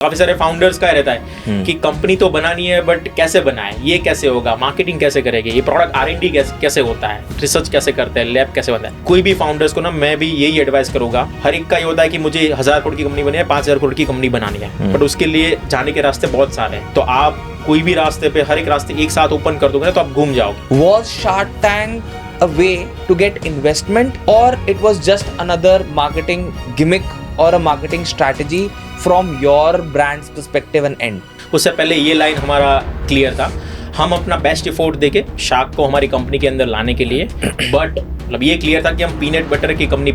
काफी सारे फाउंडर्स का रहता है कि कंपनी तो बनानी है बट कैसे बनाए, ये कैसे होगा, मार्केटिंग कैसे करेंगे, ये प्रोडक्ट R&D कैसे होता है, रिसर्च कैसे करते हैं, लैब कैसे बनता है। कोई भी फाउंडर्स को ना मैं भी यही एडवाइस करूंगा, हर एक का ये होता है कि मुझे 1000 करोड़ की कंपनी बनी है, 5000 करोड़ की कंपनी बनानी है, बट उसके लिए जाने के रास्ते बहुत सारे हैं। तो आप कोई भी रास्ते पे हर एक रास्ते एक साथ ओपन कर दोगे ना तो आप घूम जाओगे। Was Shark Tank a way to get investment, or it was just another marketing gimmick or a marketing strategy from your brand's perspective and end? उससे पहले ये लाइन हमारा क्लियर था, हम अपना बेस्ट एफोर्ट देके शार्क को हमारी कंपनी के अंदर लाने के लिए, बट मतलब ये क्लियर था कि हम पीनट बटर की कंपनी,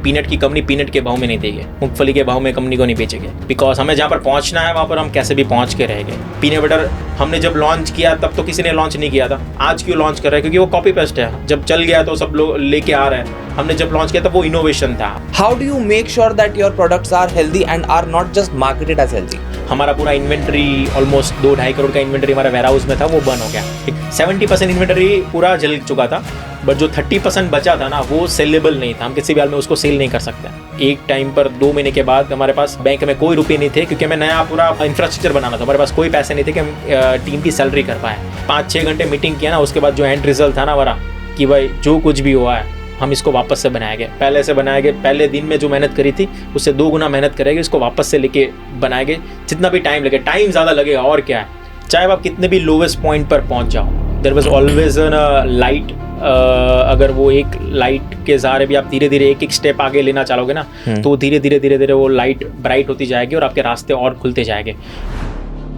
पीनट के भाव में नहीं देंगे, मूंगफली के भाव में कंपनी को नहीं बेचेंगे। बिकॉज हमें जहाँ पर पहुँचना है वहाँ पर हम कैसे भी पहुँच के रहेंगे। पीनट बटर हमने जब लॉन्च किया तब तो किसी ने लॉन्च नहीं किया था, आज क्यों लॉन्च कर रहे हैं? क्योंकि वो कॉपी पेस्ट है, जब चल गया तो सब लोग लेके आ रहे हैं। हमने जब लॉन्च किया तब वो इनोवेशन था। How do you make sure that your products are healthy and are not just marketed as healthy? हमारा पूरा इन्वेंटरी ऑलमोस्ट 2-2.5 करोड़ का इन्वेंटरी हमारा वेयर हाउस में था, वो बंद हो गया। 70% इन्वेंटरी पूरा जल चुका था, बट जो 30% बचा था ना वो सेलेबल नहीं था, हम किसी भी हाल में उसको सेल नहीं कर सकते। एक टाइम पर 2 महीने के बाद हमारे पास बैंक में कोई रुपये नहीं थे, क्योंकि हमें नया पूरा इंफ्रास्ट्रक्चर बनाना था, हमारे पास कोई पैसे नहीं थे कि हम टीम की सैलरी कर पाए। 5-6 घंटे मीटिंग किया ना, उसके बाद जो एंड रिजल्ट था ना हमारा कि भाई जो कुछ भी हुआ है हम इसको वापस से बनाएंगे, पहले से बनाएंगे, पहले दिन में जो मेहनत करी थी उससे 2 गुना मेहनत करेंगे, इसको वापस से लेके बनाएंगे। जितना भी टाइम लगे, टाइम ज़्यादा लगेगा और क्या है, चाहे आप कितने भी लोवेस्ट पॉइंट पर पहुंच जाओ, देयर वाज ऑलवेज लाइट। अगर वो एक लाइट के सहारे भी आप धीरे धीरे एक स्टेप आगे लेना चाहोगे ना, तो धीरे धीरे वो लाइट ब्राइट होती जाएगी और आपके रास्ते और खुलते जाएंगे।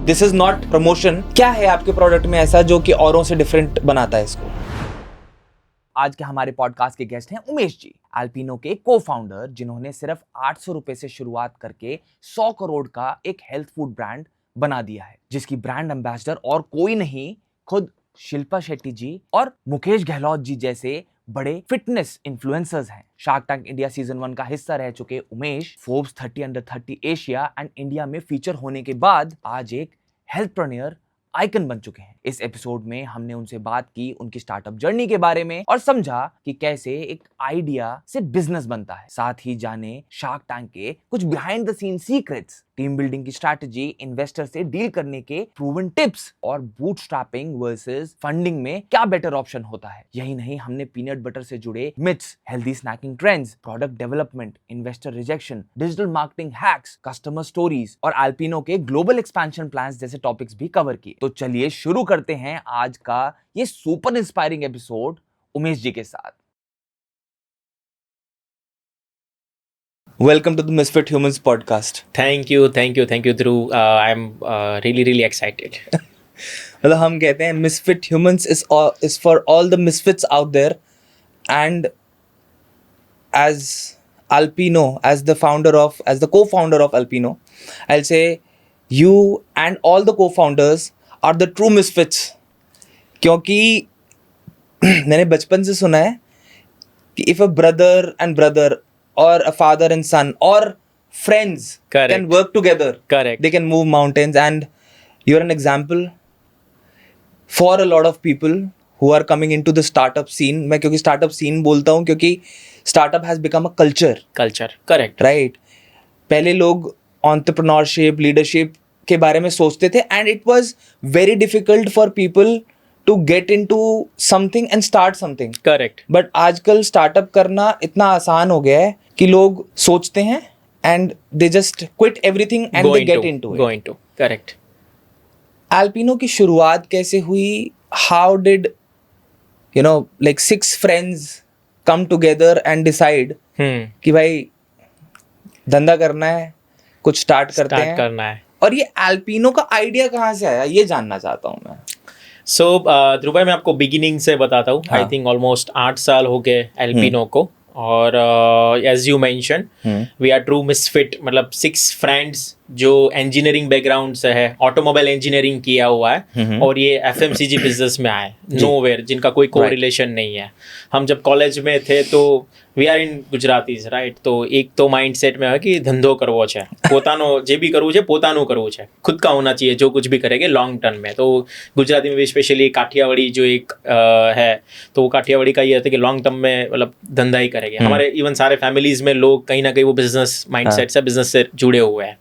This is not promotion. क्या है आपके प्रोडक्ट में ऐसा जो कि औरों से डिफरेंट बनाता है इसको? आज के हमारे पॉडकास्ट के गेस्ट हैं उमेश जी, अल्पिनो के को फाउंडर, जिन्होंने सिर्फ 800 रुपए से शुरुआत करके 100 करोड़ का एक हेल्थ फूड ब्रांड बना दिया है, जिसकी ब्रांड एम्बेसडर और कोई नहीं, खुद शिल्पा शेट्टी जी और मुकेश गहलोत जी जैसे बड़े फिटनेस इन्फ्लुएंसर्स हैं। शार्क टैंक इंडिया सीजन 1 का हिस्सा रह चुके Umesh Forbes 30 under 30 Asia and India में फीचर होने के बाद आज एक हेल्थप्रेन्योर आइकन बन चुके हैं। इस एपिसोड में हमने उनसे बात की उनकी स्टार्टअप जर्नी के बारे में और समझा कि कैसे एक आइडिया से बिजनेस बनता है। साथ ही जाने शार्क टैंक के कुछ behind the scene secrets, team building की स्ट्रैटेजी, इन्वेस्टर से डील करने के प्रूवन टिप्स और बूटस्ट्रैपिंग वर्सेस फंडिंग में क्या बेटर ऑप्शन होता है। यही नहीं, हमने पीनट बटर से जुड़े myths, healthy snacking trends, product development, investor rejection, digital marketing hacks, customer stories और अल्पिनो के ग्लोबल एक्सपेंशन प्लान्स जैसे टॉपिक्स भी कवर किए। तो चलिए शुरू करते हैं आज का ये super inspiring episode Umesh ji के साथ। Welcome to the Misfit Humans podcast. Thank you Dhruv. I'm really excited. मतलब हम कहते हैं Misfit Humans is for all the misfits out there, and as Alpino, as the co-founder of Alpino, I'll say you and all the co-founders are the true misfits. क्योंकि मैंने बचपन से सुना है कि if a brother and brother or a father and son or friends Correct. can work together, Correct. they can move mountains, and you're an example for a lot of people who are coming into the startup scene. मैं क्योंकि startup scene बोलता हूँ क्योंकि startup has become a culture. Correct. Right. पहले लोग entrepreneurship, leadership के बारे में सोचते थे, and it was very difficult for people to get into something and start something. Correct. But आजकल startup करना इतना आसान हो गया है कि लोग सोचते हैं and they just quit everything and they get into it. Correct. Alpino की शुरुआत कैसे हुई? How did like 6 friends come together and decide कि भाई धंधा करना है, कुछ स्टार्ट करना है। और ये Alpino का आइडिया कहाँ से आया, ये जानना चाहता हूँ मैं। सो ध्रुव भाई, मैं आपको बिगिनिंग से बताता हूँ। आई थिंक ऑलमोस्ट 8 साल हो गए एल्पिनो को, और as you mention we are true misfit, मतलब 6 फ्रेंड्स जो इंजीनियरिंग बैकग्राउंड से है, ऑटोमोबाइल इंजीनियरिंग किया हुआ है, और ये FMCG बिजनेस में आए, नोवेयर, जिनका कोई को रिलेशन नहीं है। हम जब कॉलेज में थे तो we are in Gujaratis, right, तो एक तो माइंड सेट में है कि धंधो करवो छे, પોતાનો જે બી કરવું છે પોતાનું કરવું છે, खुद का होना चाहिए जो कुछ भी करेंगे लॉन्ग टर्म में। तो गुजराती में भी स्पेशली काठियावाड़ी जो एक है, तो वो काठियावाड़ी का ये होता है कि लॉन्ग टर्म में मतलब धंधा ही करेंगे। हमारे इवन सारे फैमिलीज में लोग कहीं ना कहीं वो बिजनेस माइंड सेट से, बिजनेस से जुड़े हुए हैं।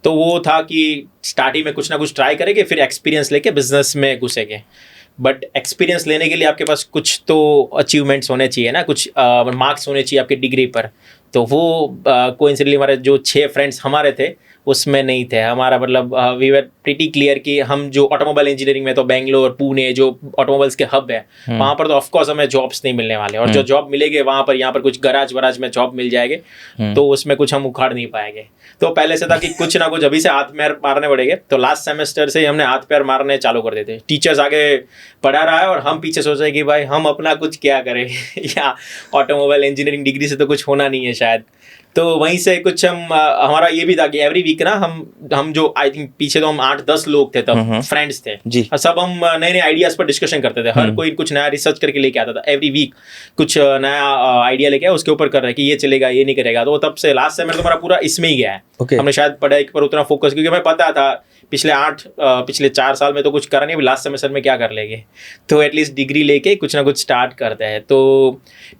तो वो था कि स्टार्टिंग में कुछ ना कुछ ट्राई करेंगे, फिर एक्सपीरियंस लेके बिजनेस में घुसेंगे। बट एक्सपीरियंस लेने के लिए आपके पास कुछ तो अचीवमेंट्स होने चाहिए ना, कुछ मार्क्स होने चाहिए आपके डिग्री पर। तो वो कोइंसिडेंटली हमारे जो 6 फ्रेंड्स हमारे थे उसमें नहीं थे। हमारा मतलब वी वर प्रीटी क्लियर कि हम जो ऑटोमोबाइल इंजीनियरिंग में तो बेंगलोर, पुणे जो ऑटोमोबाइल्स के हब है वहाँ पर तो ऑफकोर्स हमें जॉब्स नहीं मिलने वाले, और जो जॉब मिलेंगे वहाँ पर, यहाँ पर कुछ गराज वराज में जॉब मिल जाएंगे तो उसमें कुछ हम उखाड़ नहीं पाएंगे। तो पहले से था कि कुछ ना कुछ अभी से हाथ पैर मारने पड़ेंगे। तो लास्ट सेमेस्टर से ही हमने हाथ पैर मारने चालू कर देते। टीचर्स आगे पढ़ा रहा है और हम पीछे सोच रहे हैं कि भाई हम अपना कुछ क्या करें या ऑटोमोबाइल इंजीनियरिंग डिग्री से तो कुछ होना नहीं है शायद। तो वहीं से कुछ हम हमारा ये भी था कि एवरी वीक ना हम जो आई थिंक पीछे तो हम 8-10 लोग थे तब, फ्रेंड्स थे जी। सब हम नए नए आइडियाज पर डिस्कशन करते थे। हर कोई कुछ नया रिसर्च करके लेके आता था। एवरी वीक कुछ नया आइडिया लेके आया, उसके ऊपर कर रहे हैं कि ये चलेगा ये नहीं करेगा। तो तब से लास्ट सेमेस्टर तो हमारा पूरा इसमें ही गया है। हमने शायद पढ़ाई पर उतना फोकस, क्योंकि हमें पता था पिछले 4 साल में तो कुछ करा नहीं, लास्ट सेमेस्टर में क्या कर लेंगे, तो एटलीस्ट डिग्री लेके कुछ ना कुछ स्टार्ट करते हैं। तो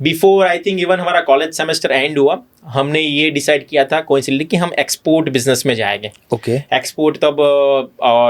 बिफोर आई थिंक इवन हमारा कॉलेज सेमेस्टर एंड हुआ, हमने ये डिसाइड किया था कोइंसिडेंटली कि हम एक्सपोर्ट बिजनेस में जाएंगे। एक्सपोर्ट तब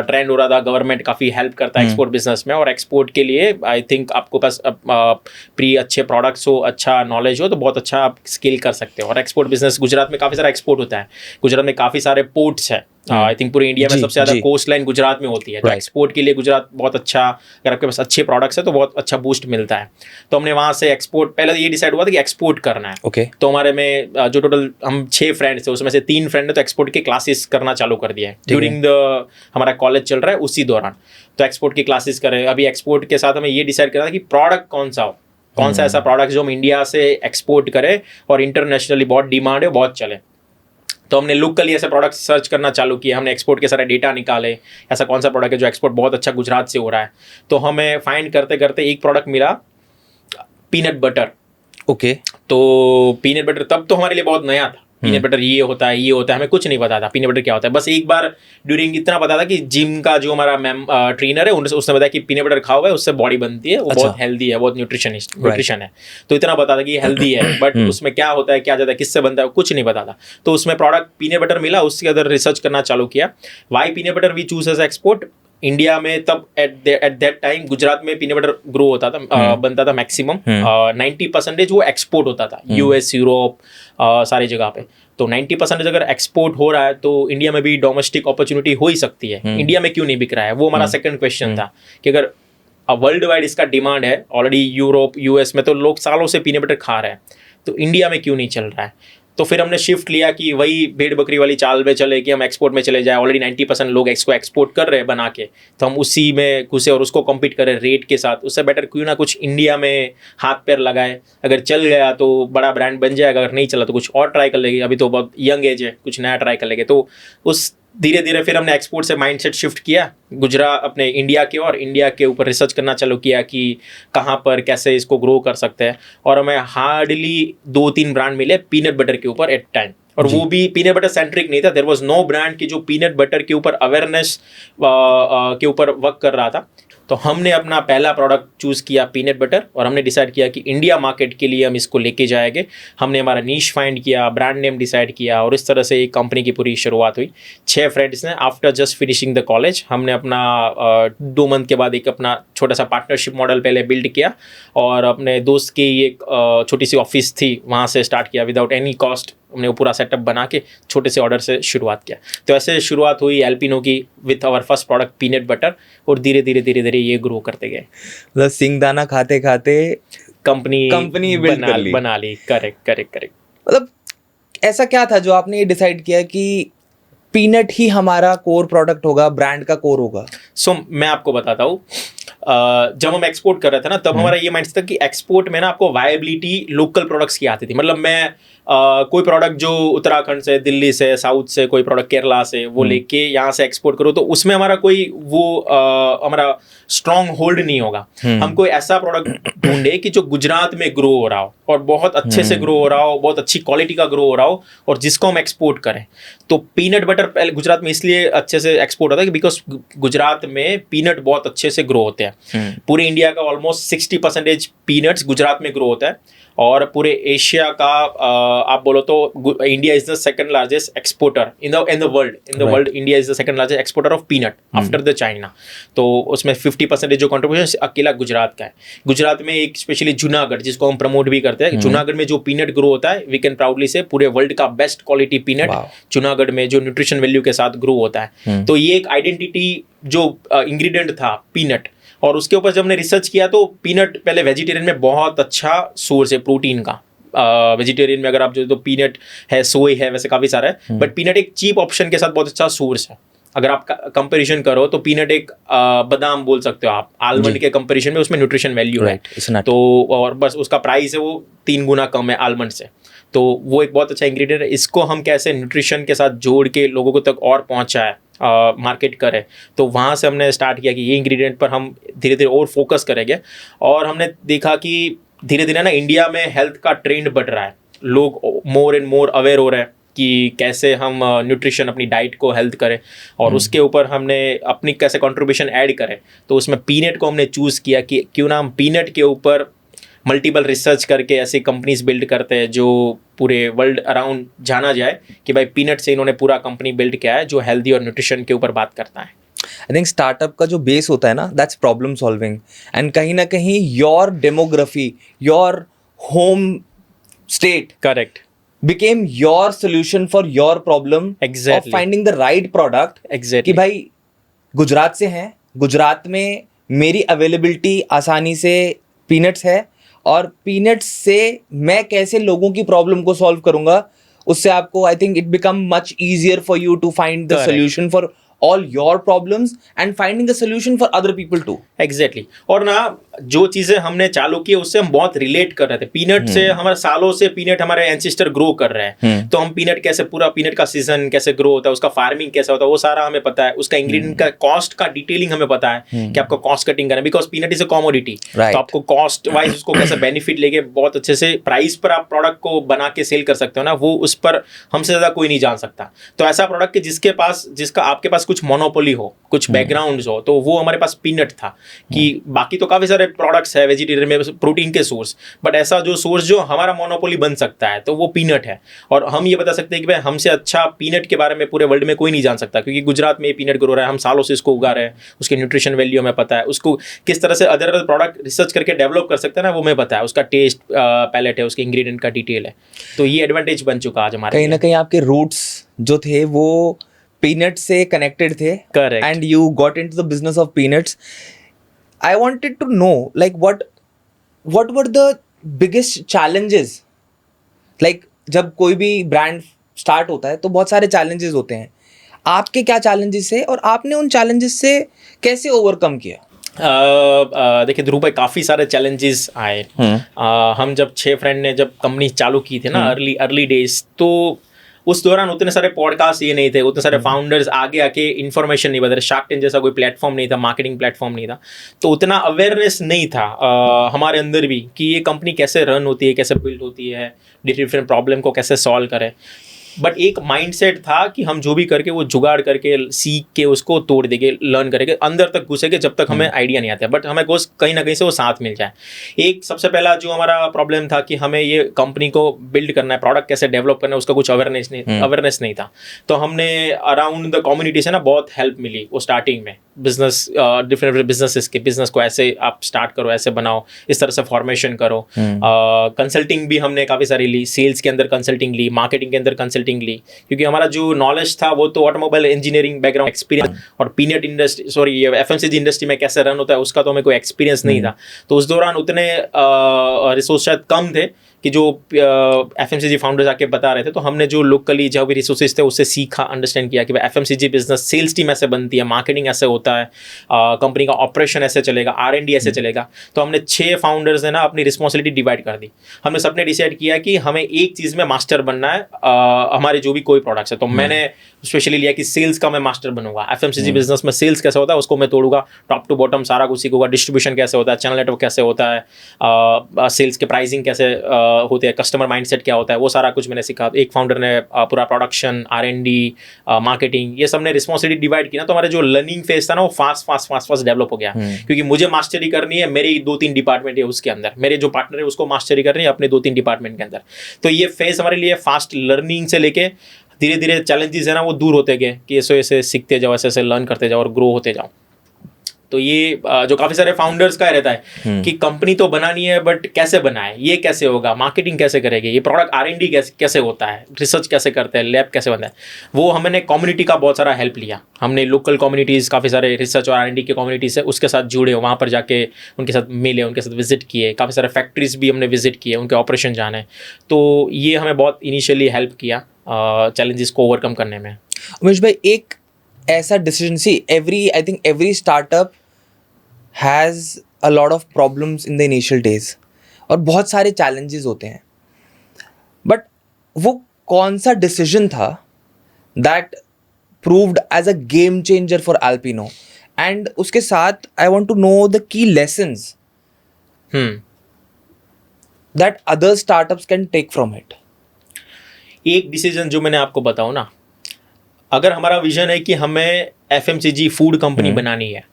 ट्रेंड हो रहा था, गवर्नमेंट काफ़ी हेल्प करता है एक्सपोर्ट बिजनेस में, और एक्सपोर्ट के लिए आई थिंक आपको पास प्री अच्छे प्रोडक्ट्स हो, अच्छा नॉलेज हो, तो बहुत अच्छा आप स्केल कर सकते हो। और एक्सपोर्ट बिजनेस गुजरात में काफ़ी सारा एक्सपोर्ट होता है। गुजरात में काफ़ी सारे पोर्ट्स है। आई थिंक पूरे इंडिया में सबसे ज़्यादा कोस्ट लाइन गुजरात में होती है। तो एक्सपोर्ट के लिए गुजरात बहुत अच्छा, अगर आपके पास अच्छे प्रोडक्ट्स है तो बहुत अच्छा बूस्ट मिलता है। तो हमने वहाँ से एक्सपोर्ट, पहले ये डिसाइड हुआ था कि एक्सपोर्ट करना है। तो हमारे में जो टोटल हम 6 फ्रेंड्स थे उसमें से 3 फ्रेंड ने तो एक्सपोर्ट के क्लासेस करना चालू कर दिया है ड्यूरिंग द हमारा कॉलेज चल रहा है उसी दौरान। तो एक्सपोर्ट की क्लासेस करें। अभी एक्सपोर्ट के साथ हमें ये डिसाइड करना था कि प्रोडक्ट कौन सा हो, कौन सा ऐसा प्रोडक्ट जो हम इंडिया से एक्सपोर्ट करें और इंटरनेशनली बहुत डिमांड है, बहुत चले। तो हमने लोकली ऐसे प्रोडक्ट सर्च करना चालू किया। हमने एक्सपोर्ट के सारे डेटा निकाले, ऐसा कौन सा प्रोडक्ट है जो एक्सपोर्ट बहुत अच्छा गुजरात से हो रहा है। तो हमें फाइंड करते करते एक प्रोडक्ट मिला, पीनट बटर। तो पीनट बटर तब तो हमारे लिए बहुत नया था। पीनट बटर ये होता है, हमें कुछ नहीं पता था पीनट बटर क्या होता है। बस एक बार ड्यूरिंग इतना पता था कि जिम का जो हमारा मैम ट्रेनर है उसने बताया कि पीनट बटर खाओ है, उससे बॉडी बनती है, वो बहुत हेल्दी है, बहुत न्यूट्रिशन है। तो इतना पता था कि हेल्दी है, बट उसमें क्या होता है, क्या जाता है, किससे बनता है, कुछ नहीं पता था। तो उसमें प्रोडक्ट पीनट बटर मिला, उसके अंदर रिसर्च करना चालू किया। Why peanut butter we choose as export. India में तब एट दैट टाइम गुजरात में पीनट बटर ग्रो होता था, बनता था मैक्सिमम 90% वो एक्सपोर्ट होता था US, यूरोप, सारी जगह पे। तो 90% अगर एक्सपोर्ट हो रहा है तो इंडिया में भी डोमेस्टिक अपॉर्चुनिटी हो ही सकती है। इंडिया में क्यों नहीं बिक रहा है, वो हमारा सेकंड क्वेश्चन था कि अगर वर्ल्ड वाइड इसका डिमांड है ऑलरेडी, यूरोप US में तो लोग सालों से पीनट बटर खा रहे हैं, तो इंडिया में क्यों नहीं चल रहा है। तो फिर हमने शिफ्ट लिया कि वही भेड़ बकरी वाली चाल में चले कि हम एक्सपोर्ट में चले जाए। ऑलरेडी 90% लोग इसको एक्सपोर्ट कर रहे हैं बना के, तो हम उसी में घुसे और उसको कम्पीट करें रेट के साथ। उससे बेटर क्यों ना कुछ इंडिया में हाथ पैर लगाए, अगर चल गया तो बड़ा ब्रांड बन जाएगा, अगर नहीं चला तो कुछ और ट्राई कर लेंगे। अभी तो बहुत यंग एज है, कुछ नया ट्राई कर लेंगे। तो उस धीरे धीरे फिर हमने एक्सपोर्ट से माइंडसेट शिफ्ट किया गुजरात अपने इंडिया के, और इंडिया के ऊपर रिसर्च करना चालू किया कि कहाँ पर कैसे इसको ग्रो कर सकते हैं। और हमें हार्डली 2-3 ब्रांड मिले पीनट बटर के ऊपर एट टाइम, और वो भी पीनट बटर सेंट्रिक नहीं था। देयर वाज नो ब्रांड की जो पीनट बटर के ऊपर अवेयरनेस के ऊपर वर्क कर रहा था। तो हमने अपना पहला प्रोडक्ट चूज़ किया पीनट बटर, और हमने डिसाइड किया कि इंडिया मार्केट के लिए हम इसको लेके जाएंगे। हमने हमारा नीश फाइंड किया, ब्रांड नेम डिसाइड किया, और इस तरह से एक कंपनी की पूरी शुरुआत हुई। 6 फ्रेंड्स ने after just finishing the college हमने अपना 2 मंथ के बाद एक अपना छोटा सा पार्टनरशिप मॉडल पहले बिल्ड किया, और अपने दोस्त की एक छोटी सी ऑफिस थी वहाँ से स्टार्ट किया विदाउट एनी कॉस्ट। हमने वो पूरा सेटअप बना के छोटे से ऑर्डर से शुरुआत किया। तो ऐसे शुरुआत हुई एल्पिनो की with our first product peanut butter, और धीरे धीरे ये ग्रो करते गए। मतलब सिंगदाना खाते खाते कंपनी बना ली। करेक्ट। मतलब ऐसा क्या था जो आपने ये डिसाइड किया कि पीनट ही हमारा कोर प्रोडक्ट होगा, ब्रांड का कोर होगा? सो मैं आपको बताता हूँ, जब हम एक्सपोर्ट कर रहे थे ना, तब हमारा ये माइंडसेट था कि एक्सपोर्ट में ना आपको वायबिलिटी लोकल प्रोडक्ट्स की आती थी। मतलब मैं कोई प्रोडक्ट जो उत्तराखंड से, दिल्ली से, साउथ से, कोई प्रोडक्ट केरला से वो लेके यहाँ से एक्सपोर्ट करो, तो उसमें हमारा कोई वो हमारा स्ट्रॉन्ग होल्ड नहीं होगा। हम कोई ऐसा प्रोडक्ट ढूंढे कि जो गुजरात में ग्रो हो रहा हो और बहुत अच्छे से ग्रो हो रहा हो, बहुत अच्छी क्वालिटी का ग्रो हो रहा हो, और जिसको हम एक्सपोर्ट करें। तो पीनट बटर पहले गुजरात में इसलिए अच्छे से एक्सपोर्ट होता है कि बिकॉज गुजरात में पीनट बहुत अच्छे से ग्रो होते हैं। पूरे इंडिया का ऑलमोस्ट 60% पीनट्स गुजरात में ग्रो होता है। और पूरे एशिया का आप बोलो तो India is the second largest exporter in the world India is the second largest exporter of peanut after the China. तो उसमें 50% जो कंट्रीब्यूशन अकेला गुजरात का है। गुजरात में एक स्पेशली जूनागढ़, जिसको हम प्रमोट भी करते हैं, जूनागढ़ में जो पीनट ग्रो होता है, वी कैन प्राउडली से पूरे वर्ल्ड का बेस्ट क्वालिटी पीनट जूनागढ़ में जो न्यूट्रिशन वैल्यू के साथ ग्रो होता है। तो ये एक आइडेंटिटी जो इंग्रेडिएंट था पीनट, और उसके ऊपर जब हमने रिसर्च किया तो पीनट पहले वेजिटेरियन में बहुत अच्छा सोर्स है प्रोटीन का। वेजिटेरियन में अगर आप जो तो पीनट है, सोय है, वैसे काफ़ी सारा है, बट पीनट एक चीप ऑप्शन के साथ बहुत अच्छा सोर्स है। अगर आप कंपैरिजन करो तो पीनट एक बादाम बोल सकते हो आप, आलमंड के कंपैरिजन में उसमें न्यूट्रिशन वैल्यू है। तो और बस उसका प्राइस है वो 3 गुना कम है आलमंड से। तो वो एक बहुत अच्छा इंग्रेडिएंट है। इसको हम कैसे न्यूट्रिशन के साथ जोड़ के लोगों को तक और पहुंचाए, मार्केट करें, तो वहाँ से हमने स्टार्ट किया कि ये इंग्रेडिएंट पर हम धीरे धीरे और फोकस करेंगे। और हमने देखा कि धीरे धीरे ना इंडिया में हेल्थ का ट्रेंड बढ़ रहा है, लोग मोर एंड मोर अवेयर हो रहे हैं कि कैसे हम न्यूट्रिशन अपनी डाइट को हेल्थ करें, और उसके ऊपर हमने अपनी कैसे कंट्रीब्यूशन ऐड करें। तो उसमें पीनट को हमने चूज़ किया कि क्यों ना हम पीनट के ऊपर मल्टीपल रिसर्च करके ऐसी कंपनीज बिल्ड करते हैं जो पूरे वर्ल्ड अराउंड जाना जाए कि भाई पीनट से इन्होंने पूरा कंपनी बिल्ड किया है जो हेल्दी और न्यूट्रिशन के ऊपर बात करता है। आई थिंक स्टार्टअप का जो बेस होता है ना, दैट्स प्रॉब्लम सॉल्विंग, एंड कहीं ना कहीं your demography, your home state correct became your solution for your problem Exactly. of finding the right product. Exactly. कि भाई गुजरात से हैं, गुजरात में मेरी अवेलेबिलिटी आसानी से पीनट्स है, और पीनट्स से मैं कैसे लोगों की प्रॉब्लम को सॉल्व करूंगा, उससे आपको I think it become much easier for you to find the solution for all your problems and finding a solution for other people too. Exactly. और ना जो चीज़ें हमने चालू की उससे हम बहुत रिलेट कर रहे थे। पीनट से हमारे सालों से पीनट हमारे एंसेस्टर ग्रो कर रहे हैं, तो हम पीनट कैसे, पूरा पीनट का सीजन कैसे ग्रो होता है, उसका फार्मिंग कैसे होता है, वो सारा हमें पता है। उसका इंग्रेडिएंट का कॉस्ट का डिटेलिंग हमें पता है कि आपको कॉस्ट कटिंग करना है, because peanut is a commodity. तो आपको कॉस्ट वाइज उसको कैसे बेनिफिट लेके बहुत अच्छे से प्राइस पर आप प्रोडक्ट को बना के सेल कर सकते हो ना, वो उस पर हमसे ज़्यादा कोई नहीं जान सकता। तो ऐसा प्रोडक्ट जिसका आपके पास कुछ मोनोपोली हो, कुछ बैकग्राउंड्स हो, तो वो हमारे पास पीनट था। कि बाकी तो काफ़ी सारे प्रोडक्ट्स है वेजिटेरियन में प्रोटीन के सोर्स, बट ऐसा जो सोर्स जो हमारा मोनोपोली बन सकता है तो वो पीनट है। और हम ये बता सकते हैं कि भाई हमसे अच्छा पीनट के बारे में पूरे वर्ल्ड में कोई नहीं जान सकता, क्योंकि गुजरात में पीनट ग्रो रहा है, हम सालों से इसको उगा रहे हैं, उसके न्यूट्रिशन वैल्यू हमें पता है, उसको किस तरह से अदर प्रोडक्ट रिसर्च करके डेवलप कर सकते हैं ना, वो हमें पता है, उसका टेस्ट पैलेट है, उसके इंग्रेडिएंट का डिटेल है। तो ये एडवांटेज बन चुका आज हमारे। कहीं ना कहीं आपके रूट्स जो थे वो पीनट से कनेक्टेड थे, correct, and you got into the business of peanuts. I wanted to know like what were the biggest challenges, like जब कोई भी ब्रांड स्टार्ट होता है तो बहुत सारे चैलेंजेस होते हैं, आपके क्या चैलेंजेस है और आपने उन चैलेंजेस से कैसे ओवरकम किया? देखिए ध्रुव भाई, काफ़ी सारे चैलेंजेस आए। हम जब 6 फ्रेंड ने जब कंपनी चालू की थी ना, अर्ली डेज, तो उस दौरान उतने सारे पॉडकास्ट ये नहीं थे, उतने सारे फाउंडर्स आगे आके इन्फॉर्मेशन नहीं बता रहे, शार्क टैंक जैसा कोई प्लेटफॉर्म नहीं था, मार्केटिंग प्लेटफॉर्म नहीं था, तो उतना अवेयरनेस नहीं था हमारे अंदर भी कि ये कंपनी कैसे रन होती है, कैसे बिल्ड होती है, डिफरेंट प्रॉब्लम को कैसे सॉल्व करें। बट एक माइंडसेट था कि हम जो भी करके वो जुगाड़ करके सीख के उसको तोड़ देंगे, लर्न करेंगे, अंदर तक घुसेंगे जब तक हमें आइडिया नहीं आता, बट हमें कहीं ना कहीं से वो साथ मिल जाए। एक सबसे पहला जो हमारा प्रॉब्लम था कि हमें ये कंपनी को बिल्ड करना है, प्रोडक्ट कैसे डेवलप करना है, उसका कुछ अवेयरनेस नहीं था। तो हमने अराउंड द कम्युनिटी से ना बहुत हेल्प मिली वो स्टार्टिंग में, बिजनेस डिफरेंट बिजनेसेस के, बिजनेस को ऐसे आप स्टार्ट करो, ऐसे बनाओ, इस तरह से फॉर्मेशन करो। कंसल्टिंग भी हमने काफ़ी सारी ली, सेल्स के अंदर कंसल्टिंग ली, मार्केटिंग के अंदर कंसल्टिंग ली, क्योंकि हमारा जो नॉलेज था वो तो ऑटोमोबाइल इंजीनियरिंग बैकग्राउंड एक्सपीरियंस और पीनट इंडस्ट्री एफएमसीजी इंडस्ट्री में कैसे रन होता है उसका तो हमें कोई एक्सपीरियंस नहीं था। तो उस दौरान उतने रिसोर्स शायद कम थे कि जो एफएमसीजी फाउंडर्स आके बता रहे थे, तो हमने जो लोकली जो भी रिसोर्सेज थे उससे सीखा, अंडरस्टैंड किया कि भाई एफएमसीजी बिजनेस सेल्स टीम ऐसे बनती है, मार्केटिंग ऐसे होता है, कंपनी का ऑपरेशन ऐसे चलेगा, R&D ऐसे चलेगा। तो हमने 6 फाउंडर्स ने ना अपनी रिस्पॉन्सिबिलिटी डिवाइड कर दी। हमने सबने डिसाइड किया कि हमें एक चीज़ में मास्टर बनना है, हमारे जो भी कोई प्रोडक्ट्स है। तो मैंने स्पेशली लिया कि सेल्स का मैं मास्टर बनूंगा, एफएमसीजी बिजनेस में सेल्स कैसे होता है उसको मैं तोड़ूंगा, टॉप टू बॉटम सारा कुछ सीखूंगा, डिस्ट्रीब्यूशन कैसे होता है, चैनल नेटवर्क कैसे होता है, सेल्स के प्राइसिंग कैसे होते हैं, कस्टमर माइंडसेट क्या होता है, वो सारा कुछ मैंने सीखा। एक फाउंडर ने पूरा प्रोडक्शन, R&D, मार्केटिंग, ये सब ने रिस्पॉन्सिबिलिटी डिवाइड की ना, तो हमारा जो लर्निंग फेज था ना वो फास्ट डेवलप हो गया। क्योंकि मुझे मास्टरी करनी है, मेरे 2-3 डिपार्टमेंट है उसके अंदर, मेरे जो पार्टनर है उसको मास्टरी करनी है अपने 2-3 डिपार्टमेंट के अंदर। तो ये फेज हमारे लिए फास्ट लर्निंग से लेके धीरे धीरे चैलेंजेस है ना वो दूर होते गए, कि ऐसे ऐसे सीखते जाओ, ऐसे ऐसे लर्न करते जाओ और ग्रो होते जाओ। तो ये जो काफ़ी सारे फाउंडर्स का रहता है कि कंपनी तो बनानी है, बट कैसे बनाए, ये कैसे होगा, मार्केटिंग कैसे करेंगे, ये प्रोडक्ट R&D कैसे होता है, रिसर्च कैसे करते हैं, लैब कैसे बनता है। वो हमने कम्युनिटी का बहुत सारा हेल्प लिया। हमने लोकल कम्युनिटीज़, काफ़ी सारे रिसर्च और R&D के कम्युनिटीज़ है उसके साथ जुड़े, वहाँ पर जाके उनके साथ मिले, उनके साथ विजिट किए, काफ़ी सारे फैक्ट्रीज भी हमने विजिट किए, उनके ऑपरेशन जाने। तो ये हमें बहुत इनिशियली हेल्प किया चैलेंजेस को ओवरकम करने में। उमेश भाई, एक ऐसा decision, see I think every startup has a lot of problems in the initial days, और बहुत सारे चैलेंजेस होते हैं, बट वो कौन सा डिसीजन था that proved as a game changer for Alpino? And उसके साथ I want to know the key lessons that other startups can take from it. एक डिसीजन जो मैंने आपको बताऊं ना, अगर हमारा विजन है कि हमें FMCG फूड कंपनी बनानी है,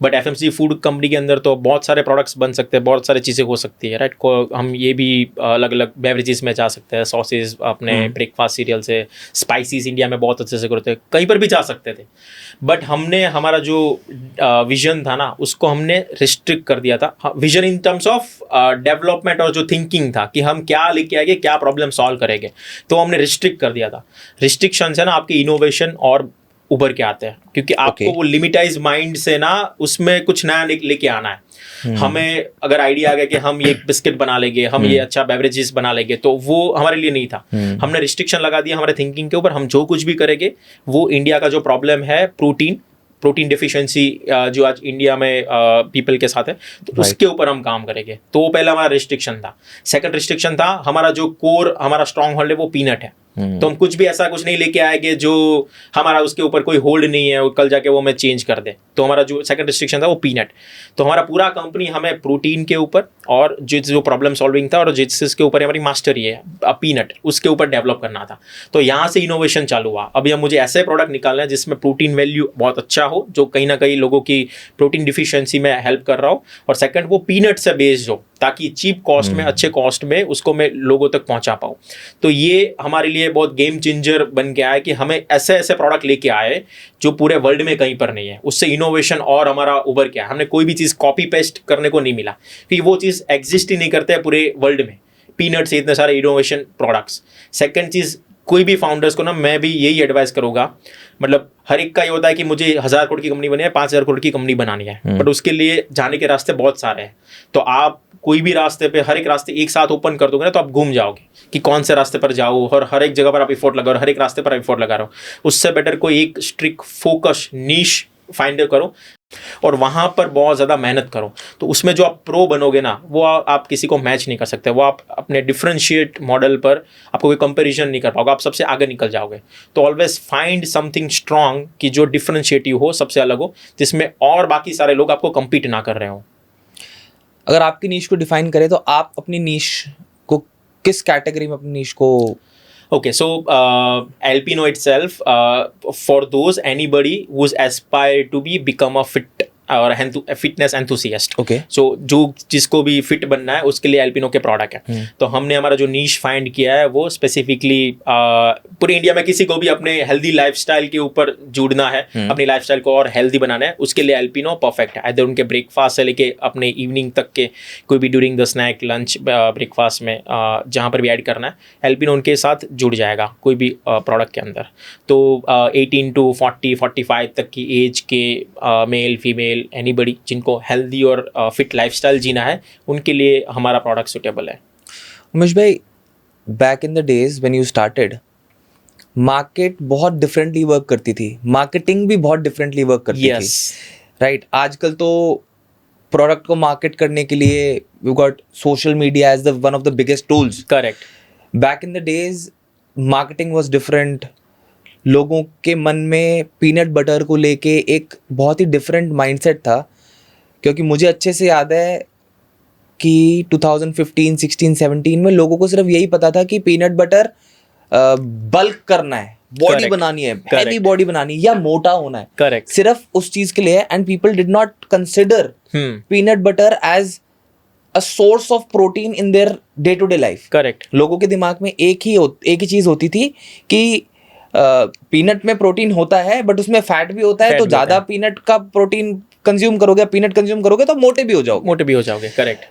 बट FMCG फूड कंपनी के अंदर तो बहुत सारे प्रोडक्ट्स बन सकते हैं, बहुत सारी चीज़ें हो सकती है, राइट। हम ये भी अलग अलग बेवरेजेस में जा सकते हैं, सॉसेज, अपने ब्रेकफास्ट सीरियल से, स्पाइसीज इंडिया में बहुत अच्छे से करते हैं, कहीं पर भी जा सकते थे। बट हमने हमारा जो विजन था ना उसको हमने रिस्ट्रिक्ट कर दिया था। Vision in terms of development और जो थिंकिंग था कि हम क्या लेके आएंगे, क्या प्रॉब्लम सॉल्व करेंगे, तो हमने रिस्ट्रिक्ट कर दिया था। रिस्ट्रिक्शन है ना आपकी इनोवेशन और उभर के आते हैं, क्योंकि आपको वो लिमिटाइज माइंड से ना उसमें कुछ नया लेके आना है। हमें अगर आइडिया आ गया कि हम ये बिस्किट बना लेंगे, हम ये अच्छा बेवरेजेस बना लेंगे, तो वो हमारे लिए नहीं था। हमने रिस्ट्रिक्शन लगा दिया हमारे थिंकिंग के ऊपर। हम जो कुछ भी करेंगे वो इंडिया का जो प्रॉब्लम है प्रोटीन डिफिशिएंसी जो आज इंडिया में पीपल के साथ है, तो उसके ऊपर हम काम करेंगे। तो वो पहला हमारा रिस्ट्रिक्शन था। सेकंड रिस्ट्रिक्शन था, हमारा जो कोर, हमारा स्ट्रॉन्ग होल्ड है वो पीनट है। तो हम कुछ भी ऐसा कुछ नहीं लेके आएंगे जो हमारा उसके ऊपर कोई होल्ड नहीं है, कल जाके वो मैं चेंज कर दे। तो हमारा जो सेकंड रिस्ट्रिक्शन था वो पीनट। तो हमारा पूरा कंपनी हमें प्रोटीन के ऊपर और जो प्रॉब्लम सॉल्विंग था और जिसके ऊपर हमारी मास्टरी है पीनट, उसके ऊपर डेवलप करना था। तो यहाँ से इनोवेशन चालू हुआ। अभी हम मुझे ऐसे प्रोडक्ट निकालना है जिसमें प्रोटीन वैल्यू बहुत अच्छा हो, जो कहीं ना कहीं लोगों की प्रोटीन डिफिशियंसी में हेल्प कर रहा हो, और सेकंड वो पीनट से बेस्ड हो, ताकि चीप कॉस्ट में, अच्छे कॉस्ट में उसको मैं लोगों तक पहुंचा पाऊँ। तो ये हमारे लिए बहुत गेम चेंजर बन गया है कि हमें ऐसे ऐसे प्रोडक्ट लेके आए जो पूरे वर्ल्ड में कहीं पर नहीं है। उससे इनोवेशन और हमारा उभर के आया। हमने कोई भी चीज़ कॉपी पेस्ट करने को नहीं मिला, क्योंकि वो चीज़ एग्जिस्ट ही नहीं करते है पूरे वर्ल्ड में, पीनट से इतने सारे इनोवेशन प्रोडक्ट्स। सेकंड चीज़, कोई भी फाउंडर्स को ना मैं भी यही एडवाइस करूँगा, मतलब हर एक का ये होता है कि मुझे 1000 करोड़ की कंपनी बननी है, 5000 करोड़ की कंपनी बनानी है, बट उसके लिए जाने के रास्ते बहुत सारे हैं। तो आप कोई भी रास्ते पे, हर एक रास्ते एक साथ ओपन कर दोगे ना, तो आप घूम जाओगे कि कौन से रास्ते पर जाओ, और हर एक जगह पर आप एफर्ट लगाओ, और हर एक रास्ते पर एफर्ट लगा रहे हो। उससे बेटर कोई एक स्ट्रिक्ट फोकस नीश फाइंड करो और वहाँ पर बहुत ज़्यादा मेहनत करो। तो उसमें जो आप प्रो बनोगे ना, वो आप किसी को मैच नहीं कर सकते। वो आप अपने डिफरेंशिएट मॉडल पर आपको कोई कंपैरिजन नहीं कर पाओगे, आप सबसे आगे निकल जाओगे। तो ऑलवेज फाइंड समथिंग स्ट्रॉन्ग कि जो डिफरेंशिएटिव हो, सबसे अलग हो, जिसमें और बाकी सारे लोग आपको कम्पीट ना कर रहे हो। अगर आपकी नीश को डिफाइन करें तो आप अपनी नीश को किस कैटेगरी में अपनी नीश को? Okay, so Alpino itself, for those anybody who's aspired to become a fit और फिटनेस एंथुसियास्ट। ओके, सो जो जिसको भी फिट बनना है उसके लिए एल्पिनो के प्रोडक्ट है। तो हमने हमारा जो नीश फाइंड किया है वो स्पेसिफिकली पूरे इंडिया में किसी को भी अपने हेल्दी लाइफस्टाइल के ऊपर जुड़ना है, अपनी लाइफस्टाइल को और हेल्दी बनाना है, उसके लिए एल्पिनो परफेक्ट है। इधर उनके ब्रेकफास्ट से लेके अपने इवनिंग तक के कोई भी during the snake, lunch, breakfast में जहाँ पर भी ऐड करना है, एल्पिनो उनके साथ जुड़ जाएगा कोई भी प्रोडक्ट के अंदर। तो 18 to 40-45 तक की एज के मेल फीमेल एनीबडी जिनको हेल्दी और फिट लाइफस्टाइल जीना है, उनके लिए हमारा प्रोडक्ट सूटेबल है। उमेश भाई, back in the days when you started, market बहुत डिफरेंटली वर्क करती थी, मार्केटिंग भी बहुत डिफरेंटली वर्क करती थी, राइट? आजकल तो प्रोडक्ट को मार्केट करने के लिए we got social media as the one of the biggest tools. Correct. Back in the days marketing was different. लोगों के मन में पीनट बटर को लेके एक बहुत ही डिफरेंट माइंडसेट था, क्योंकि मुझे अच्छे से याद है कि 2015, 16, 17 में लोगों को सिर्फ यही पता था कि पीनट बटर बल्क करना है, बॉडी Correct. बनानी है, Correct. हैवी बॉडी बनानी है या मोटा होना है, करेक्ट सिर्फ उस चीज के लिए है. And people did not consider peanut butter as a source of protein in their day to day life. Correct लोगों के दिमाग में एक ही चीज होती थी कि पीनट में प्रोटीन होता है बट उसमें फैट भी होता है, Fat तो भी ज्यादा होता पीनट का प्रोटीन कंज्यूम करोगे, पीनट कंज्यूम करोगे तो मोटे भी हो जाओगे. मोटे भी हो जाओगे. करेक्ट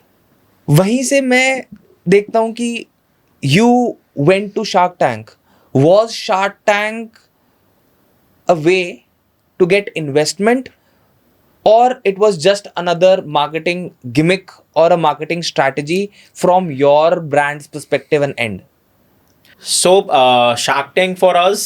वहीं से मैं देखता हूं कि you went to shark tank. Was shark tank a way to get investment or it was just another marketing gimmick or a marketing strategy from your brand's perspective and end? So shark tank for us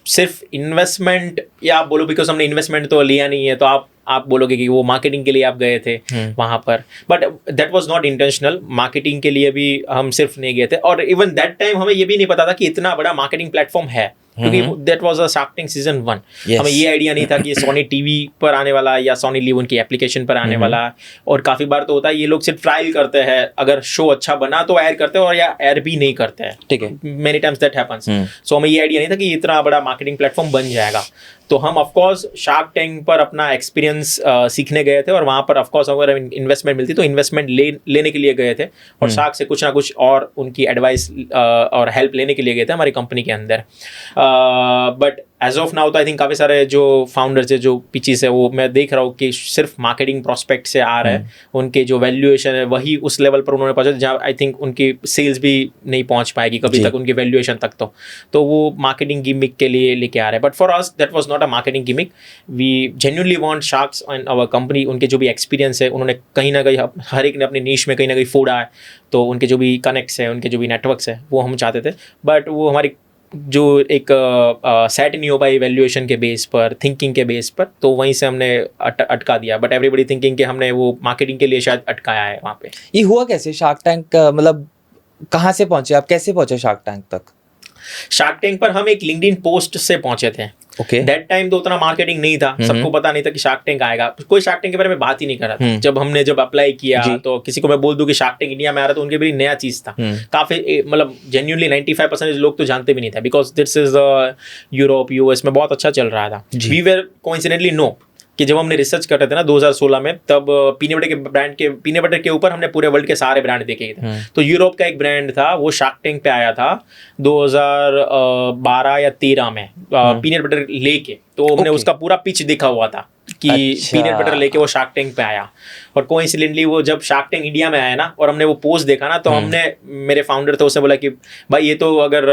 सिर्फ investment या आप बोलो because हमने investment तो लिया नहीं है तो आप बोलोगे कि वो मार्केटिंग के लिए आप गए थे वहां पर, but that was not intentional. Marketing के लिए भी हम सिर्फ नहीं गए थे और इवन दैट टाइम हमें ये भी नहीं पता था कि इतना बड़ा मार्केटिंग प्लेटफॉर्म है, क्योंकि that was a shark tank season 1. हमें ये आइडिया नहीं था कि सोनी टीवी पर आने वाला या सोनी लिव उनकी एप्लीकेशन पर आने वाला. और काफी बार तो होता है ये लोग सिर्फ ट्रायल करते हैं, अगर शो अच्छा बना तो एयर करते हैं और या एयर भी नहीं करते हैं. ठीक है, मेनी टाइम्स दैट हैपेंस. सो हमें ये आइडिया नहीं था कि इतना बड़ा मार्केटिंग प्लेटफॉर्म बन जाएगा. तो हम ऑफकोर्स शार्क टैंक पर अपना एक्सपीरियंस सीखने गए थे और वहाँ पर ऑफकोर्स अगर इन्वेस्टमेंट मिलती तो इन्वेस्टमेंट लेने के लिए गए थे और शार्क से कुछ ना कुछ और उनकी एडवाइस और हेल्प लेने के लिए गए थे हमारी कंपनी के अंदर. बट एज ऑफ नाउ तो आई थिंक काफ़ी सारे जो फाउंडर्स है, जो पिचेस है, वो मैं देख रहा हूँ कि सिर्फ मार्केटिंग प्रोस्पेक्ट से आ रहा है. उनके जो वैल्यूएशन है वही उस लेवल पर उन्होंने पहुंचा जहाँ आई थिंक उनकी सेल्स भी नहीं पहुंच पाएगी कभी तक उनकी वैल्यूएशन तक. तो वो मार्केटिंग गिमिक के लिए लेके आ रहे हैं. But for us that was not a marketing gimmick. We genuinely want sharks and our company, उनके जो भी एक्सपीरियंस है उन्होंने कहीं ना कहीं हर एक ने अपनी नीश में कहीं ना कहीं फोड़ा है, तो उनके जो भी कनेक्ट्स है, उनके जो भी नेटवर्क्स है वो हम चाहते थे. बट वो हमारी जो एक सेट नहीं हो पाई वैल्यूएशन के बेस पर, थिंकिंग के बेस पर, तो वहीं से हमने अटका दिया. बट एवरीबडी थिंकिंग कि हमने वो मार्केटिंग के लिए शायद अटकाया है वहाँ पे. ये हुआ कैसे? शार्क टैंक मतलब कहाँ से पहुंचे आप, कैसे पहुंचे शार्क टैंक तक? शार्क टैंक पर हम एक लिंक्डइन पोस्ट से पहुंचे थे. दैट टाइम तो उतना मार्केटिंग नहीं था, सबको पता नहीं था कि शार्क टैंक आएगा, कोई शार्क टैंक के बारे में बात ही नहीं कर रहा था. जब अप्लाई किया तो किसी को मैं बोल दूं कि शार्क टैंक इंडिया में आ रहा, तो उनके भी नया चीज था. काफी मतलब जेन्युइनली 95% लोग तो जानते भी नहीं था, because this is Europe US में बहुत अच्छा चल रहा था. वी वेर कोइंसिडेंटली नो कि जब हमने रिसर्च कर रहे थे ना 2016 में, तब पीनट बटर के ऊपर हमने पूरे वर्ल्ड के सारे ब्रांड देखे थे. तो यूरोप का एक ब्रांड था, वो शार्क टैंक पे आया था 2012 या 13 में पीनट बटर लेके. तो हमने उसका पूरा पिच देखा हुआ था कि पीनट बटर लेके वो शार्क टैंक पे आया. और कोइंसिडेंटली वो जब शार्क टैंक इंडिया में आया ना और हमने वो पोस्ट देखा ना, तो हमने, मेरे फाउंडर थे, उसने बोला कि भाई ये तो अगर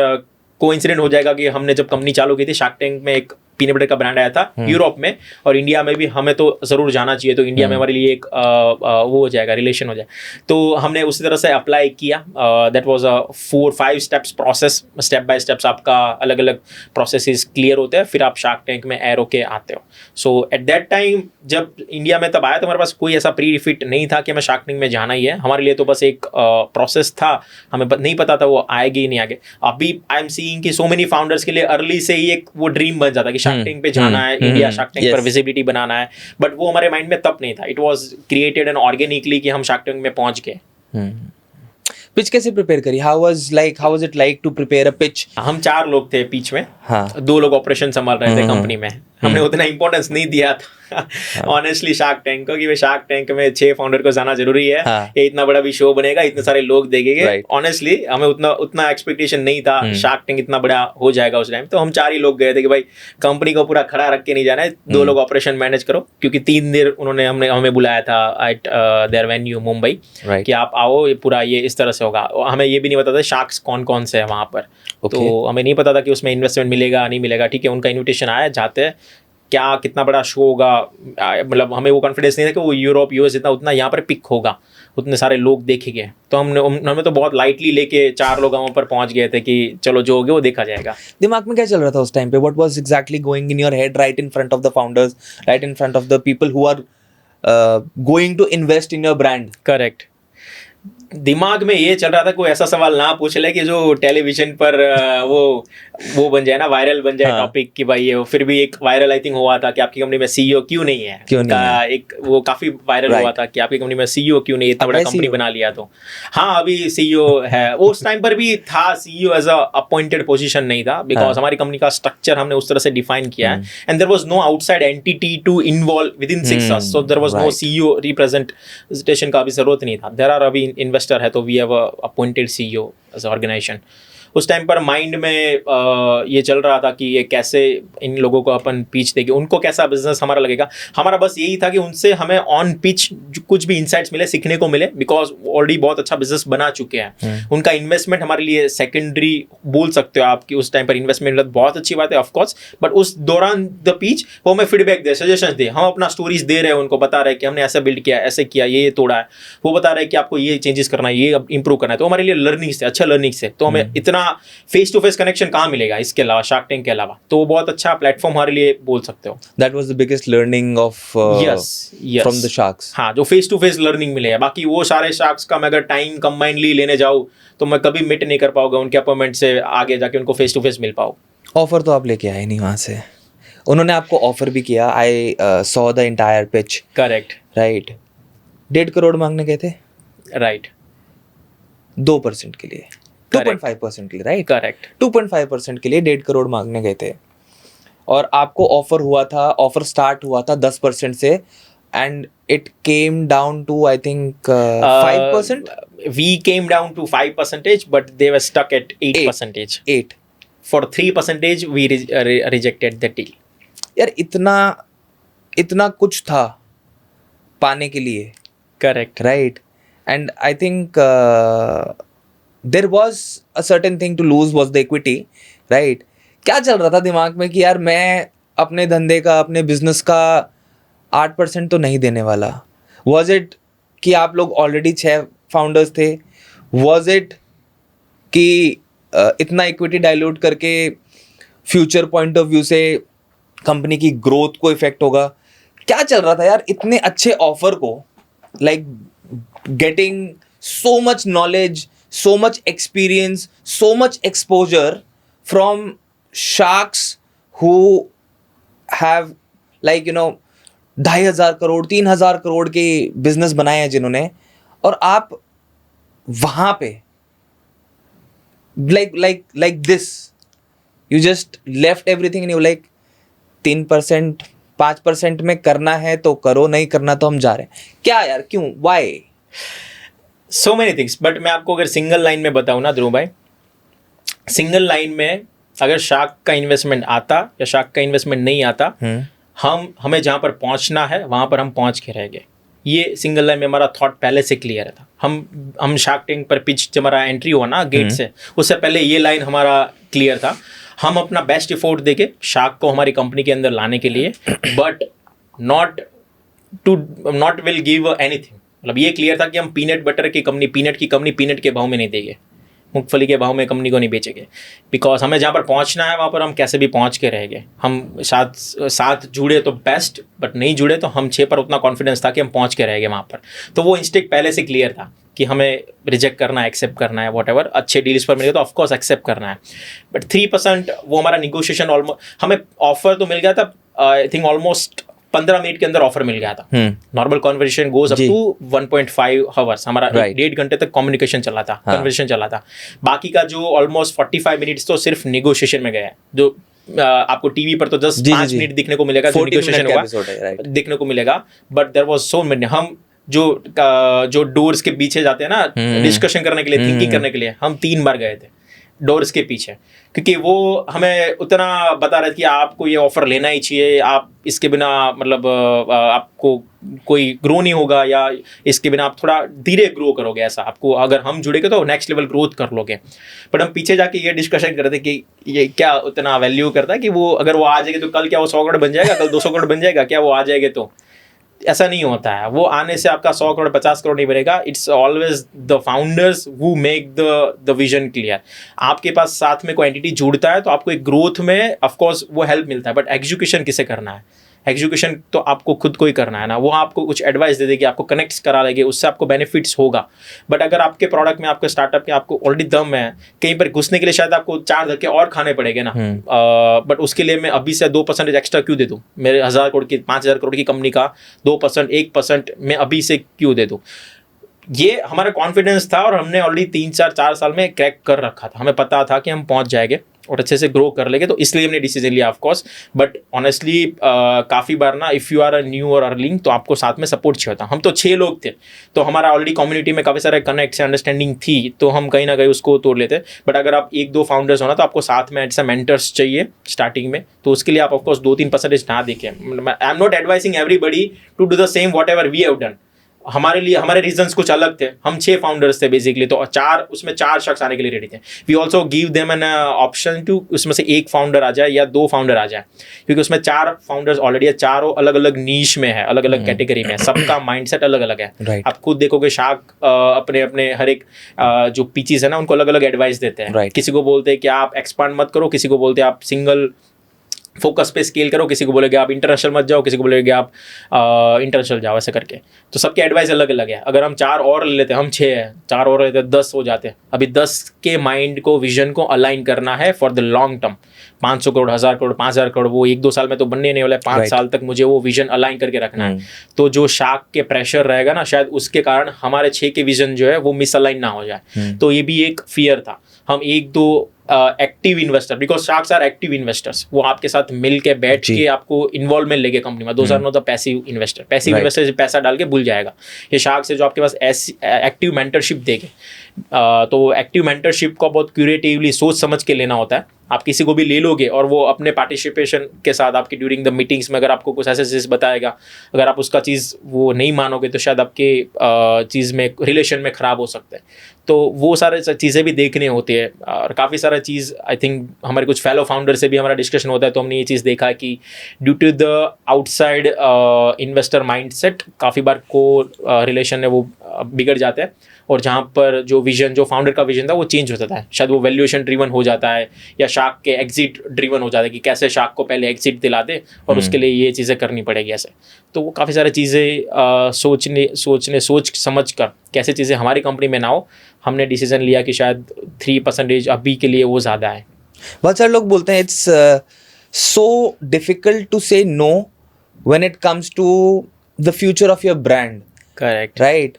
कोइंसिडेंट हो जाएगा कि हमने जब कंपनी चालू की थी शार्क टैंक में एक पीनट बटर का ब्रांड आया था यूरोप में, और इंडिया में भी हमें तो ज़रूर जाना चाहिए, तो इंडिया में हमारे लिए एक वो हो जाएगा, रिलेशन हो जाए. तो हमने उसी तरह से अप्लाई किया. That was a 4-5 steps process. Step by steps आपका अलग अलग प्रोसेसेस क्लियर होते हैं, फिर आप शार्क टैंक में एरो के आते हो. सो एट दैट टाइम जब इंडिया में तब आया तो हमारे पास कोई ऐसा प्री फिट नहीं था कि हमें शार्क टैंक में जाना ही है. हमारे लिए तो बस एक प्रोसेस था, हमें नहीं पता था वो आएगी नहीं आगे. अभी आई एम सीइंग कि सो मेनी फाउंडर्स के लिए अर्ली से ही एक वो ड्रीम बन जाता कि शार्क टैंक पे जाना है, इंडिया शार्क टैंक पर विजिबिलिटी बनाना है. बट वो हमारे माइंड में तब नहीं था. It was created and organically कि हम शार्क टैंक में पहुंच गए. पिच कैसे प्रिपेयर करी? How was it like to prepare a pitch? हम 4 लोग थे पिच में. हाँ. 2 लोग ऑपरेशन संभाल रहे थे कंपनी में. हमने उतना इंपॉर्टेंस नहीं दिया था ऑनेस्टली शार्क टैंक को, कि वे शार्क टैंक में 6 फाउंडर को जाना जरूरी है. ये इतना बड़ा भी शो बनेगा, इतने सारे लोग देखेंगे. ऑनेस्टली हमें उतना एक्सपेक्टेशन नहीं था शार्क टैंक इतना बड़ा हो जाएगा उस टाइम. तो हम 4 ही लोग गए थे कि भाई कंपनी को पूरा खड़ा रख के नहीं जाना है, 2 लोग ऑपरेशन मैनेज करो, क्योंकि 3 दिन उन्होंने हमें बुलाया था एट देयर वेन्यू मुंबई कि आप आओ, ये पूरा ये इस तरह से होगा. हमें ये भी नहीं पता था शार्क्स कौन कौन से है वहाँ पर. तो हमें नहीं पता था कि उसमें इन्वेस्टमेंट मिलेगा नहीं मिलेगा. ठीक है, उनका इन्विटेशन आया, जाते हैं, क्या कितना बड़ा शो होगा, मतलब हमें वो कॉन्फिडेंस नहीं था कि वो यूरोप यूएस इतना उतना यहाँ पर पिक होगा, उतने सारे लोग देखेंगे. तो हमें तो बहुत लाइटली लेके 4 लोग वहाँ पर पहुँच गए थे कि चलो जो होगा वो देखा जाएगा. दिमाग में क्या चल रहा था उस टाइम पे? What was exactly going in your head right in front of the founders, right in front of the people who are going to invest in your brand? Correct. दिमाग में ये चल रहा था कोई ऐसा सवाल ना पूछ ले कि जो टेलीविजन पर वो बन जाए ना, वायरल बन जाए हाँ। टॉपिक कि भाई ये फिर भी एक वायरल आई थिंक हुआ था कि आपकी कंपनी में सीईओ क्यों नहीं है, क्यों नहीं उनका एक वो काफी वायरल Right. हुआ था कि आपकी कंपनी में सीईओ क्यों नहीं, इतना अब बड़ा है कंपनी CEO? बना लिया तो। हाँ अभी सीईओ है, उस टाइम पर भी था CEO as a appointed position नहीं था, हाँ। बिकॉज हमारी कंपनी का स्ट्रक्चर हमने उस तरह से डिफाइन किया है and there was no outside entity to involve with in 6 months, so there was no Right. CEO representation का अभी जरूरत नहीं था। देयर आर अभी इन्वेस्टर है तो we have appointed CEO as organisation. उस टाइम पर माइंड में ये चल रहा था कि ये कैसे इन लोगों को अपन पिच देंगे, उनको कैसा बिजनेस हमारा लगेगा। हमारा बस यही था कि उनसे हमें ऑन पिच कुछ भी इंसाइट्स मिले, सीखने को मिले, बिकॉज ऑलरेडी बहुत अच्छा बिजनेस बना चुके हैं। उनका इन्वेस्टमेंट हमारे लिए सेकेंडरी बोल सकते हो आप कि उस टाइम पर इन्वेस्टमेंट बहुत अच्छी बात है ऑफकोर्स, बट उस दौरान द पिच वो हमें फीडबैक दे, सजेशन दे, हम अपना स्टोरीज दे रहे हैं उनको, बता रहे हैं कि हमने ऐसा बिल्ड किया, ऐसे किया, ये तोड़ा है, वो बता रहे हैं कि आपको ये चेंजेस करना है, ये इंप्रूव करना है। तो हमारे लिए लर्निंग से, अच्छा लर्निंग से, तो हमें इतना फेस टू फेस कनेक्शन कहाँ मिलेगा इसके अलावा, शार्क टैंक के अलावा, तो वो बहुत अच्छा प्लेटफॉर्म हमारे लिए बोल सकते हो। That was the biggest learning of Yes. from the sharks. हाँ, जो फेस टू फेस लर्निंग मिले है। बाकी वो सारे शार्क्स का मैं अगर टाइम कंबाइनली लेने जाऊँ तो मैं कभी मिट नहीं कर पाऊंगा उनके अपॉइंटमेंट से आगे जाके उनको फेस टू फेस मिल पाऊँ। ऑफर तो आप लेके आए नहीं वहां से, उन्होंने आपको ऑफर भी किया। I saw the entire pitch. Correct, right. 1.5 crore मांगने गए थे राइट, 2% के लिए, 2.5% के लिए, राइट, करेक्ट, 2.5% के लिए 1.5 करोड़ मांगने गए थे, और आपको ऑफर हुआ था, ऑफर स्टार्ट हुआ था 10% से, and it came down to I think 5%. We came down to 5%, but they were stuck at 8%. 8. For 3% we rejected the deal. यार इतना कुछ था पाने के लिए, Correct. right? And I think there was a certain thing to lose, was the equity, right? क्या चल रहा था दिमाग में कि यार मैं अपने धंधे का, अपने बिजनेस का 8% तो नहीं देने वाला? Was it कि आप लोग ऑलरेडी 6 फाउंडर्स थे? Was it कि इतना इक्विटी डाइल्यूट करके फ्यूचर पॉइंट ऑफ व्यू से कंपनी की ग्रोथ को इफेक्ट होगा? क्या चल रहा था यार इतने अच्छे ऑफर को, like getting so much knowledge, so much experience, so much exposure from sharks who have like 2,500 crore 3,000 crore के बिजनेस बनाए हैं जिन्होंने, और आप वहां पे like this you just left everything and you like 3% 5% में करना है तो करो, नहीं करना तो हम जा रहे हैं। क्या यार, क्यों, why? So many things, but मैं आपको अगर सिंगल लाइन में बताऊं ना ध्रुव भाई, सिंगल लाइन में अगर शार्क का इन्वेस्टमेंट आता या शार्क का इन्वेस्टमेंट नहीं आता, हमें जहाँ पर पहुँचना है वहाँ पर हम पहुँच के रह गए। ये सिंगल लाइन में हमारा थॉट पहले से क्लियर था। हम शार्क टैंक पर पिच जब हमारा एंट्री हुआ ना गेट से, उससे पहले ये लाइन हमारा क्लियर था। हम अपना बेस्ट एफोर्ट देके शार्क को हमारी कंपनी के अंदर लाने के लिए, but not will give anything. मतलब ये क्लियर था कि हम पीनट बटर की कंपनी, पीनट के भाव में नहीं देंगे, मूंगफली के भाव में कंपनी को नहीं बेचेंगे, बिकॉज हमें जहाँ पर पहुँचना है वहाँ पर हम कैसे भी पहुँच के रहेंगे। हम साथ जुड़े तो बेस्ट, बट नहीं जुड़े तो हम 6 पर उतना कॉन्फिडेंस था कि हम पहुँच के रहेंगे वहाँ पर। तो वो इंस्टिंक्ट पहले से क्लियर था कि हमें रिजेक्ट करना है, एक्सेप्ट करना है, वॉट एवर। अच्छे डील्स पर मिलेगा तो ऑफकोर्स एक्सेप्ट करना है, बट 3% वो हमारा निगोशिएशन ऑलमोस्ट, हमें ऑफर तो मिल गया था आई थिंक ऑलमोस्ट 15 मिनट के अंदर ऑफर मिल गया था। Normal conversation goes up to 1.5 hours, हमारा 1.5 घंटे तक कम्युनिकेशन चला था, कन्वर्सेशन चला था। बाकी का जो ऑलमोस्ट 45 मिनट्स तो सिर्फ नेगोशिएशन में गया, जो आपको टीवी पर तो जस्ट 5 मिनट दिखने को मिलेगा, जो नेगोशिएशन हुआ दिखने को मिलेगा, but there was so many. हम जो डोर्स के पीछे जाते हैं ना डिस्कशन करने के लिए, थिंकिंग करने के लिए, हम 3 बार गए थे डोर्स के पीछे, क्योंकि वो हमें उतना बता रहे थे कि आपको ये ऑफर लेना ही चाहिए, आप इसके बिना मतलब आपको कोई ग्रो नहीं होगा, या इसके बिना आप थोड़ा धीरे ग्रो करोगे, ऐसा आपको अगर हम जुड़ेंगे तो नेक्स्ट लेवल ग्रोथ कर लोगे। बट हम पीछे जाके ये डिस्कशन कर रहे थे कि ये क्या उतना वैल्यू करता है कि वो अगर वो आ जाएगी तो कल क्या वो 100 करोड़ बन जाएगा, कल 200 करोड़ बन जाएगा क्या वो आ जाएंगे तो? ऐसा नहीं होता है। वो आने से आपका 100 करोड़ 50 करोड़ नहीं बनेगा। It's always the founders who make the vision clear. आपके पास साथ में कोई एंटिटी जुड़ता है तो आपको एक ग्रोथ में ऑफकोर्स वो हेल्प मिलता है, बट एग्जीक्यूशन किसे करना है, एग्जीक्यूशन तो आपको खुद को ही करना है ना, वो आपको कुछ एडवाइस दे देगी, आपको कनेक्ट करा लेगी, उससे आपको बेनिफिट्स होगा। बट अगर आपके प्रोडक्ट में, आपके स्टार्टअप के आपको ऑलरेडी दम है, कहीं पर घुसने के लिए शायद आपको 4 धक्के और खाने पड़ेंगे ना, बट उसके लिए मैं अभी से 2% एक्स्ट्रा क्यों दे दूँ? मेरे 1000 करोड़ की 5000 करोड़ की कंपनी का 2%, 1% मैं अभी से क्यों दे दूँ? ये हमारा कॉन्फिडेंस था और हमने ऑलरेडी 3-4 साल में क्रैक कर रखा था। हमें पता था कि हम पहुंच जाएंगे और अच्छे से ग्रो कर लेंगे, तो इसलिए हमने डिसीजन लिया ऑफ कोर्स। बट ऑनेस्टली काफ़ी बार ना, if you are a new और अर्लिंग, तो आपको साथ में सपोर्ट चाहिए होता। हम तो 6 लोग थे, तो हमारा ऑलरेडी कम्युनिटी में काफ़ी सारे कनेक्ट से अंडरस्टैंडिंग थी, तो हम कहीं ना कहीं उसको तोड़ लेते। बट अगर आप 1-2 फाउंडर्स हो ना, तो आपको साथ में ऐसा मेंटर्स चाहिए स्टार्टिंग में, तो उसके लिए आप ऑफकोर्स 2-3% ना देखें। I am not advising everybody to do the same whatever we have done. हमारे लिए हमारे रीजंस कुछ अलग थे। हम 6 फाउंडर्स थे बेसिकली, तो 4 शख्स आने के लिए रेडी थे। We also give them an option to उसमें से 1 फाउंडर आ जाए या 2 फाउंडर आ जाए, क्योंकि उसमें 4 फाउंडर्स ऑलरेडी है, चारों अलग अलग नीश में है, अलग अलग कैटेगरी में है, सबका माइंडसेट अलग अलग है। आप खुद देखोगे शार्क अपने अपने हर एक जो पिचेस है ना, उनको अलग अलग एडवाइस देते हैं। किसी को बोलते हैं कि आप एक्सपांड मत करो, किसी को बोलते हैं आप सिंगल फोकस पे स्केल करो, किसी को बोलेगे आप इंटरनेशनल मत जाओ, किसी को बोलेगे आप इंटरनेशनल जाओ, ऐसे करके। तो सबके एडवाइस अलग अलग है। अगर हम 4 और लेते हैं, हम 6 हैं, 4 और लेते हैं, 10 हो जाते हैं। अभी 10 के माइंड को, विजन को अलाइन करना है for the long term. 500 crore, 1000 crore, 5000 crore, वो 1-2 साल में तो बनने नहीं वाला है। 5 साल तक मुझे वो विजन अलाइन करके रखना है। तो जो शार्क के प्रेशर रहेगा ना, शायद उसके कारण हमारे 6 के विजन जो है वो मिसअलाइन ना हो जाए। तो ये भी एक फियर था। हम 1-2 active investor, because sharks are active investors, वो आपके साथ मिल के बैठ के आपको इन्वॉल्वमेंट लेंगे कंपनी में। 2009 the passive investor, passive investor पैसा डाल के भूल जाएगा। ये शार्क्स है जो आपके पास एक्टिव मेंटरशिप देंगे। तो एक्टिव मेंटरशिप को बहुत क्यूरेटिवली सोच समझ के लेना होता है। आप किसी को भी ले लोगे और वो अपने पार्टिसिपेशन के साथ आपकी ड्यूरिंग द मीटिंग्स में अगर आपको कुछ ऐसे चीज़ बताएगा, अगर आप उसका चीज़ वो नहीं मानोगे, तो शायद आपके चीज़ में, रिलेशन में ख़राब हो सकते हैं। तो वो सारे चीज़ें भी देखने होती है। और काफ़ी सारा चीज़ आई थिंक हमारे कुछ फेलो फाउंडर से भी हमारा डिस्कशन होता है, तो हमने ये चीज़ देखा कि due to the outside investor mindset काफ़ी बार को रिलेशन है वो बिगड़ जाता है, और जहाँ पर जो विजन, जो फाउंडर का विजन था वो चेंज हो जाता है। शायद वो वैल्यूएशन ड्रिवन हो जाता है, या शार्क के एग्जिट ड्रिवन हो जाता है कि कैसे शार्क को पहले एग्जिट दिला दे और उसके लिए ये चीज़ें करनी पड़ेगी ऐसे। तो वो काफ़ी सारी चीज़ें सोच समझ कर कैसे चीज़ें हमारी कंपनी में ना हो, हमने डिसीजन लिया कि शायद 3% अभी के लिए वो ज़्यादा है। बहुत सारे लोग बोलते हैं it's so difficult to say no when it comes to the future of your brand. Correct, right.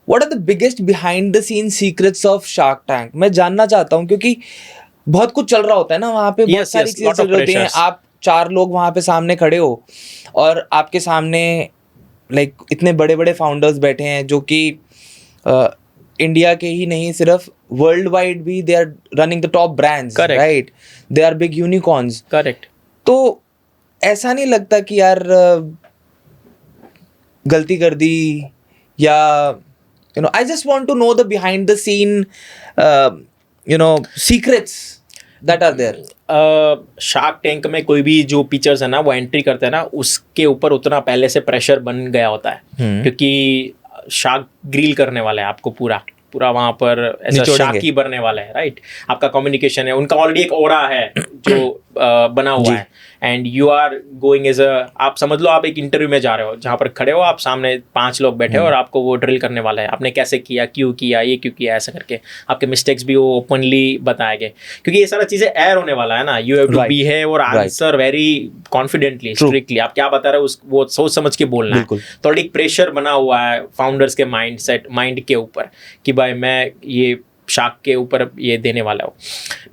What are the biggest behind the scenes secrets of Shark Tank? मैं जानना चाहता हूँ, क्योंकि बहुत कुछ चल रहा होता है ना वहाँ पे, बहुत सारी चीजें चल रही होती हैं। आप 4 लोग वहाँ पे सामने खड़े हो और आपके सामने लाइक इतने बड़े बड़े फाउंडर्स बैठे हैं जो कि इंडिया के ही नहीं, सिर्फ वर्ल्ड वाइड भी they are running the top brands, right? They are big unicorns. Correct. तो ऐसा नहीं लगता कि यार गलती कर दी, या I just want to know the behind the scene, secrets that are there. Shark tank में कोई भी जो पिक्चर्स है ना, वो एंट्री करते हैं ना, उसके ऊपर उतना पहले से प्रेशर बन गया होता है, क्योंकि शार्क ग्रिल करने वाला है आपको पूरा वहाँ पर ऐसा शार्क ही बनने वाला है, राइट? आपका कम्युनिकेशन है, उनका ऑलरेडी एक ऑरा है जो बना हुआ है, and you are going as आप समझ लो आप एक इंटरव्यू में जा रहे हो, जहाँ पर खड़े हो आप, सामने 5 लोग बैठे हो और आपको वो ड्रिल करने वाला है, आपने कैसे किया, क्यों किया, ये क्यों किया, ऐसा करके आपके मिस्टेक्स भी वो ओपनली बताएंगे, क्योंकि ये सारा चीज़ें एयर होने वाला है ना। यू हैव टू बिहेव और आंसर वेरी कॉन्फिडेंटली, स्ट्रिक्टली। आप क्या बता रहे हो वो सोच समझ के बोलना है। तो एक प्रेशर बना हुआ है फाउंडर्स के माइंड के ऊपर कि भाई मैं ये शार्क के ऊपर ये देने वाला हूँ।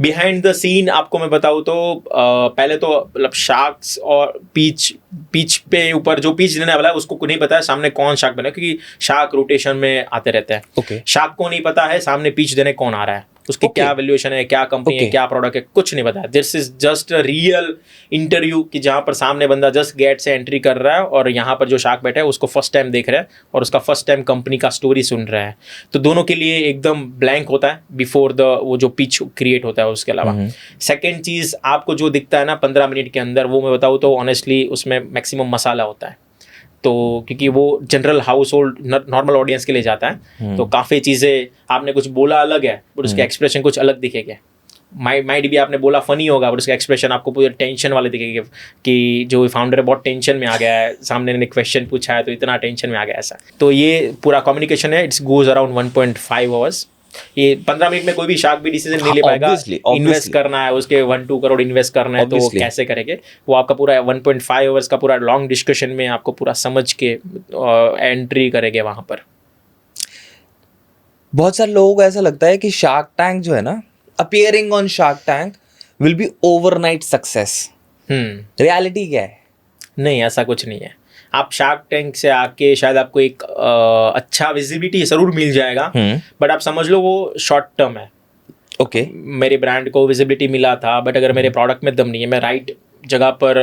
बिहाइंड द सीन आपको मैं बताऊँ तो पहले तो मतलब शार्क्स और पीच पे ऊपर जो पीच देने वाला है उसको नहीं पता है सामने कौन शार्क बना, क्योंकि शार्क रोटेशन में आते रहते हैं। शार्क को नहीं पता है सामने पीच देने कौन आ रहा है, उसकी क्या वैल्यूएशन है, क्या कंपनी है, क्या प्रोडक्ट है, कुछ नहीं पता है। This is just a real interview कि जहाँ पर सामने बंदा जस्ट गेट से एंट्री कर रहा है और यहाँ पर जो शार्क बैठा है उसको फर्स्ट टाइम देख रहा है और उसका फर्स्ट टाइम कंपनी का स्टोरी सुन रहा है। तो दोनों के लिए एकदम ब्लैंक होता है बिफोर द वो जो पिच क्रिएट होता है। उसके अलावा सेकेंड चीज़ आपको जो दिखता है ना 15 मिनट के अंदर, वो मैं बताऊँ तो ऑनेस्टली उसमें मैक्सिमम मसाला होता है। तो क्योंकि वो general house hold normal audience के लिए जाता है, तो काफ़ी चीज़ें आपने कुछ बोला अलग है बट उसके एक्सप्रेशन कुछ अलग दिखेंगे। माइट भी आपने बोला फनी होगा, बट उसका एक्सप्रेशन आपको पूरे टेंशन वाले दिखेंगे कि जो फाउंडर है बहुत टेंशन में आ गया है, सामने ने क्वेश्चन पूछा है तो इतना टेंशन में आ गया ऐसा। तो ये पूरा कम्युनिकेशन है, इट्स गोज अराउंड 1.5 आवर्स। ये 15 मिनट में कोई भी शार्क भी डिसीजन नहीं ले पाएगा। इन्वेस्ट करना है उसके 1-2 करोड़ इन्वेस्ट करना है तो वो कैसे करेंगे, वो आपका पूरा 1.5 आवर्स का पूरा लॉन्ग डिस्कशन में आपको पूरा समझ के एंट्री करेंगे वहां पर। बहुत सारे लोगों को ऐसा लगता है कि शार्क टैंक जो है ना, appearing on shark tank will be overnight success. Reality क्या है? नहीं, ऐसा कुछ नहीं है। आप शार्क टैंक से आके शायद आपको एक अच्छा विजिबिलिटी जरूर मिल जाएगा, बट आप समझ लो वो शॉर्ट टर्म है। ओके, मेरे ब्रांड को विजिबिलिटी मिला था, बट अगर मेरे प्रोडक्ट में दम नहीं है, मैं राइट जगह पर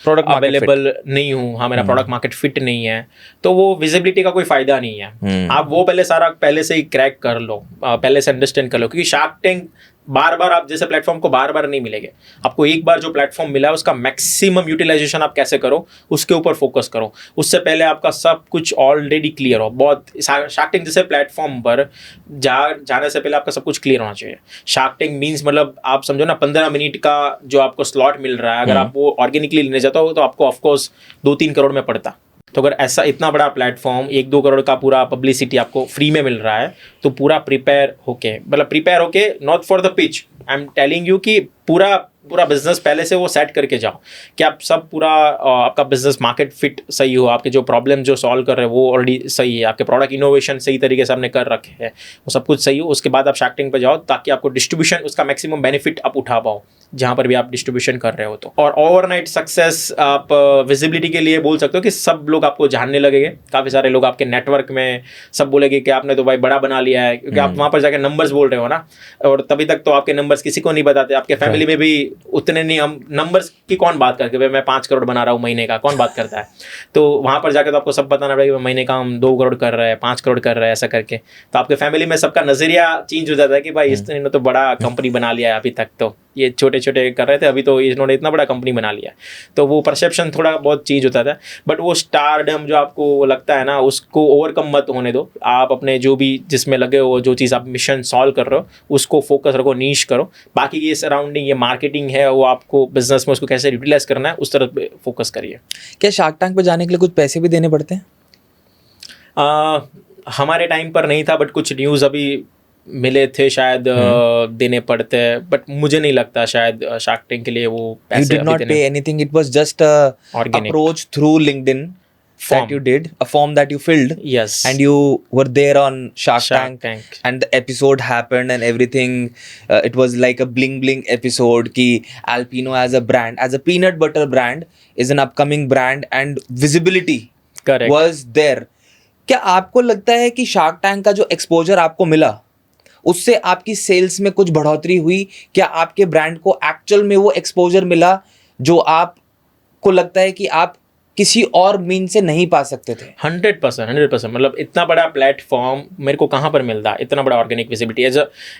प्रोडक्ट अवेलेबल नहीं हूँ, हाँ मेरा प्रोडक्ट मार्केट फिट नहीं है, तो वो विजिबिलिटी का कोई फायदा नहीं है। आप वो पहले से ही क्रैक कर लो, पहले से अंडरस्टैंड कर लो, क्योंकि शार्क टैंक बार बार आप जैसे प्लेटफॉर्म को बार बार नहीं मिलेंगे। आपको एक बार जो प्लेटफॉर्म मिला है उसका मैक्सिमम यूटिलाइजेशन आप कैसे करो उसके ऊपर फोकस करो। उससे पहले आपका सब कुछ ऑलरेडी क्लियर हो। बहुत शार्क टैंक जैसे प्लेटफॉर्म पर जाने से पहले आपका सब कुछ क्लियर होना चाहिए। शार्क टैंक मीन्स मतलब आप समझो ना 15 मिनट का जो आपको स्लॉट मिल रहा है, अगर आप वो ऑर्गेनिकली लेने जाता हो तो आपको ऑफकोर्स 2-3 करोड़ में पड़ता। तो अगर ऐसा इतना बड़ा प्लेटफॉर्म 1-2 करोड़ का पूरा पब्लिसिटी आपको फ्री में मिल रहा है, तो पूरा प्रिपेयर होके not for the pitch, I am telling you कि पूरा बिजनेस पहले से वो सेट करके जाओ कि आप सब पूरा आपका बिजनेस मार्केट फिट सही हो, आपके जो प्रॉब्लम जो सॉल्व कर रहे हैं वो ऑलरेडी सही है, आपके प्रोडक्ट इनोवेशन सही तरीके से आपने कर रखे हैं, वो सब कुछ सही हो। उसके बाद आप शार्क टैंक पे जाओ ताकि आपको डिस्ट्रीब्यूशन उसका मैक्सिमम बेनिफिट आप उठा पाओ जहाँ पर भी आप डिस्ट्रीब्यूशन कर रहे हो। तो और ओवरनाइट सक्सेस आप विजिबिलिटी के लिए बोल सकते हो कि सब लोग आपको जानने लगेंगे, काफ़ी सारे लोग आपके नेटवर्क में सब बोलेंगे कि आपने तो भाई बड़ा बना लिया है, क्योंकि आप वहाँ पर जाकर नंबर्स बोल रहे हो ना, और तभी तक तो आपके नंबर्स किसी को नहीं बताते। आपके फैमिली में भी उतने नहीं, हम नंबर्स की कौन बात करके भाई मैं 5 करोड़ बना रहा हूँ महीने का, कौन बात करता है। तो वहाँ पर जाकर तो आपको सब बताना पड़ेगा कि महीने का हम 2 करोड़ कर रहे हैं, 5 करोड़ कर रहे हैं, ऐसा करके। तो आपके फैमिली में सबका नजरिया चेंज हो जाता है कि भाई इसने तो बड़ा कंपनी बना लिया है, अभी तक तो ये छोटे छोटे कर रहे थे, अभी तो इन्होंने इतना बड़ा कंपनी बना लिया। तो वो परसेप्शन थोड़ा बहुत चेंज होता था। बट वो स्टारडम जो आपको लगता है ना, उसको ओवरकम मत होने दो। आप अपने जो भी जिसमें लगे हो, जो चीज़ आप मिशन सॉल्व कर रहे हो उसको फोकस रखो, नीश करो। बाकी ये सराउंडिंग ये मार्केटिंग है, वो आपको बिजनेस में उसको कैसे यूटिलाइज करना है उस तरफ फोकस करिए। क्या शार्क टैंक पे जाने के लिए कुछ पैसे भी देने पड़ते हैं? हमारे टाइम पर नहीं था, बट कुछ न्यूज़ अभी मिले थे शायद देने पड़ते हैं, बट मुझे नहीं लगता शायद शार्क टैंक के लिए वो पैसे। You did not pay anything, it was just a Organic. approach through LinkedIn Form. that you did, a form that you filled. Yes. And you were there on Shark Tank, Tank. and the episode happened and everything. It was like a bling bling episode ki Alpino as a brand, as a peanut butter brand, is an upcoming brand, and visibility Correct. was there. क्या आपको लगता है कि shark tank का जो exposure आपको मिला उससे आपकी सेल्स में कुछ बढ़ोतरी हुई? क्या आपके ब्रांड को एक्चुअल में वो एक्सपोजर मिला जो आपको लगता है कि आप किसी और मीन से नहीं पा सकते थे? 100%। मतलब इतना बड़ा प्लेटफॉर्म मेरे को कहाँ पर मिलता, इतना बड़ा organic visibility.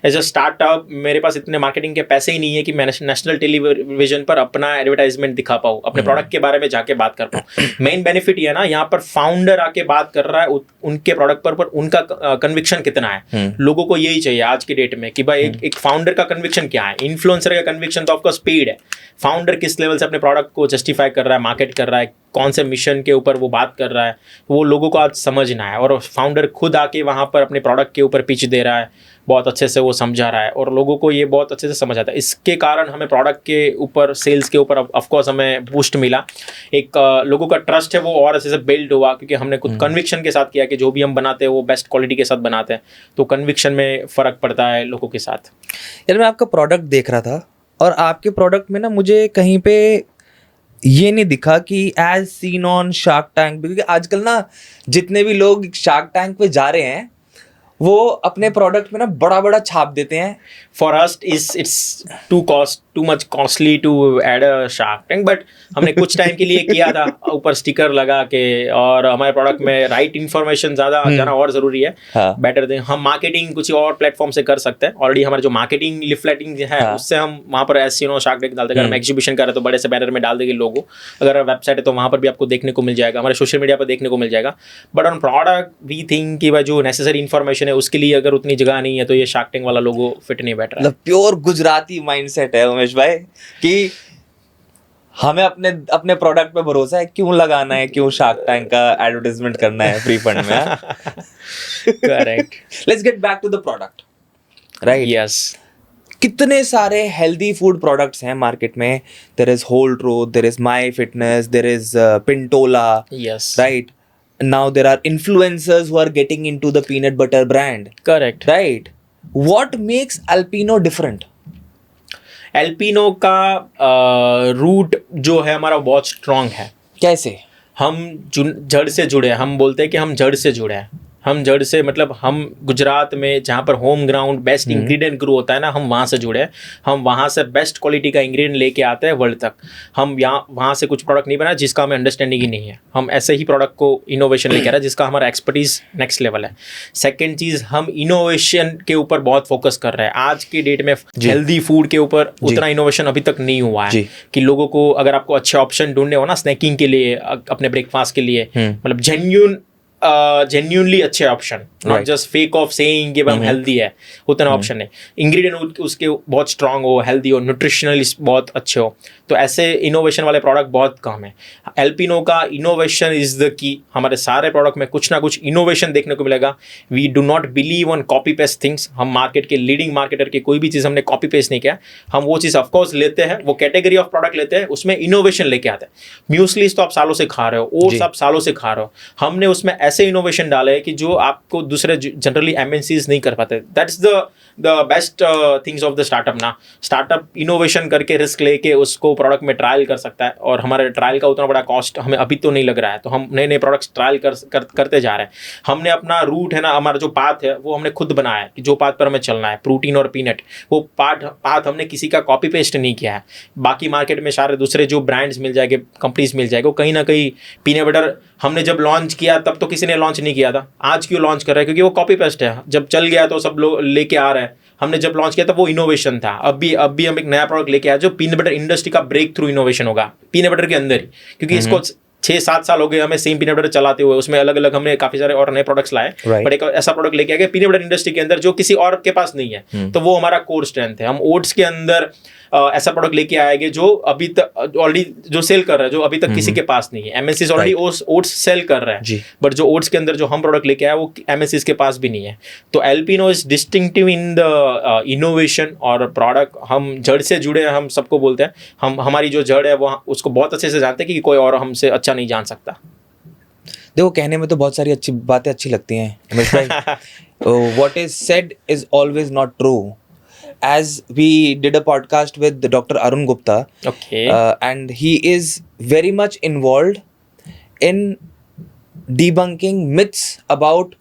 As a startup मेरे पास इतने मार्केटिंग के पैसे ही नहीं है कि मैं नेशनल टेलीविजन पर अपना एडवर्टाइजमेंट दिखा पाऊँ, अपने प्रोडक्ट के बारे में जाके बात कर पाऊँ। मेन बेनिफिट ये है ना, यहाँ पर फाउंडर आके बात कर रहा है उनके प्रोडक्ट पर उनका कन्विक्शन कितना है। लोगों को यही चाहिए आज की डेट में कि भाई एक फाउंडर का कन्विक्शन क्या है। इन्फ्लुएंसर का कन्विक्शन तो ऑफकोर्स स्पीड है, फाउंडर किस लेवल से अपने प्रोडक्ट को जस्टिफाई कर रहा है, मार्केट कर रहा है, कौन से मिशन के ऊपर वो बात कर रहा है, वो लोगों को आज समझना है। और फाउंडर खुद आके वहाँ पर अपने प्रोडक्ट के ऊपर पिच दे रहा है, बहुत अच्छे से वो समझा रहा है और लोगों को ये बहुत अच्छे से समझ आता है। इसके कारण हमें प्रोडक्ट के ऊपर, सेल्स के ऊपर ऑफकोर्स हमें बूस्ट मिला। एक लोगों का ट्रस्ट है वो और अच्छे से बिल्ड हुआ, क्योंकि हमने खुद कन्विक्शन के साथ किया कि जो भी हम बनाते हैं वो बेस्ट क्वालिटी के साथ बनाते हैं। तो कन्विक्शन में फ़र्क पड़ता है लोगों के साथ। यार मैं आपका प्रोडक्ट देख रहा था और आपके प्रोडक्ट में ना मुझे कहीं पे ये नहीं दिखा कि as seen on shark tank, क्योंकि आजकल ना जितने भी लोग शार्क टैंक पे जा रहे हैं वो अपने प्रोडक्ट में ना बड़ा बड़ा छाप देते हैं। For us it's too much costly to add a shark tank, but हमने कुछ टाइम के लिए किया था, ऊपर स्टिकर लगा के, और हमारे प्रोडक्ट में राइट इन्फॉर्मेशन ज़्यादा जाना और ज़रूरी है। बेटर देन हम मार्केटिंग कुछ और प्लेटफॉर्म से कर सकते हैं। ऑलरेडी हमारे जो मार्केटिंग लिफलेटिंग है उससे हम वहाँ पर ऐसे शार्क टैंक डालते हैं। अगर हम एग्जीबिशन कर रहे हैं तो बड़े से बैनर में डाल देंगे लोगो, अगर वेबसाइट है तो वहाँ पर भी आपको देखने को मिल जाएगा, हमारे सोशल मीडिया पर देखने को मिल जाएगा। But on product we think कि भाई जो नेसेसरी इन्फॉर्मेशन है है, उसके लिए अगर उतनी जगह नहीं है तो ये शार्क टैंक वाला लोगो फिट नहीं बैठ रहा है। मतलब प्योर गुजराती माइंडसेट है उमेश भाई कि हमें अपने अपने प्रोडक्ट पे भरोसा है, क्यों लगाना है, क्यों शार्क टैंक का एडवर्टाइजमेंट करना है फ्री फंड में। Correct. Let's get back to the product, right? Yes. कितने सारे हेल्दी फूड प्रोडक्ट्स हैं मार्केट में। There is Whole Truth, there is My Fitness, there is Pintola, yes. Right? Now there are influencers who are getting into the peanut butter brand, correct. right? What makes Alpino different? Alpino का root जो है हमारा बहुत strong है। कैसे? हम जड़ से जुड़े हैं। हम बोलते हैं कि हम जड़ से जुड़े हैं। हम जड़ से मतलब हम गुजरात में जहाँ पर home ground best ingredient grow होता है ना, हम वहाँ से जुड़े हैं। हम वहाँ से बेस्ट क्वालिटी का इंग्रेडिएंट लेके आते हैं वर्ल्ड तक। हम यहाँ वहाँ से कुछ प्रोडक्ट नहीं बना जिसका हमें अंडरस्टैंडिंग ही नहीं है। हम ऐसे ही प्रोडक्ट को इनोवेशन लेके आ रहे हैं जिसका हमारा एक्सपर्टीज नेक्स्ट लेवल है। सेकेंड चीज़, हम इनोवेशन के ऊपर बहुत फोकस कर रहे हैं। आज के डेट में हेल्दी फूड के ऊपर उतना इनोवेशन अभी तक नहीं हुआ है कि लोगों को अगर आपको अच्छे ऑप्शन ढूंढने हो ना स्नैकिंग के लिए, अपने ब्रेकफास्ट के लिए, मतलब जेन्यूनली अच्छे option, not just fake of saying कि हम हेल्दी है, उतना ऑप्शन है। इंग्रेडिएंट उसके बहुत स्ट्रांग हो, हेल्दी हो, न्यूट्रिशनली बहुत अच्छे हो, तो ऐसे इनोवेशन वाले प्रोडक्ट बहुत कम है। एल्पिनो का इनोवेशन इज द की। हमारे सारे प्रोडक्ट में कुछ ना कुछ इनोवेशन देखने को मिलेगा। We do not believe on copy paste things. हम मार्केट के लीडिंग मार्केटर की कोई भी चीज़ हमने कॉपी पेस्ट नहीं किया। हम वो चीज़ ऑफकोर्स लेते हैं, वो कैटेगरी ऑफ प्रोडक्ट लेते हैं, उसमें इनोवेशन लेके आते हैं। म्यूसलीज तो आप सालों से खा रहे हो, ओट्स आप सालों से खा रहे हो, हमने उसमें ऐसे इनोवेशन डाले कि जो आपको दूसरे जनरली एमएनसीज नहीं कर पाते। That's the best things of the startup ना। स्टार्टअप इनोवेशन करके रिस्क लेके उसको प्रोडक्ट में ट्रायल कर सकता है, और हमारे ट्रायल का उतना बड़ा कॉस्ट हमें अभी तो नहीं लग रहा है, तो हम नए नए प्रोडक्ट्स ट्रायल करते जा रहे हैं। हमने अपना रूट है ना, हमारा जो पाथ है वो हमने खुद बनाया है कि जो पाथ पर हमें चलना है, प्रोटीन और पीनट, वो पाथ हमने किसी का कॉपी पेस्ट नहीं किया है। बाकी मार्केट में सारे दूसरे जो ब्रांड्स मिल जाएंगे, कंपनीज मिल जाएंगे, कहीं ना कहीं पीनट बटर हमने जब लॉन्च किया तब तो किसी ने लॉन्च नहीं किया था। आज क्यों लॉन्च कर रहे हैं? क्योंकि वो कॉपी पेस्ट है। जब चल गया तो सब लोग लेके आ रहे हैं। हमने जब लॉन्च किया था वो इनोवेशन था। अब भी हम एक नया प्रोडक्ट लेके आए जो पीनट बटर इंडस्ट्री का ब्रेक थ्रू इनोवेशन होगा पीनट बटर के अंदर ही, क्योंकि इसको 6-7 साल हो गए हमें सेम पीनट बटर चलाते हुए। उसमें अलग अलग हमने काफी सारे और नए प्रोडक्ट्स लाए, बट एक ऐसा प्रोडक्ट लेके आ गए पीनट बटर इंडस्ट्री के अंदर जो किसी और के पास नहीं है, तो वो हमारा कोर स्ट्रेंथ है। हम ओट्स के अंदर ऐसा प्रोडक्ट लेके आएंगे जो अभी तक ऑलरेडी जो सेल कर रहा है, जो अभी तक किसी के पास नहीं है। एमएनसीज ऑलरेडी ओट्स सेल कर रहा है, बट जो ओट्स के अंदर जो हम प्रोडक्ट लेके आए वो एमएनसीज के पास भी नहीं है। तो Alpino is distinctive in the innovation और प्रोडक्ट। हम जड़ से जुड़े हैं, हम सबको बोलते हैं। हम हमारी जो जड़ है वो उसको बहुत अच्छे से जानते हैं कि कोई और हमसे अच्छा नहीं जान सकता। देखो, कहने में तो बहुत सारी अच्छी बातें अच्छी लगती हैं उमेश भाई। What is said is always not true. As we did a podcast with Dr. Arun Gupta, okay, and he is very much involved in debunking myths about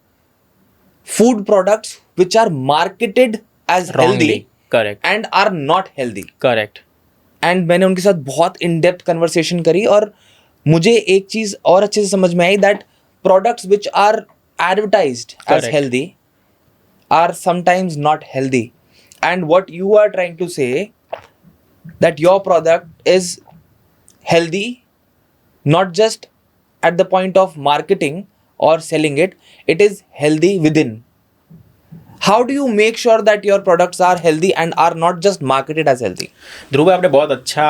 food products which are marketed as wrongly, healthy, correct, and are not healthy. correct. And मैंने उनके साथ बहुत in depth conversation करी, और मुझे एक चीज़ और अच्छे से समझ में आई, that products which are advertised as Correct. healthy are sometimes not healthy. And what you are trying to say that your product is healthy not just at the point of marketing or selling it, it is healthy within. How do you make sure that your products are healthy and are not just marketed as healthy? ध्रुव भाई, आपने बहुत अच्छा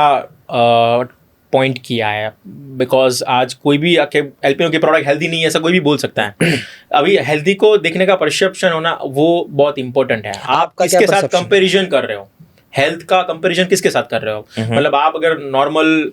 point किया है, because आज कोई भी एल्पिनो के प्रोडक्ट हेल्दी नहीं है ऐसा कोई भी बोल सकता है। अभी हेल्दी को देखने का परसेप्शन होना वो बहुत इंपॉर्टेंट है। आप किसके साथ कंपैरिजन कर रहे हो? हेल्थ का कंपैरिजन किसके साथ कर रहे हो? मतलब आप अगर नॉर्मल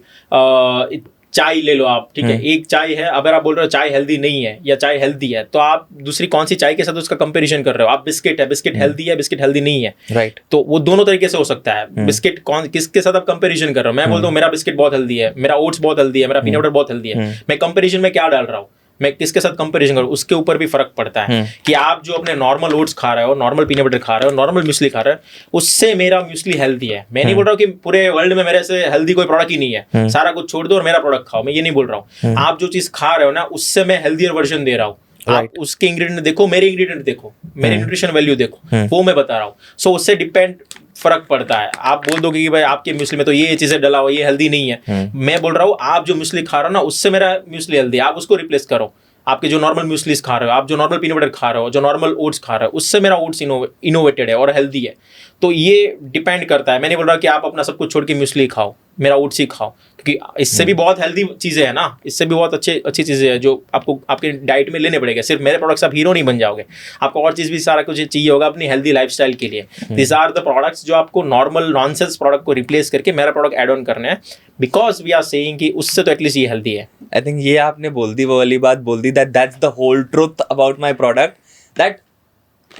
चाय ले लो आप, ठीक है, एक चाय है, अगर आप बोल रहे हो चाय हेल्दी नहीं है या चाय हेल्दी है, तो आप दूसरी कौन सी चाय के साथ उसका कंपैरिजन कर रहे हो? आप बिस्किट है, बिस्किट हेल्दी है, बिस्किट हेल्दी नहीं है, राइट? तो वो दोनों तरीके से हो सकता है। बिस्किट किसके साथ आप कंपैरिजन कर रहे हो? मैं बोलता हूँ मेरा बिस्किट बहुत हेल्दी है, मेरा ओट्स बहुत हेल्दी है, मेरा पीनट बटर बहुत हेल्दी है। मैं कंपैरिजन में क्या डाल रहा हूँ, मैं किसके साथ कंपैरिजन करूँ, उसके ऊपर भी फर्क पड़ता है। कि आप जो अपने नॉर्मल ओट्स खा रहे हो, नॉर्मल पीनट बटर खा रहे हो, नॉर्मल म्यूसली खा रहे हो, उससे मेरा म्यूसली हेल्दी है। मैं नहीं बोल रहा हूँ कि पूरे वर्ल्ड में मेरे से हेल्दी कोई प्रोडक्ट ही नहीं है, सारा कुछ छोड़ दो और मेरा प्रोडक्ट खाओ, मैं ये नहीं बोल रहा हूँ। आप जो चीज खा रहे हो ना, उससे मैं हेल्दियर वर्जन दे रहा हूँ। आप उसके इंग्रेडिएंट देखो, मेरे इंग्रेडिएंट देखो, मेरे न्यूट्रिशन वैल्यू देखो, वो मैं बता रहा हूँ। सो उससे डिपेंड फर्क पड़ता है। आप बोल दोगे कि भाई आपके म्यूसली में तो ये चीजें डला हुआ, ये हेल्दी नहीं है। मैं बोल रहा हूँ आप जो म्यूसली खा रहे हो ना, उससे मेरा म्यूसली हेल्दी है, आप उसको रिप्लेस करो। आपके जो नॉर्मल म्यूसलीस खा रहे हो, आप जो नॉर्मल पीनट बटर खा रहे हो, जो नॉर्मल ओट्स खा रहे हो, उससे मेरा ओट्स इनोवेटेड है और हेल्दी है। तो ये डिपेंड करता है। मैं नहीं बोल रहा कि आप अपना सब कुछ छोड़ के म्यूसली खाओ, मेरा ओट्स ही खाओ, क्योंकि इससे भी बहुत हेल्दी चीज़ें हैं ना, इससे भी बहुत अच्छी चीज़ें हैं जो आपको आपके डाइट में लेने पड़ेगा। सिर्फ मेरे प्रोडक्ट्स आप हीरो नहीं बन जाओगे, आपको और चीज़ भी सारा कुछ चाहिए होगा अपनी हेल्दी लाइफस्टाइल के लिए। दिस आर द प्रोडक्ट्स जो आपको नॉर्मल नॉनसेंस प्रोडक्ट को रिप्लेस करके मेरा प्रोडक्ट ऐड ऑन करना है, बिकॉज वी आर सेइंग कि उससे तो एटलीस्ट ये हेल्दी है। आई थिंक ये आपने बोल दी, वो वाली बात बोल दी, that's the whole truth about my product, that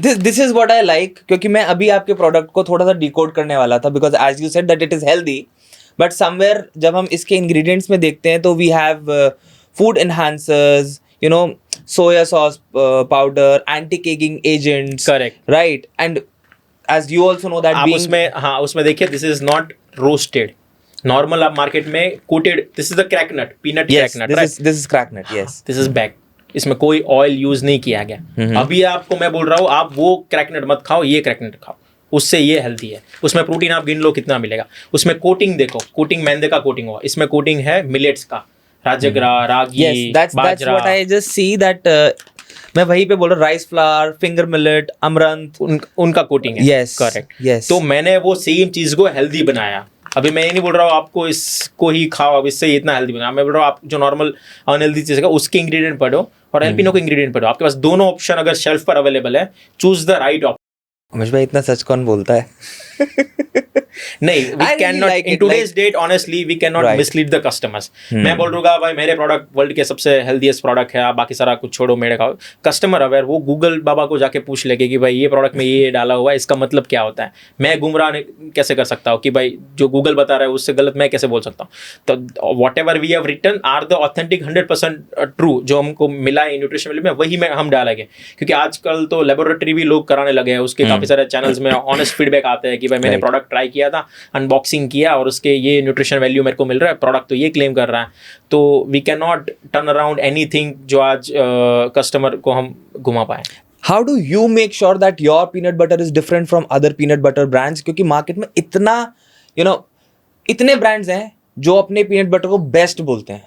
this is what I like. क्योंकि मैं अभी आपके प्रोडक्ट को थोड़ा सा डिकोड करने वाला था, because as you said that it is healthy, but somewhere जब हम इसके इंग्रेडिएंट्स में देखते हैं तो we have food enhancers, you know, soya sauce powder, anti caking agents, correct, right, and as you also know that आप उसमें, हाँ, उसमें देखिए, this is not roasted. Normal आप मार्केट में coated, this is the Cracknut, peanut Cracknut, right, this is Cracknut, yes, this is back, इसमें कोई oil use नहीं किया गया। अभी आपको मैं बोल रहा हूँ, आप वो क्रैकनट मत खाओ, ये क्रैकनट खाओ, उससे ये हेल्दी है। उसमें प्रोटीन आप गिन लो कितना मिलेगा। उसमें कोटिंग देखो, कोटिंग मैदे का कोटिंग हुआ, इसमें कोटिंग है मिलेट्स का, राजगरा, रागी, बाजरा। What I just see that, मैं वहीं पे बोल रहा हूँ, rice flour, finger millet, amaranth, उनका कोटिंग है, यस, करेक्ट, यस। तो मैंने वो सेम चीज को हेल्दी बनाया। अभी मैं ये नहीं बोल रहा हूँ आपको इसको ही खाओ, अब इससे इतना हेल्दी बना, मैं बोल रहा हूँ आप जो नॉर्मल अनहेल्दी चीज़ है उसके इंग्रेडिएंट पढ़ो और एल्पिनो के इंग्रेडिएंट पढ़ो। आपके पास दोनों ऑप्शन अगर शेल्फ पर अवेलेबल है, choose the right option. Umesh भाई, इतना सच कौन बोलता है? नहीं, we can not in today's date, honestly we can not mislead the customers. मैं बोल दूंगा भाई मेरे प्रोडक्ट वर्ल्ड के सबसे हेल्दीएस्ट प्रोडक्ट है, आप बाकी सारा कुछ छोड़ो, मेरे खाओ। कस्टमर अवेयर, वो गूगल बाबा को जाके पूछ लेके कि भाई ये प्रोडक्ट में ये डाला हुआ है, इसका मतलब क्या होता है। मैं गुमराह कैसे कर सकता हूँ कि भाई जो गूगल बता रहा है उससे गलत मैं कैसे बोल सकता हूँ। तो whatever we have written are the authentic 100% true, जो हमको मिला है न्यूट्रिशन वैल्यू में, वही में हम डालेंगे। क्योंकि आजकल तो लेबोरेटरी भी लोग कराने लगे हैं, उसके काफी सारे चैनल्स में ऑनेस्ट फीडबैक आते हैं कि भाई मैंने प्रोडक्ट ट्राई किया था, अनबॉक्सिंग किया और उसके ये न्यूट्रिशन वैल्यू मेरे को मिल रहा है, प्रोडक्ट तो ये क्लेम कर रहा है। तो we can not turn around anything जो आज कस्टमर को हम घुमा पाए। How do you make sure that your peanut butter is different from other peanut butter brands? क्योंकि मार्केट में इतना, you know, इतने ब्रांड्स हैं जो अपने पीनट बटर को बेस्ट बोलते हैं।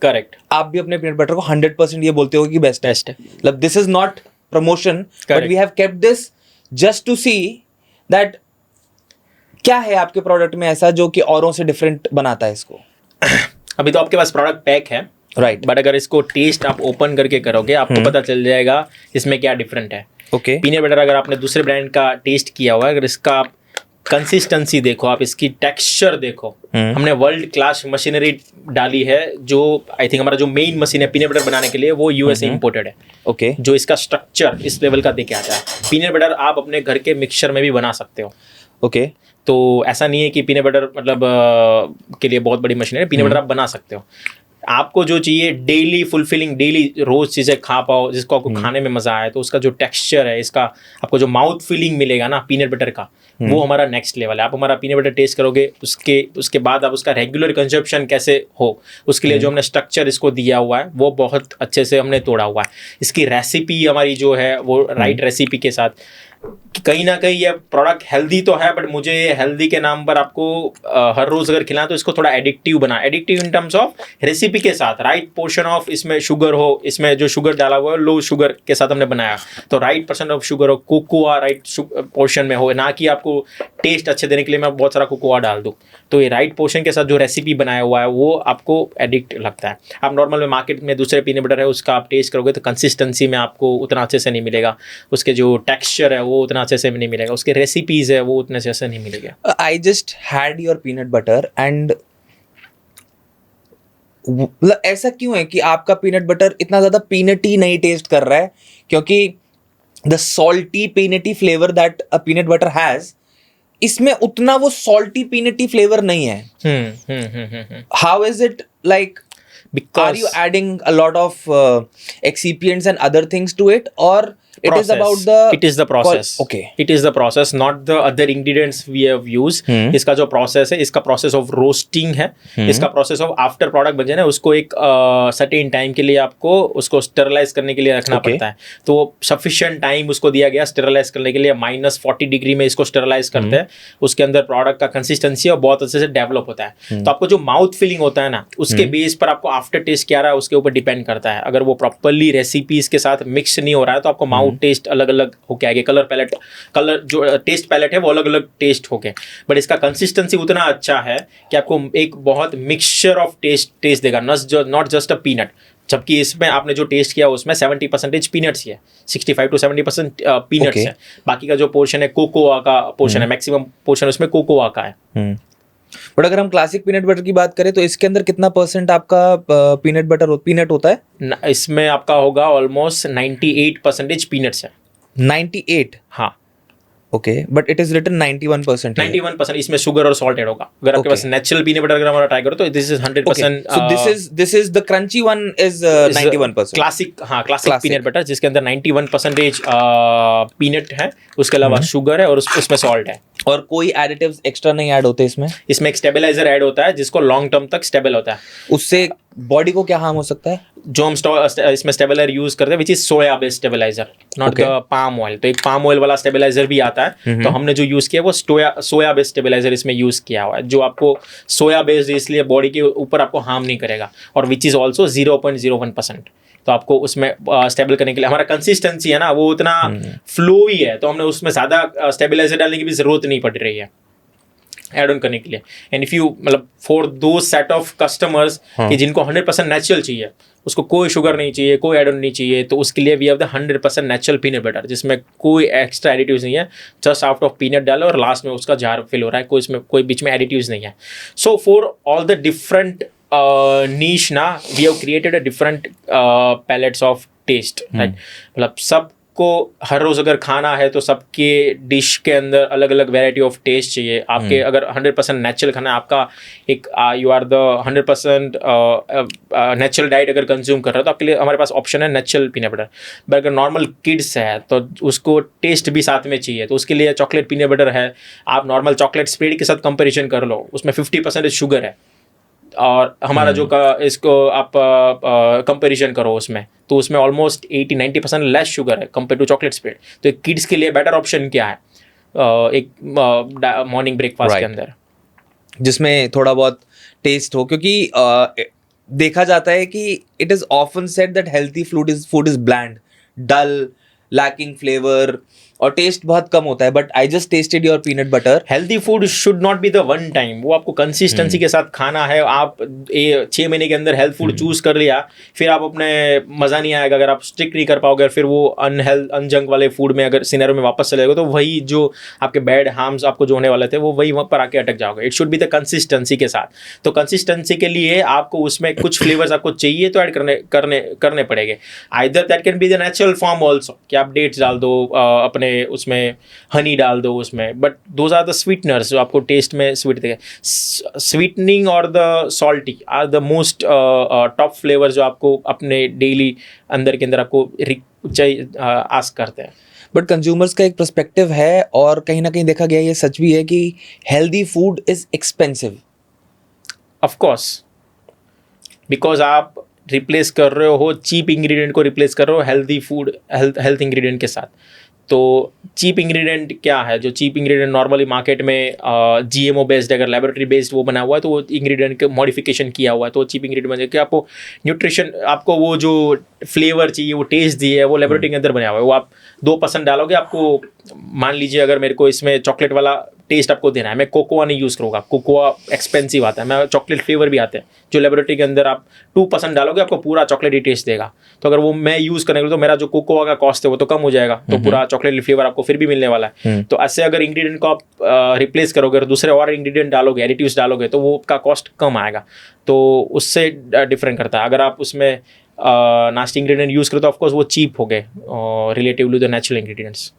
करेक्ट, आप भी अपने पीनट बटर को 100% ये बोलते हो कि बेस्ट है। मतलब this is not promotion, but we have kept this just to see that क्या है आपके प्रोडक्ट में ऐसा जो कि औरों से डिफरेंट बनाता है इसको। अभी तो आपके पास प्रोडक्ट पैक है, राइट, बट अगर इसको टेस्ट आप ओपन करके करोगे आपको पता चल जाएगा इसमें क्या डिफरेंट है। ओके, पीनट बटर अगर आपने दूसरे ब्रांड का टेस्ट किया हुआ है, अगर इसका आप कंसिस्टेंसी देखो, आप इसकी टेक्सचर देखो, हमने वर्ल्ड क्लास मशीनरी डाली है। जो आई थिंक हमारा जो मेन मशीन है पीनट बटर बनाने के लिए वो यूएसए इंपोर्टेड है। ओके, जो इसका स्ट्रक्चर इस लेवल का देके आता है। पीनट बटर आप अपने घर के मिक्सचर में भी बना सकते हो। ओके, तो ऐसा नहीं है कि पीनट बटर मतलब के लिए बहुत बड़ी मशीन है, पीनट बटर आप बना सकते हो। आपको जो चाहिए डेली फुलफिलिंग, डेली रोज चीज़ें खा पाओ जिसको आपको खाने में मजा आए, तो उसका जो टेक्सचर है, इसका आपको जो माउथ फीलिंग मिलेगा ना पीनट बटर का, वो हमारा नेक्स्ट लेवल है। आप हमारा पीनट बटर टेस्ट करोगे, उसके बाद आप उसका रेगुलर कंजप्शन कैसे हो, उसके लिए जो हमने स्ट्रक्चर इसको दिया हुआ है वो बहुत अच्छे से हमने तोड़ा हुआ है। इसकी रेसिपी हमारी जो है वो राइट रेसिपी के साथ, कहीं ना कहीं ये प्रोडक्ट हेल्दी तो है, बट मुझे हेल्दी के नाम पर आपको हर रोज अगर खिलाएं तो इसको थोड़ा एडिक्टिव बना, addictive in terms of recipe के साथ, राइट पोर्शन ऑफ इसमें शुगर हो, इसमें जो शुगर डाला हुआ है लो शुगर के साथ हमने बनाया, तो राइट परसेंट ऑफ शुगर हो, कोकोआ राइट पोर्शन में हो, ना कि आपको टेस्ट अच्छे देने के लिए मैं बहुत सारा कोकोआ डाल दूँ। तो ये राइट पोर्शन के साथ जो रेसिपी बनाया हुआ है वो आपको एडिक्ट लगता है। आप नॉर्मल में मार्केट में दूसरे पीनट बटर है उसका आप टेस्ट करोगे तो कंसिस्टेंसी में आपको उतना अच्छे से नहीं मिलेगा, उसके जो टेक्सचर है वो उतना अच्छे से नहीं मिलेगा, उसके रेसिपीज है वो उतने अच्छे नहीं मिलेगा। I just had your peanut butter and मतलब ऐसा क्यों है कि आपका पीनट बटर इतना ज्यादा पीनटी नहीं टेस्ट कर रहा है? क्योंकि the salty peanuty flavour that a peanut butter has, इसमें उतना वो सॉल्टी पीनटी फ्लेवर नहीं है। How is it like? Are you adding a lot of excipients and other things to it, or it is about the? It is the process. Okay. It is the process, not the other ingredients we have used. इसका जो process है, इसका process of roasting है, इसका process of after product बन जाए ना उसको एक certain time के लिए आपको उसको sterilize करने के लिए रखना पड़ता है। तो sufficient time उसको दिया गया sterilize करने के लिए, -40 डिग्री में इसको sterilize करते हैं। उसके अंदर product का consistency और बहुत अच्छे से develop होता है। तो आपको जो mouth feeling होता है ना, उसके बेस पर आपको आफ्टर टेस्ट क्या रहा है उसके ऊपर डिपेंड करता है. अगर वो प्रॉपरली रेसिपीज के साथ मिक्स नहीं हो रहा है तो आपको माउथ टेस्ट अलग अलग होके आएगा. कलर जो टेस्ट पैलेट है वो अलग अलग टेस्ट होके, बट इसका कंसिस्टेंसी उतना अच्छा है कि आपको एक बहुत मिक्सचर ऑफ टेस्ट देगा, नॉट जस्ट अ पीनट. जबकि इसमें आपने जो टेस्ट किया उसमें 70% पीनट्स ही है, 65 to 70% पीनट्स Okay. है. बाकी का जो पोर्शन है कोकोआ का पोर्शन है, मैक्सिमम पोर्शन उसमें कोकोआ का है. बट अगर हम क्लासिक पीनट बटर की बात करें तो इसके अंदर कितना परसेंट आपका पीनट होता है? इसमें आपका होगा ऑलमोस्ट 98% पीनट्स है. 98? हाँ, okay, but it is written 91%. 91% इसमें शुगर और सॉल्ट ऐड होगा. अगर आपके Okay. पास नेचुरल पीनट बटर अगर हमारा ट्राई करो तो this is 100%. So this is the crunchy one is 91%. Classic. हाँ, क्लासिक Classic. पीनट बटर जिसके अंदर 91% पीनट है, उसके अलावा शुगर है और उसमें सॉल्ट है. और कोई एडिटिव्स एक्स्ट्रा नहीं ऐड होते इसमें? इसमें एक स्टेबलाइजर ऐड होता है जिसको लॉन्ग टर्म तक स्टेबल होता है. उससे बॉडी को क्या हार्म हो सकता है? जो हम इसमें स्टेबलाइजर यूज करते हैं which is soya based stabiliser, not Okay. The palm oil. तो एक पाम ऑयल वाला स्टेबलाइजर भी आता है. तो हमने जो यूज किया वो सोया बेस्ड स्टेबलाइजर इसमें यूज किया हुआ है, जो आपको सोया बेस्ड इसलिए बॉडी के ऊपर आपको हार्म नहीं करेगा, और विच इज ऑल्सो 0.01%. तो आपको उसमें स्टेबल करने के लिए हमारा कंसिस्टेंसी है ना वो उतना फ्लो ही है, तो हमने उसमें ज़्यादा स्टेबलाइजर डालने की भी जरूरत नहीं पड़ रही है एड ऑन करने के लिए. एंड इफ यू मतलब फॉर दो सेट ऑफ कस्टमर्स कि जिनको 100% नेचुरल चाहिए, उसको कोई शुगर नहीं चाहिए, कोई एड ऑन नहीं चाहिए, तो उसके लिए we have the 100% natural peanut butter जिसमें कोई एक्स्ट्रा एडिटिव्स नहीं है. जस्ट आउट ऑफ पीनट डालो और लास्ट में उसका जार फिल हो रहा है, कोई इसमें कोई बीच में एडिटिव्स नहीं है. So for all the different niche ना we have created a different palettes of taste, right? मतलब सबको हर रोज अगर खाना है तो सबके डिश के अंदर अलग अलग वेराइटी ऑफ टेस्ट चाहिए. आपके अगर 100% नेचुरल खाना है, आपका एक you are the 100% natural diet अगर कंज्यूम कर रहे हो तो आपके लिए हमारे पास ऑप्शन है नेचुरल पीनट बटर. बट अगर नॉर्मल किड्स है तो उसको टेस्ट भी साथ में चाहिए, तो उसके लिए चॉकलेट पीनट बटर है. आप नॉर्मल चॉकलेट स्प्रेड के साथ कंपेरिजन कर लो, उसमें 50% शुगर है, और हमारा जो इसको आप कंपैरिजन करो उसमें, तो उसमें ऑलमोस्ट 80-90% लेस शुगर है कंपेयर टू चॉकलेट स्प्रेड. तो एक किड्स के लिए बेटर ऑप्शन क्या है एक मॉर्निंग ब्रेकफास्ट के अंदर, जिसमें थोड़ा बहुत टेस्ट हो, क्योंकि देखा जाता है कि it is often said that healthy food is bland, dull, lacking flavour और टेस्ट बहुत कम होता है. But I just tasted your peanut butter. Healthy food should not be the one time, वो आपको कंसिस्टेंसी के साथ खाना है. आप 6 महीने के अंदर हेल्थ फूड चूज कर लिया, फिर आप अपने मज़ा नहीं आएगा अगर आप स्टिक नहीं कर पाओगे, फिर वो अनजंक वाले फूड में अगर सिनेरियो में वापस चले गए तो वही जो आपके बैड हार्म्स आपको जो होने वाले थे वो वही वहाँ पर आके अटक जाओगे. It should be the consistency के साथ. तो कंसिस्टेंसी के लिए आपको उसमें कुछ फ्लेवर्स आपको चाहिए तो ऐड करने पड़ेंगे. Either that can be the natural form also, कि आप डेट्स डाल दो, अपने उसमें हनी डाल दो उसमें, but those are the sweeteners जो आपको टेस्ट में स्वीट देंगे. स्वीटनिंग और the salty are the most top flavour जो आपको अपने डेली अंदर के अंदर आपको आस्क करते हैं. बट कंज्यूमर्स का एक पर्सपेक्टिव है, और कहीं ना कहीं देखा गया ये सच भी है कि healthy food is expensive. Of course, because आप रिप्लेस कर रहे हो चीप इंग्रेडिएंट को, रिप्लेस कर रहे हो हेल्दी फूड हेल्थ इंग्रेडिएंट के साथ. तो चीप इंग्रेडिएंट क्या है? जो चीप इंग्रेडिएंट नॉर्मली मार्केट में GMO बेस्ड, अगर लेबोरेटरी बेस्ड वो बना हुआ है तो वो इंग्रेडिएंट का मॉडिफिकेशन किया हुआ है, तो चीप इंग्रेडिएंट बन जाए कि आपको न्यूट्रिशन, आपको वो जो फ्लेवर चाहिए, वो टेस्ट दिए है, वो लेबोरेटरी के अंदर बना हुआ है. वो आप 2% डालोगे, आपको मान लीजिए अगर मेरे को इसमें चॉकलेट वाला टेस्ट आपको देना है, मैं कोकोआ नहीं यूज़ करूँगा, कोकोआ एक्सपेंसिव आता है, मैं चॉकलेट फ्लेवर भी आते हैं जो लेबोरेटरी के अंदर आप 2% डालोगे आपको पूरा चॉकलेटी टेस्ट देगा. तो अगर वो मैं यूज़ करेंगे तो मेरा जो कोकोआ का कॉस्ट है वो तो कम हो जाएगा, तो पूरा चॉकलेटी फ्लेवर आपको फिर भी मिलने वाला है. तो ऐसे अगर इंग्रेडिएंट को आप रिप्लेस करोगे और दूसरे और इंग्रेडिएंट डालोगे, एडिटिव्स डालोगे, तो वो का कॉस्ट कम आएगा. तो उससे डिफरेंट करता है. अगर आप उसमें नास्टी इंग्रेडिएंट यूज़ करो तो ऑफकोर्स वो चीप हो गए relatively the natural ingredients.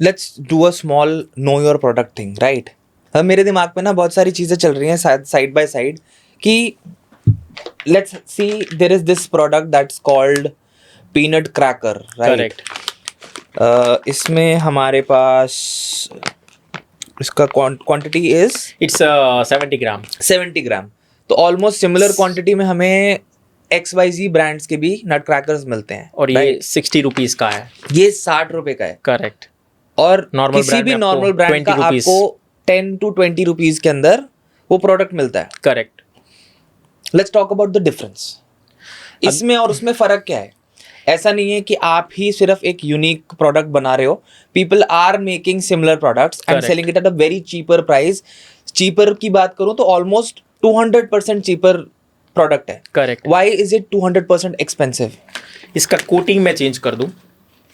Let's do a small know your product thing, right? अब मेरे दिमाग में ना बहुत सारी चीज़ें चल रही हैं साइड बाय साइड कि let's see there is this product that's called peanut cracker, right? इसमें हमारे पास इसका quantity is it's 70 gram. 70 gram. तो ऑलमोस्ट सिमिलर क्वांटिटी में हमें XYZ ब्रांड्स के भी नट क्रैकर्स मिलते हैं, और ये 60 रुपीज़ का है. ये 60 रुपए का है. करेक्ट. और नॉर्मल किसी भी नॉर्मल ब्रांड का आपको 10 to 20 रुपीज के अंदर वो प्रोडक्ट मिलता है. Correct. Let's talk about the difference. इसमें और उसमें फ़र्क क्या है? ऐसा नहीं है कि आप ही सिर्फ एक यूनिक प्रोडक्ट बना रहे हो, people are making similar products and Correct. Selling it at a very cheaper price. Cheaper की बात करूं तो ऑलमोस्ट 200% चीपर प्रोडक्ट है। Correct. Why is it 200% expensive? इसका कोटिंग मैं चेंज कर दूं,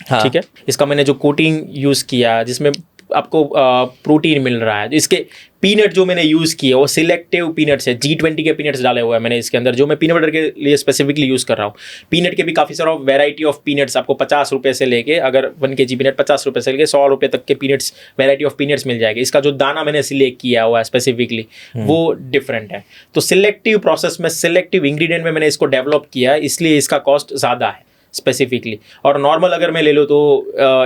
हाँ। ठीक है। इसका मैंने जो कोटिंग यूज़ किया जिसमें आपको प्रोटीन मिल रहा है, इसके पीनट जो मैंने यूज़ किए वो सिलेक्टिव पीनट्स है, G20 के पीनट्स डाले हुए हैं मैंने इसके अंदर, जो मैं पीनट बटर के लिए स्पेसिफिकली यूज़ कर रहा हूँ। पीनट के भी काफ़ी सारा वैरायटी ऑफ पीनट्स आपको 50 रुपये से लेके, अगर 1 kg पीनट 50 रुपये से लेके 100 रुपये तक के पीनट्स, वैरायटी ऑफ पीनट्स मिल जाएगी। इसका जो दाना मैंने सिलेक्ट किया हुआ है स्पेसिफिकली वो डिफरेंट है। तो सिलेक्टिव प्रोसेस में, सिलेक्टिव इंग्रेडिएंट में मैंने इसको डेवलप किया है, इसलिए इसका कॉस्ट ज़्यादा है स्पेसिफिकली। और नॉर्मल अगर मैं ले लूँ तो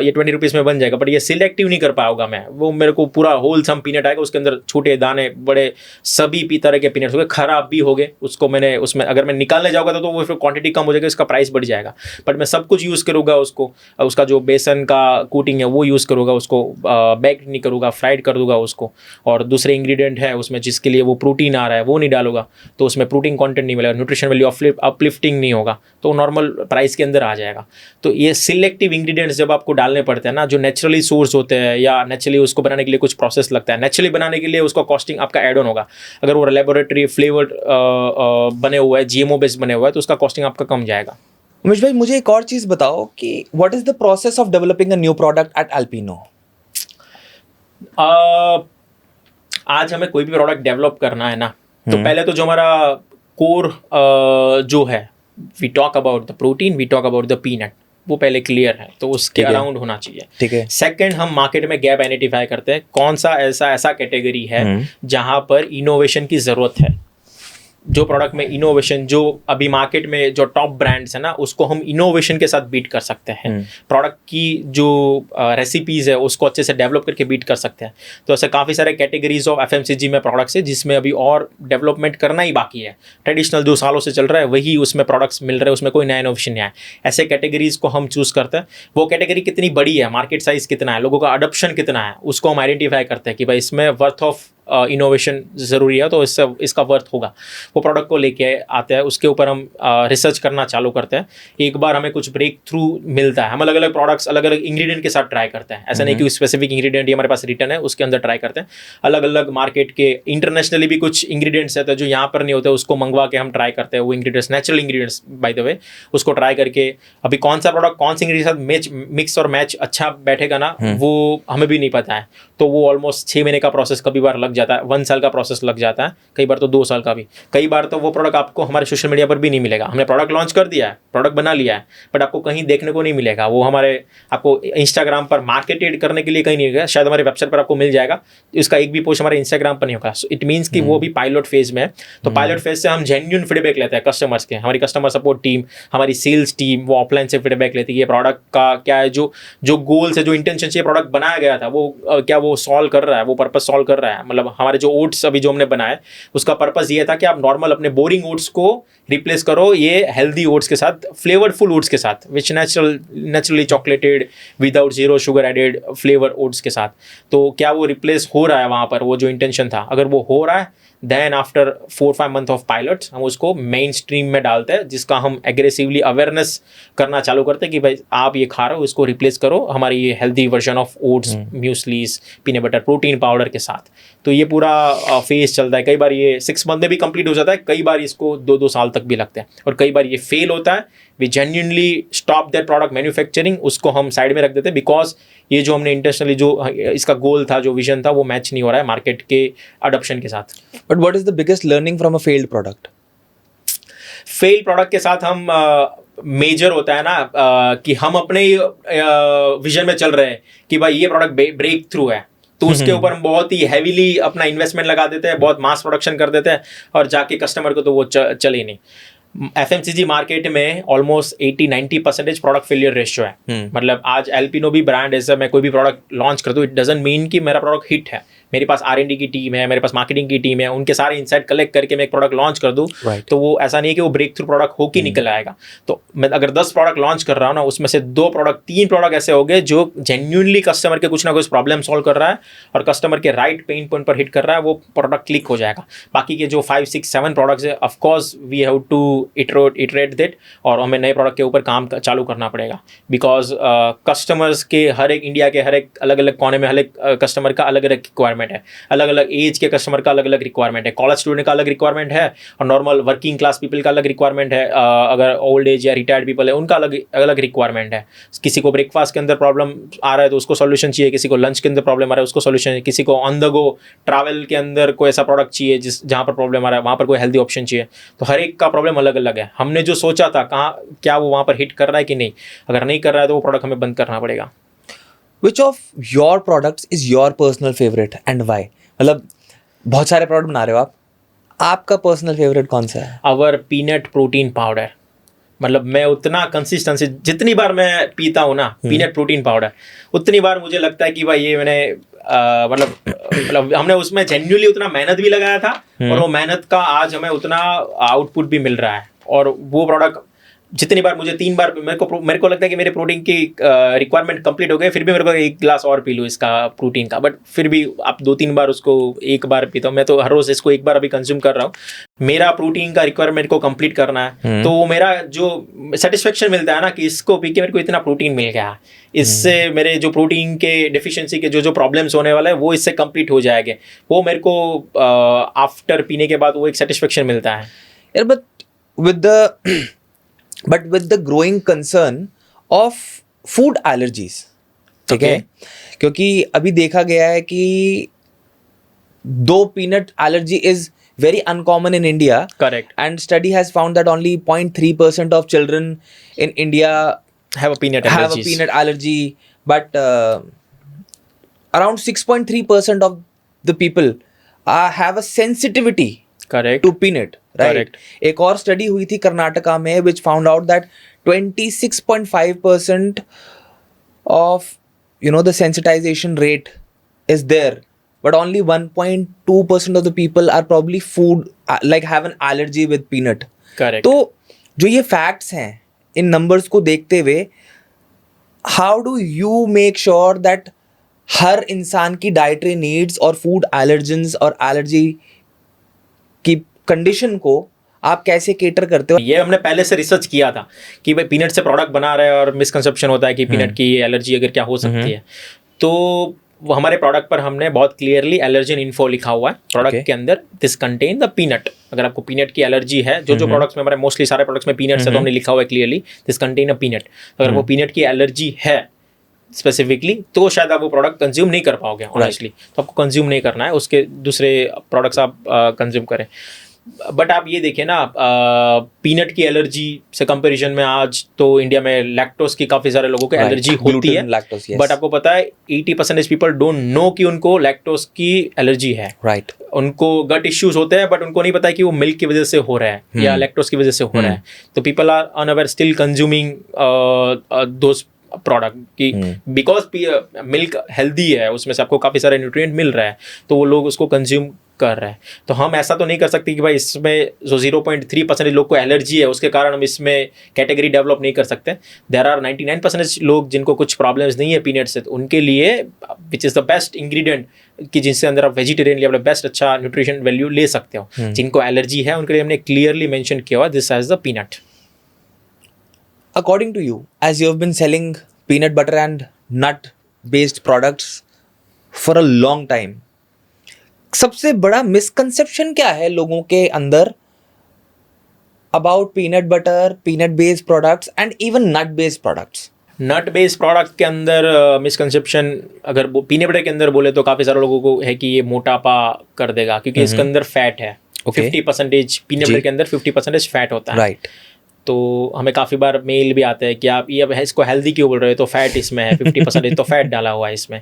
ये 20 रुपीज़ में बन जाएगा, बट ये सिलेक्टिव नहीं कर पाऊंगा मैं। वो मेरे को पूरा होलसम पीनट आएगा, उसके अंदर छोटे दाने बड़े सभी तरह के पीनट्स हो गए, ख़राब भी हो गए। उसको मैंने उसमें अगर मैं निकालने जाऊँगा तो वो फिर क्वांटिटी कम हो जाएगी, उसका प्राइस बढ़ जाएगा। बट मैं सब कुछ यूज़ करूँगा, उसको उसका जो बेसन का कोटिंग है वो यूज़ करूँगा, उसको बेक नहीं करूँगा, फ्राइड कर दूँगा उसको। और दूसरे इंग्रेडिएंट है उसमें जिसके लिए वो प्रोटीन आ रहा है वो नहीं डालूंगा, तो उसमें प्रोटीन कंटेंट नहीं मिलेगा, न्यूट्रिशन वैल्यू अपलिफ्टिंग नहीं होगा, तो नॉर्मल प्राइस के अंदर आ जाएगा। तो ये सिलेक्टिव इंग्रेडिएंट्स जब आपको डालने पड़ते हैं ना, जो नेचुरली सोर्स होते हैं या नेचुरली उसको बनाने के लिए कुछ प्रोसेस लगता है, नेचुरली बनाने के लिए उसका कॉस्टिंग आपका एड ऑन होगा। अगर वो लेबोरेटरी फ्लेवर्ड बने हुआ है, GMO बेस्ड बने हुआ है, तो उसका कॉस्टिंग आपका कम जाएगा। उमेश भाई, मुझे एक और चीज़ बताओ कि what is the process of developing a new product at Alpino? आज हमें कोई भी प्रोडक्ट डेवलप करना है ना, तो पहले तो जो हमारा कोर जो है, we talk about the protein, we talk about the peanut, वो पहले क्लियर है, तो उसके अराउंड होना चाहिए। ठीक है। सेकंड, हम मार्केट में गैप आइडेंटिफाई करते हैं, कौन सा ऐसा कैटेगरी है जहां पर इनोवेशन की जरूरत है। जो प्रोडक्ट में इनोवेशन, जो अभी मार्केट में जो टॉप ब्रांड्स है ना, उसको हम इनोवेशन के साथ बीट कर सकते हैं। प्रोडक्ट की जो रेसिपीज़ है उसको अच्छे से डेवलप करके बीट कर सकते हैं। तो ऐसे काफ़ी सारे कैटेगरीज ऑफ FMCG में प्रोडक्ट्स है जिसमें अभी और डेवलपमेंट करना ही बाकी है। ट्रेडिशनल 2 सालों से चल रहा है वही उसमें प्रोडक्ट्स मिल रहे हैं, उसमें कोई नया इनोवेशन नहीं आया। ऐसे कैटेगरीज को हम चूज़ करते हैं। वो कैटेगरी कितनी बड़ी है, मार्केट साइज कितना है, लोगों का अडॉप्शन कितना है, उसको हम आइडेंटिफाई करते हैं कि भाई इसमें वर्थ ऑफ इनोवेशन ज़रूरी है, तो इससे इसका वर्थ होगा। वो प्रोडक्ट को लेके आते हैं, उसके ऊपर हम रिसर्च करना चालू करते हैं। एक बार हमें कुछ ब्रेक थ्रू मिलता है, हम अलग अलग प्रोडक्ट्स अलग अलग इंग्रेडिएंट के साथ ट्राई करते हैं। ऐसा नहीं कि स्पेसिफिक इंग्रेडिएंट ही हमारे पास रिटर्न है उसके अंदर ट्राई करते हैं। अलग अलग मार्केट के इंटरनेशनली भी कुछ इंग्रेडिएंट्स रहते हैं जो यहाँ पर नहीं होते, उसको मंगवा के हम ट्राई करते हैं। वो ingredients natural ingredients by the way, उसको ट्राई करके अभी कौन सा प्रोडक्ट कौन से इंग्रेडिएंट के साथ मिक्स और मैच अच्छा बैठेगा ना, वो हमें भी नहीं पता है। तो वो ऑलमोस्ट 6 महीने का प्रोसेस कभी बार लग जाता है, 1 साल का प्रोसेस लग जाता है, कई बार तो 2 साल का भी। कई बार तो वो प्रोडक्ट आपको हमारे सोशल मीडिया पर भी नहीं मिलेगा। हमने प्रोडक्ट लॉन्च कर दिया है, प्रोडक्ट बना लिया है, बट आपको कहीं देखने को नहीं मिलेगा। वो हमारे आपको इंस्टाग्राम पर मार्केटेड करने के लिए कहीं नहीं मिलेगा, शायद हमारे वेबसाइट पर आपको मिल जाएगा, इसका एक भी पोस्ट हमारे इंस्टाग्राम पर नहीं होगा। सो इट मीन्स कि वो भी पायलट फेज में है। तो पायलट फेज से हम जेन्युइन फीडबैक लेते हैं कस्टमर्स के। हमारी कस्टमर सपोर्ट टीम, हमारी सेल्स टीम, वो ऑफलाइन से फीडबैक लेती है, ये प्रोडक्ट का क्या है, जो गोल्स है, जो इंटेंशन से प्रोडक्ट बनाया गया था, वो क्या वो सॉल्व कर रहा है, वो पर्पस सॉल्व कर रहा है। मतलब हमारे जो ओट्स अभी जो हमने बनाए, उसका पर्पस ये था कि आप नॉर्मल अपने बोरिंग ओट्स को रिप्लेस करो ये हेल्दी ओट्स के साथ, फ्लेवरफुल ओट्स के साथ, which naturally chocolated without zero sugar added flavour oats के साथ। तो क्या वो रिप्लेस हो रहा है वहाँ पर, वो जो इंटेंशन था, अगर वो हो रहा है, then after 4-5 month of pilots हम उसको मेन स्ट्रीम में डालते हैं, जिसका हम एग्रेसिवली अवेयरनेस करना चालू करते हैं कि भाई आप ये खा रहे हो, इसको रिप्लेस करो हमारी ये healthy version of oats, mueslis, peanut butter, protein powder के साथ। तो ये पूरा फेज चलता है। कई बार ये 6 मंथ में भी कंप्लीट हो जाता है, कई बार इसको 2-2 साल तक भी लगते हैं, और कई बार ये फेल होता है। We genuinely stop that product manufacturing, उसको हम साइड में रख देते हैं, बिकॉज ये जो हमने इंटेंशनली जो इसका गोल था, जो विजन था, वो मैच नहीं हो रहा है मार्केट के अडॉप्शन के साथ। But what is the biggest learning from a failed product? Fail product के साथ हम मेजर होता है ना कि हम अपने विजन में चल रहे हैं कि भाई ये प्रोडक्ट ब्रेक थ्रू है, तो उसके ऊपर हम बहुत ही हैवीली अपना इन्वेस्टमेंट लगा देते हैं, बहुत मास प्रोडक्शन कर देते हैं, और जाके कस्टमर को तो वो चले ही नहीं। FMCG मार्केट में ऑलमोस्ट 80-90% प्रोडक्ट फेलियर रेशियो है। मतलब आज एल्पिनो भी ब्रांड ऐसा, मैं कोई भी प्रोडक्ट लॉन्च करता हूँ, इट डजंट मीन कि मेरा प्रोडक्ट हिट है। मेरे पास R&D की टीम है, मेरे पास मार्केटिंग की टीम है, उनके सारे इंसाइट कलेक्ट करके मैं एक प्रोडक्ट लॉन्च कर दूँ, तो वो ऐसा नहीं है कि वो ब्रेक थ्रू प्रोडक्ट होके निकल आएगा। तो मैं अगर 10 प्रोडक्ट लॉन्च कर रहा हूँ ना, उसमें से 3 प्रोडक्ट ऐसे हो गए जो जेन्युइनली कस्टमर के कुछ ना कुछ प्रॉब्लम सॉल्व कर रहा है और कस्टमर के राइट पेन पॉइंट पर हिट कर रहा है, वो प्रोडक्ट क्लिक हो जाएगा। बाकी के जो 5, 6, 7 प्रोडक्ट्स है, of course we have to iterate that, और हमें नए प्रोडक्ट के ऊपर काम चालू करना पड़ेगा। बिकॉज कस्टमर्स के हर एक, इंडिया के हर एक अलग अलग कोने में हर एक कस्टमर का अलग अलग रिक्वायरमेंट है, अलग अलग एज के कस्टमर का अलग अलग रिक्वायरमेंट है, कॉलेज स्टूडेंट का अलग रिक्वायरमेंट है और नॉर्मल वर्किंग क्लास पीपल का अलग रिक्वायरमेंट है, अगर ओल्ड एज या रिटायर्ड पीपल है उनका अलग अलग रिक्वायरमेंट है। किसी को ब्रेकफास्ट के अंदर प्रॉब्लम आ रहा है तो उसको सॉल्यूशन चाहिए, किसी को लंच के अंदर प्रॉब्लम आ रहा है उसको सॉल्यूशन चाहिए, किसी को ऑन द गो ट्रैवल के अंदर कोई ऐसा प्रोडक्ट चाहिए जहाँ पर प्रॉब्लम आ रहा है वहाँ पर कोई हेल्दी ऑप्शन चाहिए। तो हर एक का प्रॉब्लम अलग अलग है। हमने जो सोचा था क्या वो वहाँ पर हिट कर रहा है कि नहीं, अगर नहीं कर रहा है तो वो प्रोडक्ट हमें बंद करना पड़ेगा। Which of your products is your personal favorite and why? मतलब बहुत सारे प्रोडक्ट बना रहे हो आप, आपका पर्सनल फेवरेट कौन सा है? Our peanut protein powder. मतलब मैं उतना कंसिस्टेंसी, जितनी बार मैं पीता हूँ ना पीनट प्रोटीन पाउडर, उतनी बार मुझे लगता है कि भाई ये मैंने मतलब हमने उसमें जेन्युइनली उतना मेहनत भी लगाया था और वो मेहनत का आज हमें उतना आउटपुट भी मिल रहा है। और वो प्रोडक्ट जितनी बार मुझे 3 बार मेरे को लगता है कि मेरे प्रोटीन की रिक्वायरमेंट कंप्लीट हो गई, फिर भी मेरे को 1 ग्लास और पी लूँ इसका प्रोटीन का, बट फिर भी आप 2-3 बार उसको 1 बार पीता हूँ। मैं तो हर रोज़ इसको 1 बार अभी कंज्यूम कर रहा हूँ। मेरा प्रोटीन का रिक्वायरमेंट को कंप्लीट करना है, तो मेरा जो सेटिस्फेक्शन मिलता है ना कि इसको पी के मेरे को इतना प्रोटीन मिल गया, इससे मेरे जो प्रोटीन के डिफिशियंसी के जो प्रॉब्लम्स होने वाला है वो इससे कंप्लीट हो जाएंगे, वो मेरे को आफ्टर पीने के बाद वो एक सेटिस्फेक्शन मिलता है यार। But with the growing concern of food allergies, ठीक है, क्योंकि अभी देखा गया है कि दो peanut allergy is very uncommon in India. Correct. And study has found that only 0.3% of children in India have a peanut allergy, but around 6.3% of the people have a sensitivity Correct. to peanut, right? Correct. एक और study हुई थी कर्नाटका में which found out that 26.5% of the sensitization rate is there, but only 1.2% of the people are probably like have an allergy with peanut. Correct. तो जो ये facts हैं इन numbers को देखते हुए, how do you make sure that हर इंसान की dietary needs और food allergens और allergy की कंडीशन को आप कैसे केटर करते हो? ये हमने पहले से रिसर्च किया था कि भाई पीनट से प्रोडक्ट बना रहे हैं और मिसकंसेप्शन होता है कि पीनट की एलर्जी अगर क्या हो सकती है, तो वो हमारे प्रोडक्ट पर हमने बहुत क्लियरली एलर्जन इन्फो लिखा हुआ है प्रोडक्ट के अंदर, दिस कंटेन द पीनट। अगर आपको पीनट की एलर्जी है, जो प्रोडक्ट्स में हमारे मोस्टली सारे प्रोडक्ट्स में पीनट है, तो हमने लिखा हुआ है clearly this contain a peanut. अगर वो पीनट की एलर्जी है स्पेसिफिकली, तो शायद आप वो प्रोडक्ट कंज्यूम नहीं कर पाओगे ऑनेस्टली, तो आपको कंज्यूम नहीं करना है, उसके दूसरे प्रोडक्ट्स आप कंज्यूम करें। बट आप ये देखिए ना, पीनट की एलर्जी से कंपैरिजन में आज तो इंडिया में लैक्टोज की काफ़ी सारे लोगों को एलर्जी होती है, बट आपको पता है 80% पीपल डोंट नो कि उनको लैक्टोज की एलर्जी है। राइट। उनको गट इश्यूज होते हैं, बट उनको नहीं पता है कि वो मिल्क की वजह से हो रहा है या लैक्टोज की वजह से हो रहा है। तो people are unaware still consuming those product की, बिकॉज मिल्क हेल्दी है, उसमें से आपको काफ़ी सारे न्यूट्रिएंट मिल रहा है, तो वो लोग उसको कंज्यूम कर रहे हैं। तो हम ऐसा तो नहीं कर सकते कि भाई इसमें जो 0.3% लोग को एलर्जी है उसके कारण हम इसमें कैटेगरी डेवलप नहीं कर सकते। देयर आर 99% लोग जिनको कुछ प्रॉब्लम्स नहीं है पीनट से, तो उनके लिए which is the best ingredient कि जिससे अंदर आप वेजिटेरियन लिए अपना बेस्ट अच्छा न्यूट्रिशन वैल्यू ले सकते हो। जिनको एलर्जी है उनके लिए हमने क्लियरली मेंशन किया हुआ this as the peanut. According to you, as you have been selling peanut butter and nut based products for a long time, सबसे बड़ा मिसकंसेप्शन क्या है लोगों के अंदर about peanut butter, peanut based products and even nut based products? Nut based product के अंदर misconception अगर पीनट बटर के अंदर बोले तो काफ़ी सारे लोगों को है कि ये मोटापा कर देगा, क्योंकि इसके अंदर फैट है। 50% पीनट बटर के अंदर 50% फैट होता है। राइट। तो हमें काफ़ी बार मेल भी आते हैं कि आप ये अब इसको हेल्दी क्यों बोल रहे हो, तो फैट इसमें है 50% तो फैट डाला हुआ है इसमें,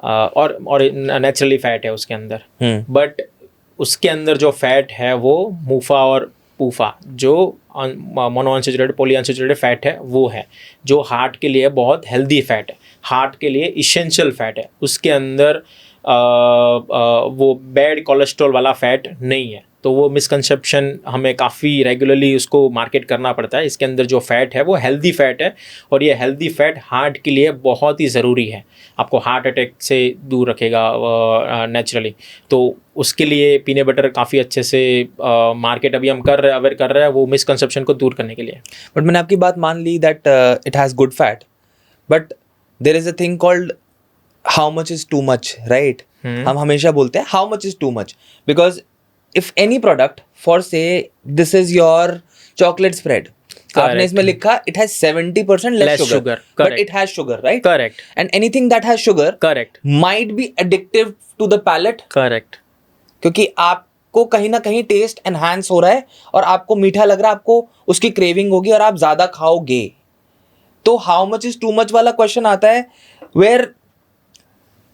और नेचुरली फैट है उसके अंदर। बट उसके अंदर जो फैट है वो मूफा और पूफा, जो मोनोअनसैचुरेटेड पॉलीअनसैचुरेटेड फैट है, वो है जो हार्ट के लिए बहुत हेल्दी फैट है, हार्ट के लिए इसेंशियल फैट है। उसके अंदर वो बैड कोलेस्ट्रॉल वाला फैट नहीं है। तो वो मिसकंसेप्शन हमें काफ़ी रेगुलरली उसको मार्केट करना पड़ता है। इसके अंदर जो फ़ैट है वो हेल्दी फ़ैट है, और ये हेल्दी फ़ैट हार्ट के लिए बहुत ही ज़रूरी है, आपको हार्ट अटैक से दूर रखेगा नेचुरली। तो उसके लिए पीनट बटर काफ़ी अच्छे से मार्केट अभी हम अवेयर कर रहे हैं वो मिसकंसेप्शन को दूर करने के लिए। बट मैंने आपकी बात मान ली that it has good fat, but there is a thing called how much is too much, right? हम हमेशा बोलते हैं how much is too much, because if any product, for say this is your chocolate spread, आपने इसमें लिखा it has 70% less sugar, but it has sugar, right? Correct. And anything that has sugar, correct, might be addictive to the palate, correct, क्योंकि आपको कहीं ना कहीं taste enhance हो रहा है और आपको मीठा लग रहा है, आपको उसकी क्रेविंग होगी और आप ज्यादा खाओगे। तो how much is too much वाला क्वेश्चन आता है, where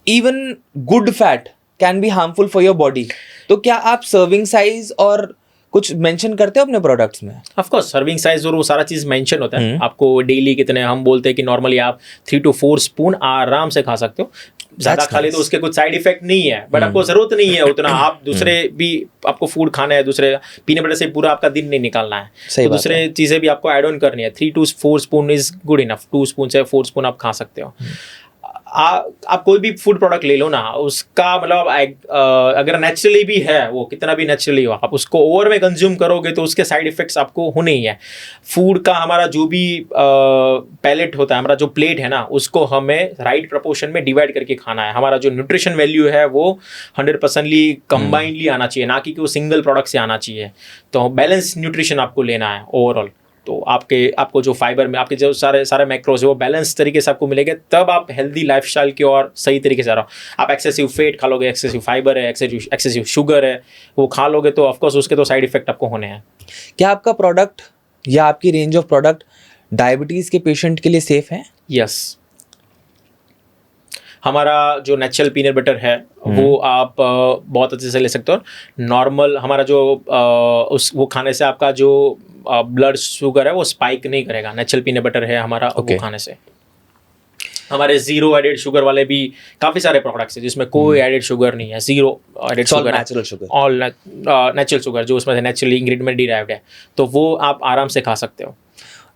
even good fat can be harmful for your body. तो क्या आप सर्विंग साइज और कुछ मेंशन करते हो अपने प्रोडक्ट्स में? ऑफ कोर्स सर्विंग साइज और वो सारा चीज़ मेंशन होता है। आपको डेली कितने, हम बोलते हैं कि नॉर्मली आप 3 to 4 स्पून आराम से खा सकते हो। ज़्यादा खा ले तो उसके कुछ साइड इफेक्ट नहीं है, बट आपको ज़रूरत नहीं है उतना। आप दूसरे भी आपको फूड खाना है, दूसरे पीनट बटर से पूरा आपका दिन नहीं निकालना है, तो दूसरे चीज़ें भी आपको ऐड ऑन करनी है। 3 to 4 spoon is good enough. 2 spoon से 4 स्पून आप खा सकते हो। आप कोई भी फूड प्रोडक्ट ले लो ना, उसका मतलब अगर नेचुरली भी है, वो कितना भी नेचुरली हो, आप उसको ओवर में कंज्यूम करोगे तो उसके साइड इफेक्ट्स आपको होने ही है। फूड का हमारा जो भी पैलेट होता है, हमारा जो प्लेट है ना, उसको हमें राइट प्रपोर्शन में डिवाइड करके खाना है। हमारा जो न्यूट्रिशन वैल्यू है वो 100%ली कंबाइंडली आना चाहिए, ना कि वो सिंगल प्रोडक्ट से आना चाहिए। तो बैलेंस न्यूट्रिशन आपको लेना है ओवरऑल। तो आपको जो फाइबर में आपके जो सारे मैक्रोज है वो बैलेंस तरीके से आपको मिलेंगे, तब आप हेल्दी लाइफस्टाइल की ओर सही तरीके से आ रहे हो। आप एक्सेसिव फेट खा लोगे, एक्सेसिव फाइबर है, एक्सेसिव शुगर है, वो खा लोगे तो ऑफकोर्स उसके तो साइड इफेक्ट आपको होने हैं। क्या आपका प्रोडक्ट या आपकी रेंज ऑफ प्रोडक्ट डायबिटीज़ के पेशेंट के लिए सेफ है? यस, हमारा जो नेचुरल पीनट बटर है वो आप बहुत अच्छे से ले सकते हो। नॉर्मल हमारा जो वो खाने से आपका जो ब्लड शुगर है वो स्पाइक नहीं करेगा। नेचुरल पीनट बटर है हमारा, वो खाने से। हमारे जीरो एडेड शुगर वाले भी काफ़ी सारे प्रोडक्ट्स हैं जिसमें कोई एडेड शुगर नहीं है, zero added sugar, natural sugar, all natural sugar जो उसमें से नेचुरली इंग्रेडिएंट डिराइव्ड है, तो वो आप आराम से खा सकते हो।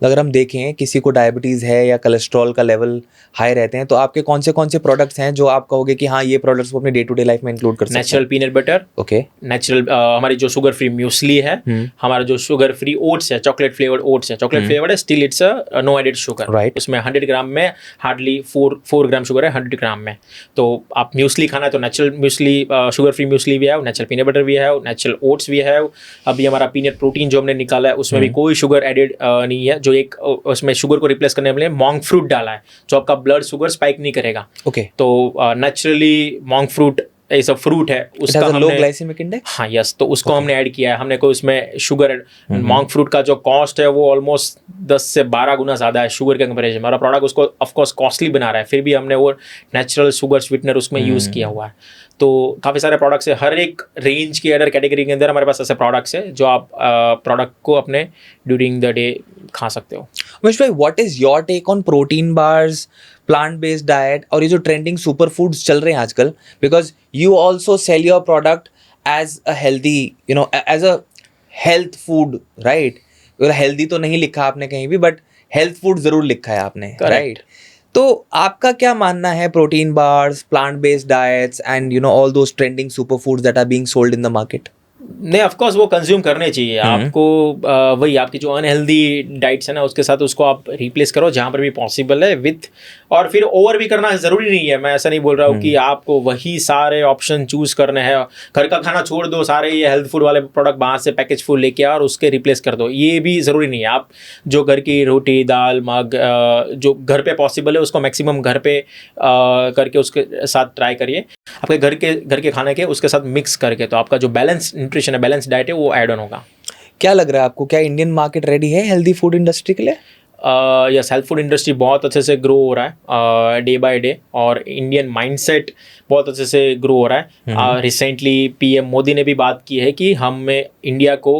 अगर हम देखें किसी को डायबिटीज़ है या कोलेस्ट्रॉल का लेवल हाई रहते हैं, तो आपके कौन से प्रोडक्ट्स हैं जो आप कहोगे कि हाँ ये प्रोडक्ट्स वो अपने डे टू डे लाइफ में इंक्लूड कर सकते हैं? Natural peanut butter, okay, natural हमारी जो शुगर फ्री म्यूसली है, हमारा जो शुगर फ्री ओट्स है, चॉकलेट फ्लेवर्ड ओट्स है, चॉकलेट फ्लेवर्ड है, still it's no added sugar, right. उसमें 100 ग्राम में हार्डली 4 ग्राम शुगर है 100 ग्राम में। तो आप म्यूसली खाना है तो natural muesli, sugar free muesli भी है, नेचुरल पीनट बटर भी है, नेचुरल ओट्स भी है। अभी हमारा पीनट प्रोटीन जो हमने निकाला है उसमें भी कोई शुगर एडेड नहीं है, जो एक उसमें शुगर को रिप्लेस करने के लिए मॉन्क फ्रूट डाला है जो आपका ब्लड शुगर स्पाइक नहीं करेगा। ओके, तो नेचुरली मॉन्क फ्रूट ऐसा फ्रूट है, उसका लो ग्लाइसेमिक इंडेक्स, हाँ यस, तो उसको हमने ऐड किया है। हमने कोई उसमें शुगर, मॉन्क फ्रूट का जो कॉस्ट है वो ऑलमोस्ट 10 से 12 गुना ज़्यादा है शुगर के कंपेरिजन में। हमारा प्रोडक्ट उसको ऑफकोर्स कॉस्टली बना रहा है, फिर भी हमने वो नेचुरल शुगर स्वीटनर उसमें यूज़ किया हुआ है। तो काफ़ी सारे प्रोडक्ट्स है, हर एक रेंज के अंदर कैटेगरी के अंदर हमारे पास ऐसे प्रोडक्ट्स है जो आप प्रोडक्ट को अपने ड्यूरिंग द डे खा सकते हो। उमेश भाई, what is your take on protein bars, plant based diet और ये जो ट्रेंडिंग सुपर फूड्स चल रहे हैं आजकल? Because you also sell your product as a healthy, you know, as a health food, right? Healthy तो नहीं लिखा आपने कहीं भी, बट हेल्थ फूड जरूर लिखा है आपने, राइट? तो आपका क्या मानना है protein bars, plant based diets and you know all those trending super foods that are being sold in the market? नहीं, ऑफकोर्स वो कंज्यूम करने चाहिए आपको। वही आपकी जो अनहेल्दी डाइट्स है ना, उसके साथ उसको आप रिप्लेस करो जहाँ पर भी पॉसिबल है विथ, और फिर ओवर भी करना ज़रूरी नहीं है। मैं ऐसा नहीं बोल रहा हूँ कि आपको वही सारे ऑप्शन चूज़ करने हैं। घर का खाना छोड़ दो, सारे ये हेल्थ फूड वाले प्रोडक्ट बाहर से पैकेज फूड लेके आओ और उसके रिप्लेस कर दो, ये भी ज़रूरी नहीं है। आप जो घर की रोटी दाल मग जो घर पे पॉसिबल है उसको मैक्सिमम घर पे करके उसके साथ ट्राई करिए, आपके घर के खाने के उसके साथ मिक्स करके, तो आपका जो बैलेंस न्यूट्रिशन है, बैलेंस डाइट है, वो ऐड ऑन होगा। क्या लग रहा है आपको, क्या इंडियन मार्केट रेडी है हेल्दी फूड इंडस्ट्री के लिए? यस, हेल्थ फूड इंडस्ट्री बहुत अच्छे से ग्रो हो रहा है डे बाय डे, और इंडियन माइंडसेट बहुत अच्छे से ग्रो हो रहा है। रिसेंटली पीएम मोदी ने भी बात की है कि हमें इंडिया को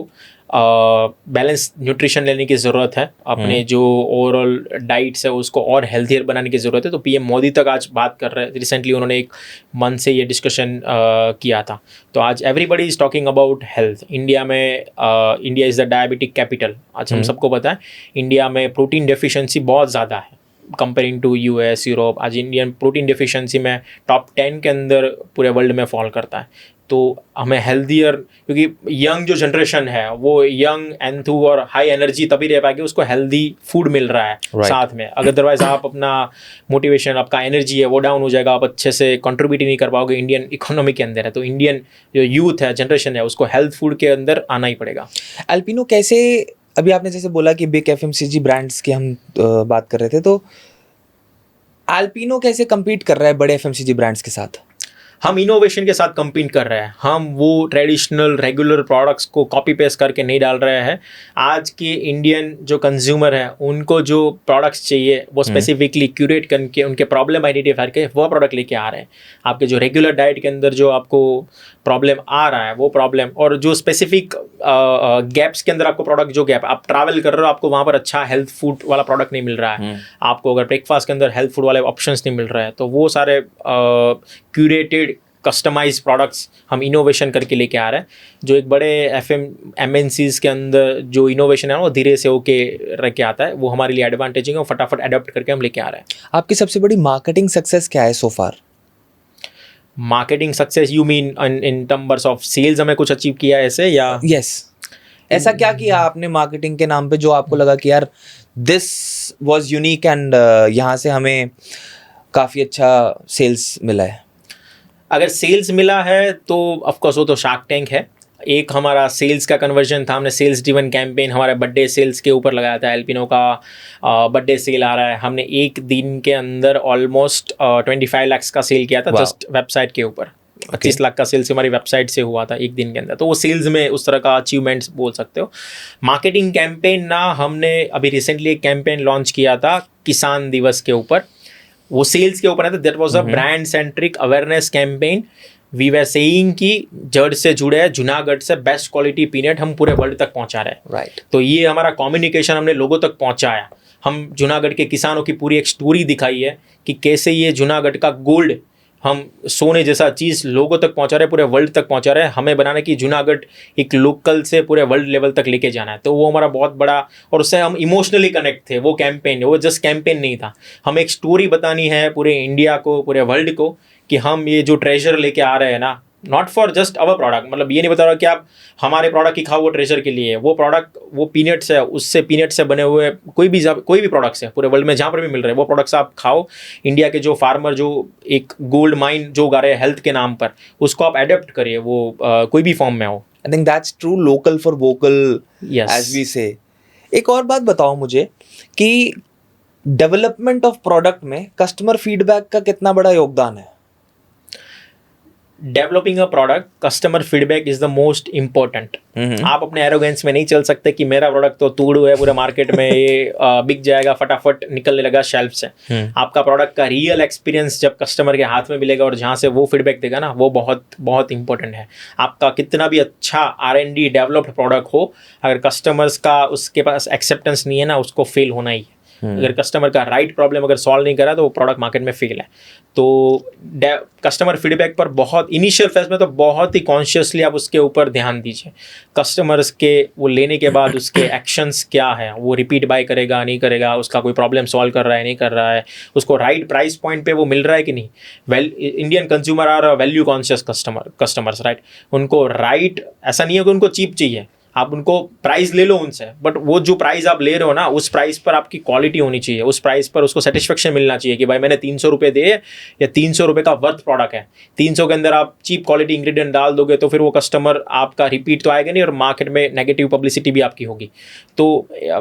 बैलेंस न्यूट्रिशन लेने की ज़रूरत है, अपने जो ओवरऑल डाइट्स है उसको और हेल्थियर बनाने की ज़रूरत है। तो पीएम मोदी तक आज बात कर रहे हैं, रिसेंटली उन्होंने एक मंथ से ये डिस्कशन किया था। तो आज everybody is talking about health. India में India is the diabetic capital. आज हम सबको पता है इंडिया में प्रोटीन डेफिशिएंसी बहुत ज़्यादा है कंपेयरिंग टू यूएस, यूरोप। आज इंडियन प्रोटीन डेफिशिएंसी में टॉप 10 के अंदर पूरे वर्ल्ड में फॉल करता है। तो हमें हेल्दियर, क्योंकि यंग जो जनरेशन है वो यंग एंथू और हाई एनर्जी तभी रह पाएगी उसको हेल्दी फूड मिल रहा है साथ में। अदरवाइज आप अपना मोटिवेशन, आपका एनर्जी है वो डाउन हो जाएगा, आप अच्छे से कंट्रीब्यूट ही नहीं कर पाओगे इंडियन इकोनॉमी के अंदर है। तो इंडियन जो यूथ है, जनरेशन है, उसको हेल्थ फूड के अंदर आना ही पड़ेगा। अल्पिनो कैसे, अभी आपने जैसे बोला कि बिग एफएमसीजी ब्रांड्स की हम बात कर रहे थे, तो अल्पिनो कैसे compete कर रहा है बड़े एफएमसीजी ब्रांड्स के साथ? हम इनोवेशन के साथ compete कर रहे हैं। हम वो ट्रेडिशनल रेगुलर प्रोडक्ट्स को कॉपी पेस्ट करके नहीं डाल रहे हैं। आज के इंडियन जो कंज्यूमर है उनको जो प्रोडक्ट्स चाहिए वो स्पेसिफिकली क्यूरेट करके उनके प्रॉब्लम आइडेंटिफाई करके वो प्रोडक्ट लेके आ रहे हैं। आपके जो रेगुलर डाइट के अंदर जो आपको प्रॉब्लम आ रहा है वो प्रॉब्लम, और जो स्पेसिफिक गैप्स के अंदर आपको प्रोडक्ट, जो गैप आप ट्रैवल कर रहे हो आपको वहाँ पर अच्छा हेल्थ फूड वाला प्रोडक्ट नहीं मिल रहा है, आपको अगर ब्रेकफास्ट के अंदर हेल्थ फूड वाले ऑप्शंस नहीं मिल रहे हैं, तो वो सारे क्यूरेटेड कस्टमाइज प्रोडक्ट्स हम इनोवेशन करके लेके आ रहे हैं। जो एक बड़े MNCs के अंदर जो इनोवेशन है वो धीरे से होके रह के आता है, वो हमारे लिए एडवांटेजिंग है और फटाफट अडॉप्ट करके हम लेके आ रहे हैं। आपकी सबसे बड़ी मार्केटिंग सक्सेस क्या है so far? Marketing success you mean in terms of sales हमें कुछ अचीव किया है ऐसे, या? यस, ऐसा क्या किया आपने मार्केटिंग के नाम पे जो आपको लगा कि यार दिस वाज यूनिक एंड यहाँ से हमें काफ़ी अच्छा सेल्स मिला है? अगर सेल्स मिला है तो ऑफकोर्स वो तो शार्क टैंक है। एक हमारा सेल्स का कन्वर्जन था, हमने सेल्स ड्रिवन कैंपेन हमारे बर्थडे सेल्स के ऊपर लगाया था। एल्पिनो का बर्थडे सेल आ रहा है, हमने एक दिन के अंदर ऑलमोस्ट 25 लाख का सेल किया था जस्ट वेबसाइट के ऊपर। 25 लाख का सेल्स हमारी वेबसाइट से हुआ था एक दिन के अंदर। तो वो सेल्स में उस तरह का अचीवमेंट्स बोल सकते हो। मार्केटिंग कैंपेन ना, हमने अभी रिसेंटली एक कैंपेन लॉन्च किया था किसान दिवस के ऊपर, वो सेल्स के ऊपर है। That was a brand centric awareness campaign. We were saying कि जड़ से जुड़े हैं, जूनागढ़ से बेस्ट क्वालिटी पीनट हम पूरे वर्ल्ड तक पहुंचा रहे हैं। राइट। तो ये हमारा कम्युनिकेशन हमने लोगों तक पहुंचाया। हम जूनागढ़ के किसानों की पूरी एक स्टोरी दिखाई है कि कैसे ये जूनागढ़ का गोल्ड, हम सोने जैसा चीज़ लोगों तक पहुंचा रहे हैं, पूरे वर्ल्ड तक पहुंचा रहे हैं। हमें बनाना कि जूनागढ़ एक लोकल से पूरे वर्ल्ड लेवल तक लेके जाना है। तो वो हमारा बहुत बड़ा, और उससे हम इमोशनली कनेक्ट थे। वो कैंपेन, वो जस्ट कैंपेन नहीं था, हमें एक स्टोरी बतानी है पूरे इंडिया को, पूरे वर्ल्ड को, कि हम ये जो ट्रेजर लेके आ रहे हैं ना, not for just our product, मतलब ये नहीं बता रहा कि आप हमारे प्रोडक्ट ही खाओ वो ट्रेजर के लिए। वो प्रोडक्ट, वो पीनट्स है, उससे पीनट से बने हुए कोई भी प्रोडक्ट्स है पूरे वर्ल्ड में जहाँ पर भी मिल रहे हैं, वो प्रोडक्ट्स आप खाओ। इंडिया के जो फार्मर जो एक गोल्ड माइन जो उगा रहे हैं हेल्थ के नाम पर, उसको आप एडेप्ट करिए, वो कोई भी फॉर्म में हो। I think that's true, local for vocal as we say. एक और बात बताओ मुझे कि डेवलपमेंट ऑफ प्रोडक्ट में कस्टमर फीडबैक का कितना बड़ा योगदान है? Developing a product, customer feedback is the most important. आप अपने एरोगेंस में नहीं चल सकते कि मेरा प्रोडक्ट तो तूड़ू है पूरे मार्केट में, ये बिक जाएगा, फटाफट निकलने लगा शेल्फ से। आपका प्रोडक्ट का रियल एक्सपीरियंस जब कस्टमर के हाथ में मिलेगा और जहाँ से वो फीडबैक देगा ना, वो बहुत बहुत इंपॉर्टेंट है। आपका कितना भी अच्छा R&D डेवलप्ड प्रोडक्ट हो, अगर कस्टमर्स का उसके पास एक्सेप्टेंस नहीं है ना, उसको फेल होना ही है। अगर कस्टमर का राइट प्रॉब्लम अगर सॉल्व नहीं करा तो वो प्रोडक्ट मार्केट में फेल है। तो कस्टमर फीडबैक पर बहुत इनिशियल फेज में तो बहुत ही कॉन्शियसली आप उसके ऊपर ध्यान दीजिए। कस्टमर्स के वो लेने के बाद उसके एक्शंस क्या है, वो रिपीट बाय करेगा नहीं करेगा, उसका कोई प्रॉब्लम सॉल्व कर रहा है नहीं कर रहा है, उसको राइट प्राइस पॉइंट पे वो मिल रहा है कि नहीं। Indian consumer are value conscious customers, right. उनको राइट, ऐसा नहीं है कि उनको चीप चाहिए, आप उनको प्राइस ले लो उनसे, बट वो जो प्राइस आप ले रहे हो ना, उस प्राइस पर आपकी क्वालिटी होनी चाहिए, उस प्राइस पर उसको सेटिस्फेक्शन मिलना चाहिए कि भाई मैंने 300 रुपये दे या 300 रुपये का वर्थ प्रोडक्ट है। 300 के अंदर आप चीप क्वालिटी इंग्रेडिएंट डाल दोगे तो फिर वो कस्टमर आपका रिपीट तो आएगा नहीं और मार्केट में नेगेटिव पब्लिसिटी भी आपकी होगी। तो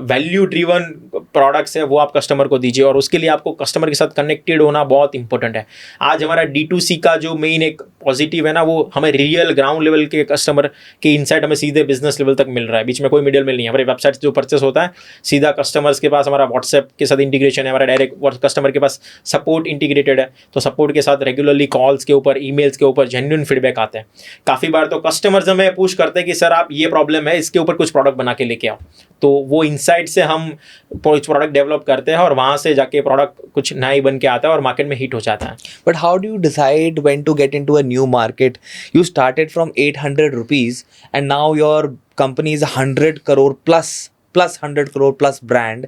वैल्यू ड्रिवन प्रोडक्ट्स है वो आप कस्टमर को दीजिए, और उसके लिए आपको कस्टमर के साथ कनेक्टेड होना बहुत इंपॉर्टेंट है। आज हमारा D2C का जो मेन एक पॉजिटिव है ना, वो हमें रियल ग्राउंड लेवल के कस्टमर के इनसाइट हमें सीधे बिजनेस लेवल तक मिल रहा है, बीच में कोई मिडिल मेल नहीं है। हमारे वेबसाइट जो परचेस होता है सीधा कस्टमर्स के पास, हमारा व्हाट्सएप के साथ इंटीग्रेशन है, हमारा डायरेक्ट कस्टमर के पास सपोर्ट इंटीग्रेटेड है, तो सपोर्ट के साथ रेगुलरली कॉल्स के ऊपर, ईमेल्स के ऊपर जेन्युइन फीडबैक आते हैं। काफ़ी बार तो कस्टमर्स हमें पुश करते हैं कि सर आप ये प्रॉब्लम है, इसके ऊपर कुछ प्रोडक्ट बना के लेके आओ, तो वो इनसाइट से हम कुछ प्रोडक्ट डेवलप करते हैं और वहाँ से जाके प्रोडक्ट कुछ नया ही बन के आता है और मार्केट में हिट हो जाता है। But how do you decide when to get into a new market? You started from 800 rupees and now your company is 100 crore plus 100 crore plus brand,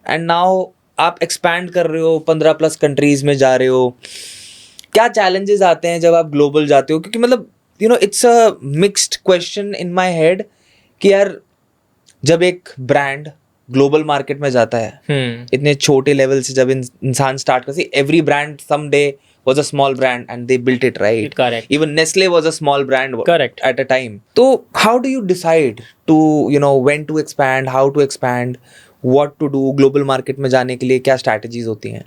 and now आप expand कर रहे हो, 15 plus countries में जा रहे हो। क्या challenges आते हैं जब आप global जाते हो? क्योंकि मतलब you know it's a mixed question in my head कि यार जब एक ब्रांड ग्लोबल मार्केट में जाता है, इतने छोटे लेवल से जब इंसान स्टार्ट करती, every brand someday was a small brand and they built it, right? Correct. Even Nestle was a small brand. Correct. At a time. So how do you decide to, you know, when to expand, how to expand, what to do? Global market में जाने के लिए क्या strategies होती हैं?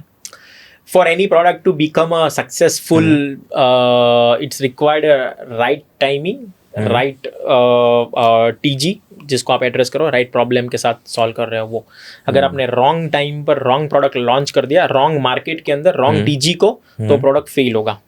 For any product to become a successful, it's required a right timing, right TG, जिसको आप address करो, राइट प्रॉब्लम के साथ सॉल्व कर रहे हो वो। अगर आपने रॉन्ग टाइम पर रॉन्ग प्रोडक्ट लॉन्च कर दिया, रॉन्ग मार्केट के अंदर रॉन्ग टीजी को, तो प्रोडक्ट फेल होगा।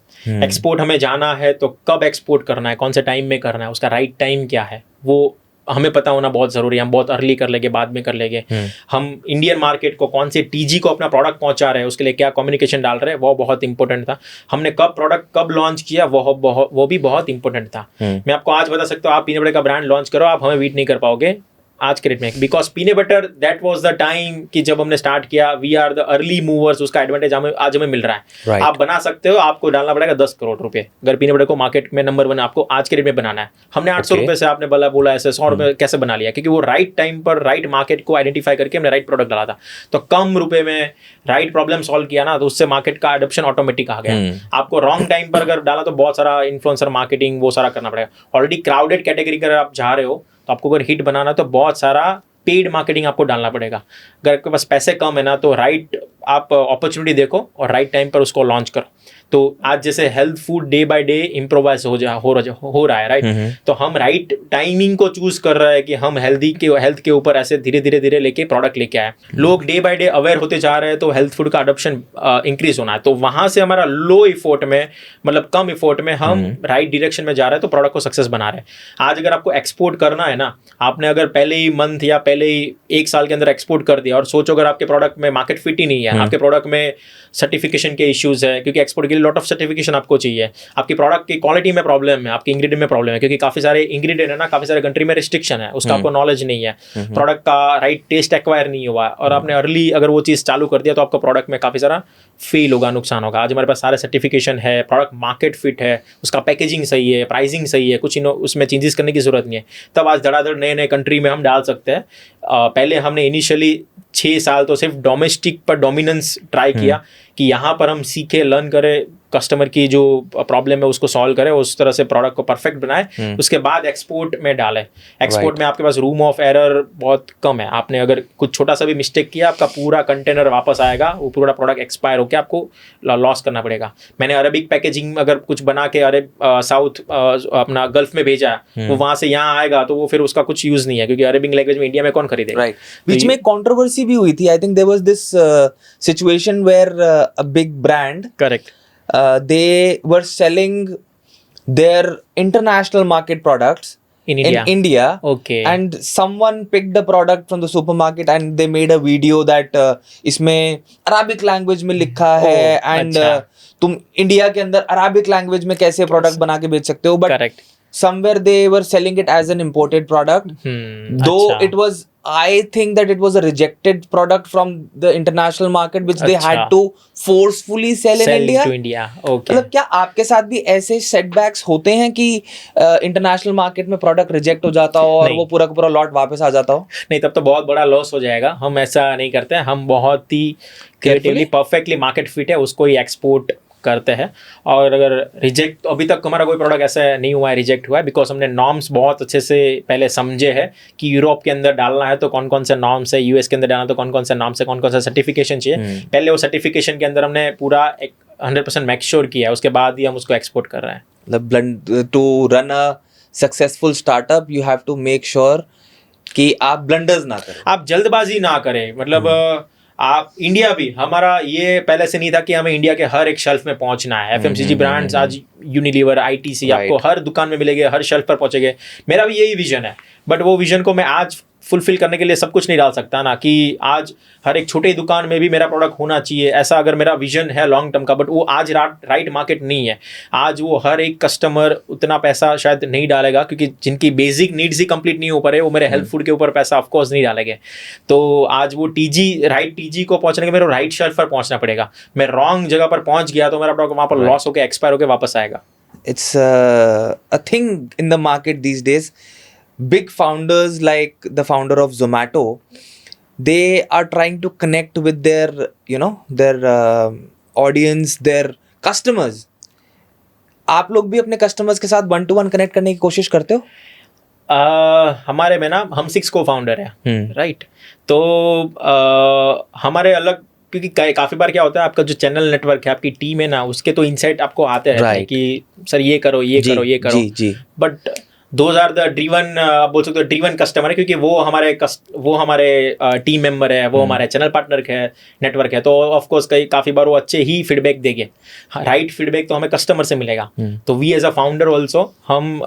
एक्सपोर्ट हमें जाना है तो कब एक्सपोर्ट करना है, कौन से टाइम में करना है, उसका राइट टाइम क्या है, वो हमें पता होना बहुत ज़रूरी है। हम बहुत अर्ली कर लेंगे, बाद में कर लेंगे। हम इंडियन मार्केट को कौन से टीजी को अपना प्रोडक्ट पहुंचा रहे हैं, उसके लिए क्या कम्युनिकेशन डाल रहे हैं, वो बहुत इंपॉर्टेंट था। हमने कब प्रोडक्ट कब लॉन्च किया, वो भी बहुत इंपॉर्टेंट था। मैं आपको आज बता सकता हूँ, आप पीनट बटर का ब्रांड लॉन्च करो, आप हमें बीट नहीं कर पाओगे आज के रेट में, because peanut butter that was the time कि जब हमने स्टार्ट किया, we are the early movers, उसका एडवांटेज आज हमें मिल रहा है। Right. आप बना सकते हो, आपको डालना पड़ेगा 10 करोड़ रुपए अगर पीनट बटर को मार्केट में नंबर 1 आपको आज के रेट में बनाना है। हमने 800 रुपए से, आपने बोला ऐसे 100 रुपए कैसे बना लिया, क्योंकि वो राइट टाइम पर राइट मार्केट को आइडेंटिफाई करके हमने राइट प्रोडक्ट डाला था। तो कम रुपए में राइट प्रॉब्लम सॉल्व किया ना, तो उससे मार्केट का एडॉप्शन ऑटोमेटिक आ गया। आपको रॉन्ग टाइम पर अगर डाला तो बहुत सारा इन्फ्लुएंसर मार्केटिंग वो सारा करना पड़ेगा। ऑलरेडी क्राउडेड कैटेगरी अगर आप जा रहे हो, तो आपको अगर हिट बनाना तो बहुत सारा पेड मार्केटिंग आपको डालना पड़ेगा। अगर आपके पास पैसे कम है ना, तो राइट आप अपॉर्चुनिटी देखो और राइट टाइम पर उसको लॉन्च करो। तो आज जैसे health food day by day improvise हो रहा है, राइट। तो हम राइट टाइमिंग को चूज कर रहे हैं कि हम हेल्थ के ऊपर ऐसे धीरे धीरे लेके प्रोडक्ट लेके आए। लोग डे बाय डे अवेयर होते जा रहे हैं, तो हेल्थ फूड का अडॉप्शन इंक्रीज होना है। तो वहां से हमारा लो इफोर्ट में, मतलब कम इफोर्ट में हम राइट डायरेक्शन में जा रहे हैं, तो प्रोडक्ट को सक्सेस बना रहे हैं। आज अगर आपको एक्सपोर्ट करना है ना, आपने अगर पहले ही मंथ या पहले ही 1 साल के अंदर एक्सपोर्ट कर दिया, और सोचो अगर आपके प्रोडक्ट में मार्केट फिट ही नहीं है, आपके प्रोडक्ट में सर्टिफिकेशन के इश्यूज है, क्योंकि एक्सपोर्ट के लिए लॉट ऑफ सर्टिफिकेशन आपको चाहिए, आपकी प्रोडक्ट की क्वालिटी में प्रॉब्लम है, आपके इंग्रेडिएंट में प्रॉब्लम है, क्योंकि काफी सारे इंग्रेडिएंट है ना, काफी सारे कंट्री में रिस्ट्रिक्शन है, उसका आपको नॉलेज नहीं है, प्रोडक्ट का राइट टेस्ट एक्वायर नहीं हुआ, और आपने अर्ली अगर वो चीज़ चालू कर दिया, तो आपका प्रोडक्ट में काफी सारा फेल होगा, नुकसान होगा। आज हमारे पास सारे सर्टिफिकेशन है, प्रोडक्ट मार्केट फिट है, उसका पैकेजिंग सही है, प्राइसिंग सही है, कुछ उसमें चेंजेस करने की जरूरत नहीं है, तब आज धड़ाधड़ नए नए कंट्री में हम डाल सकते हैं। पहले हमने इनिशियली 6 साल तो सिर्फ डोमेस्टिक पर डोमिनेंस ट्राई किया कि यहाँ पर हम सीखे, लर्न करें, कस्टमर की जो प्रॉब्लम है उसको सॉल्व करें, उस तरह से प्रोडक्ट को परफेक्ट बनाए, उसके बाद एक्सपोर्ट में डालें। एक्सपोर्ट में आपके पास रूम ऑफ एरर बहुत कम है। आपने अगर कुछ छोटा सा भी मिस्टेक किया, आपका पूरा कंटेनर वापस आएगा, वो पूरा प्रोडक्ट एक्सपायर होकर आपको लॉस करना पड़ेगा। मैंने अरबिक पैकेजिंग अगर कुछ बना के साउथ अपना गल्फ में भेजा, वो वहां से यहाँ आएगा, तो वो फिर उसका कुछ यूज नहीं है, क्योंकि अरबिक लैंग्वेज में इंडिया में कौन खरीदेगा। बीच में कंट्रोवर्सी भी हुई थी। I think there was this situation where a big brand, correct, they were selling their international market products in India. Okay. And someone picked the product from the supermarket and they made a video that इसमें Arabic language में लिखा है, and तुम India के अंदर Arabic language में कैसे product बना के बेच सकते हो, but correct, somewhere they were selling it as an imported product. Though it was, I think that it was a rejected product from the international market, which they had to forcefully sell in India. to India. Okay. मतलब क्या आपके साथ भी ऐसे setbacks होते हैं कि international market में प्रोडक्ट रिजेक्ट हो जाता हो और वो पूरा का पूरा लॉट वापस आ जाता हो? नहीं, तब तो बहुत बड़ा लॉस हो जाएगा। हम ऐसा नहीं करते हैं, हम बहुत ही क्रिएटिवली, परफेक्टली मार्केट फिट है उसको ही एक्सपोर्ट करते हैं। और अगर रिजेक्ट, अभी तक हमारा कोई प्रोडक्ट ऐसा नहीं हुआ है रिजेक्ट हुआ है, बिकॉज हमने नॉर्म्स बहुत अच्छे से पहले समझे हैं कि यूरोप के अंदर डालना है तो कौन कौन से नॉर्म्स है, यूएस के अंदर डालना तो कौन कौन से नॉर्म्स है, कौन कौन सा सर्टिफिकेशन चाहिए। पहले वो सर्टिफिकेशन के अंदर हमने पूरा 100% मेक श्योर किया है, उसके बाद ही हम उसको एक्सपोर्ट कर रहे हैं। मतलब to run a successful startup you have to make sure कि आप ब्लंडर्स ना करें, आप जल्दबाजी ना करें। मतलब आप इंडिया भी हमारा ये पहले से नहीं था कि हमें इंडिया के हर एक शेल्फ में पहुंचना है। एफएमसीजी ब्रांड्स आज यूनिलीवर, आईटीसी आपको हर दुकान में मिलेंगे, हर शेल्फ पर पहुंचेंगे। मेरा भी यही विजन है, बट वो विजन को मैं आज फुलफिल करने के लिए सब कुछ नहीं डाल सकता ना, कि आज हर एक छोटे दुकान में भी मेरा प्रोडक्ट होना चाहिए, ऐसा अगर मेरा विजन है लॉन्ग टर्म का। बट वो आज राइट मार्केट नहीं है। आज वो हर एक कस्टमर उतना पैसा शायद नहीं डालेगा, क्योंकि जिनकी बेसिक नीड्स ही कंप्लीट नहीं हो पा रहे, वो मेरे हेल्थ फूड के ऊपर पैसा ऑफकोर्स नहीं डालेंगे। तो आज वो राइट टीजी को पहुंचने के मेरे राइट शेल्फ पर पहुंचना पड़ेगा। मैं रॉन्ग जगह पर पहुंच गया तो मेरा प्रोडक्ट वहाँ पर लॉस होकर एक्सपायर होकर वापस आएगा। it's a thing in the market these days. Big founders like the founder of Zomato, they are trying to connect with their their audience, their customers. आप लोग भी अपने कस्टमर्स के साथ 1-to-1 कनेक्ट करने की कोशिश करते हो? हमारे में ना हम 6 को फाउंडर है, राइट। तो हमारे अलग, क्योंकि काफी बार क्या होता है, आपका जो चैनल नेटवर्क है, आपकी टीम है ना, उसके तो इनसाइट आपको आते रहते हैं कि सर ये करो, ये करो, ये करो। But those are the driven, आप बोल सकते हो ड्रीवन कस्टमर है, क्योंकि वो हमारे टीम मेंबर है, वो हमारे चैनल पार्टनर है, नेटवर्क है। तो ऑफकोर्स काफ़ी बार वो अच्छे ही फीडबैक देंगे। राइट फीडबैक तो हमें कस्टमर से मिलेगा। तो we as a founder also हम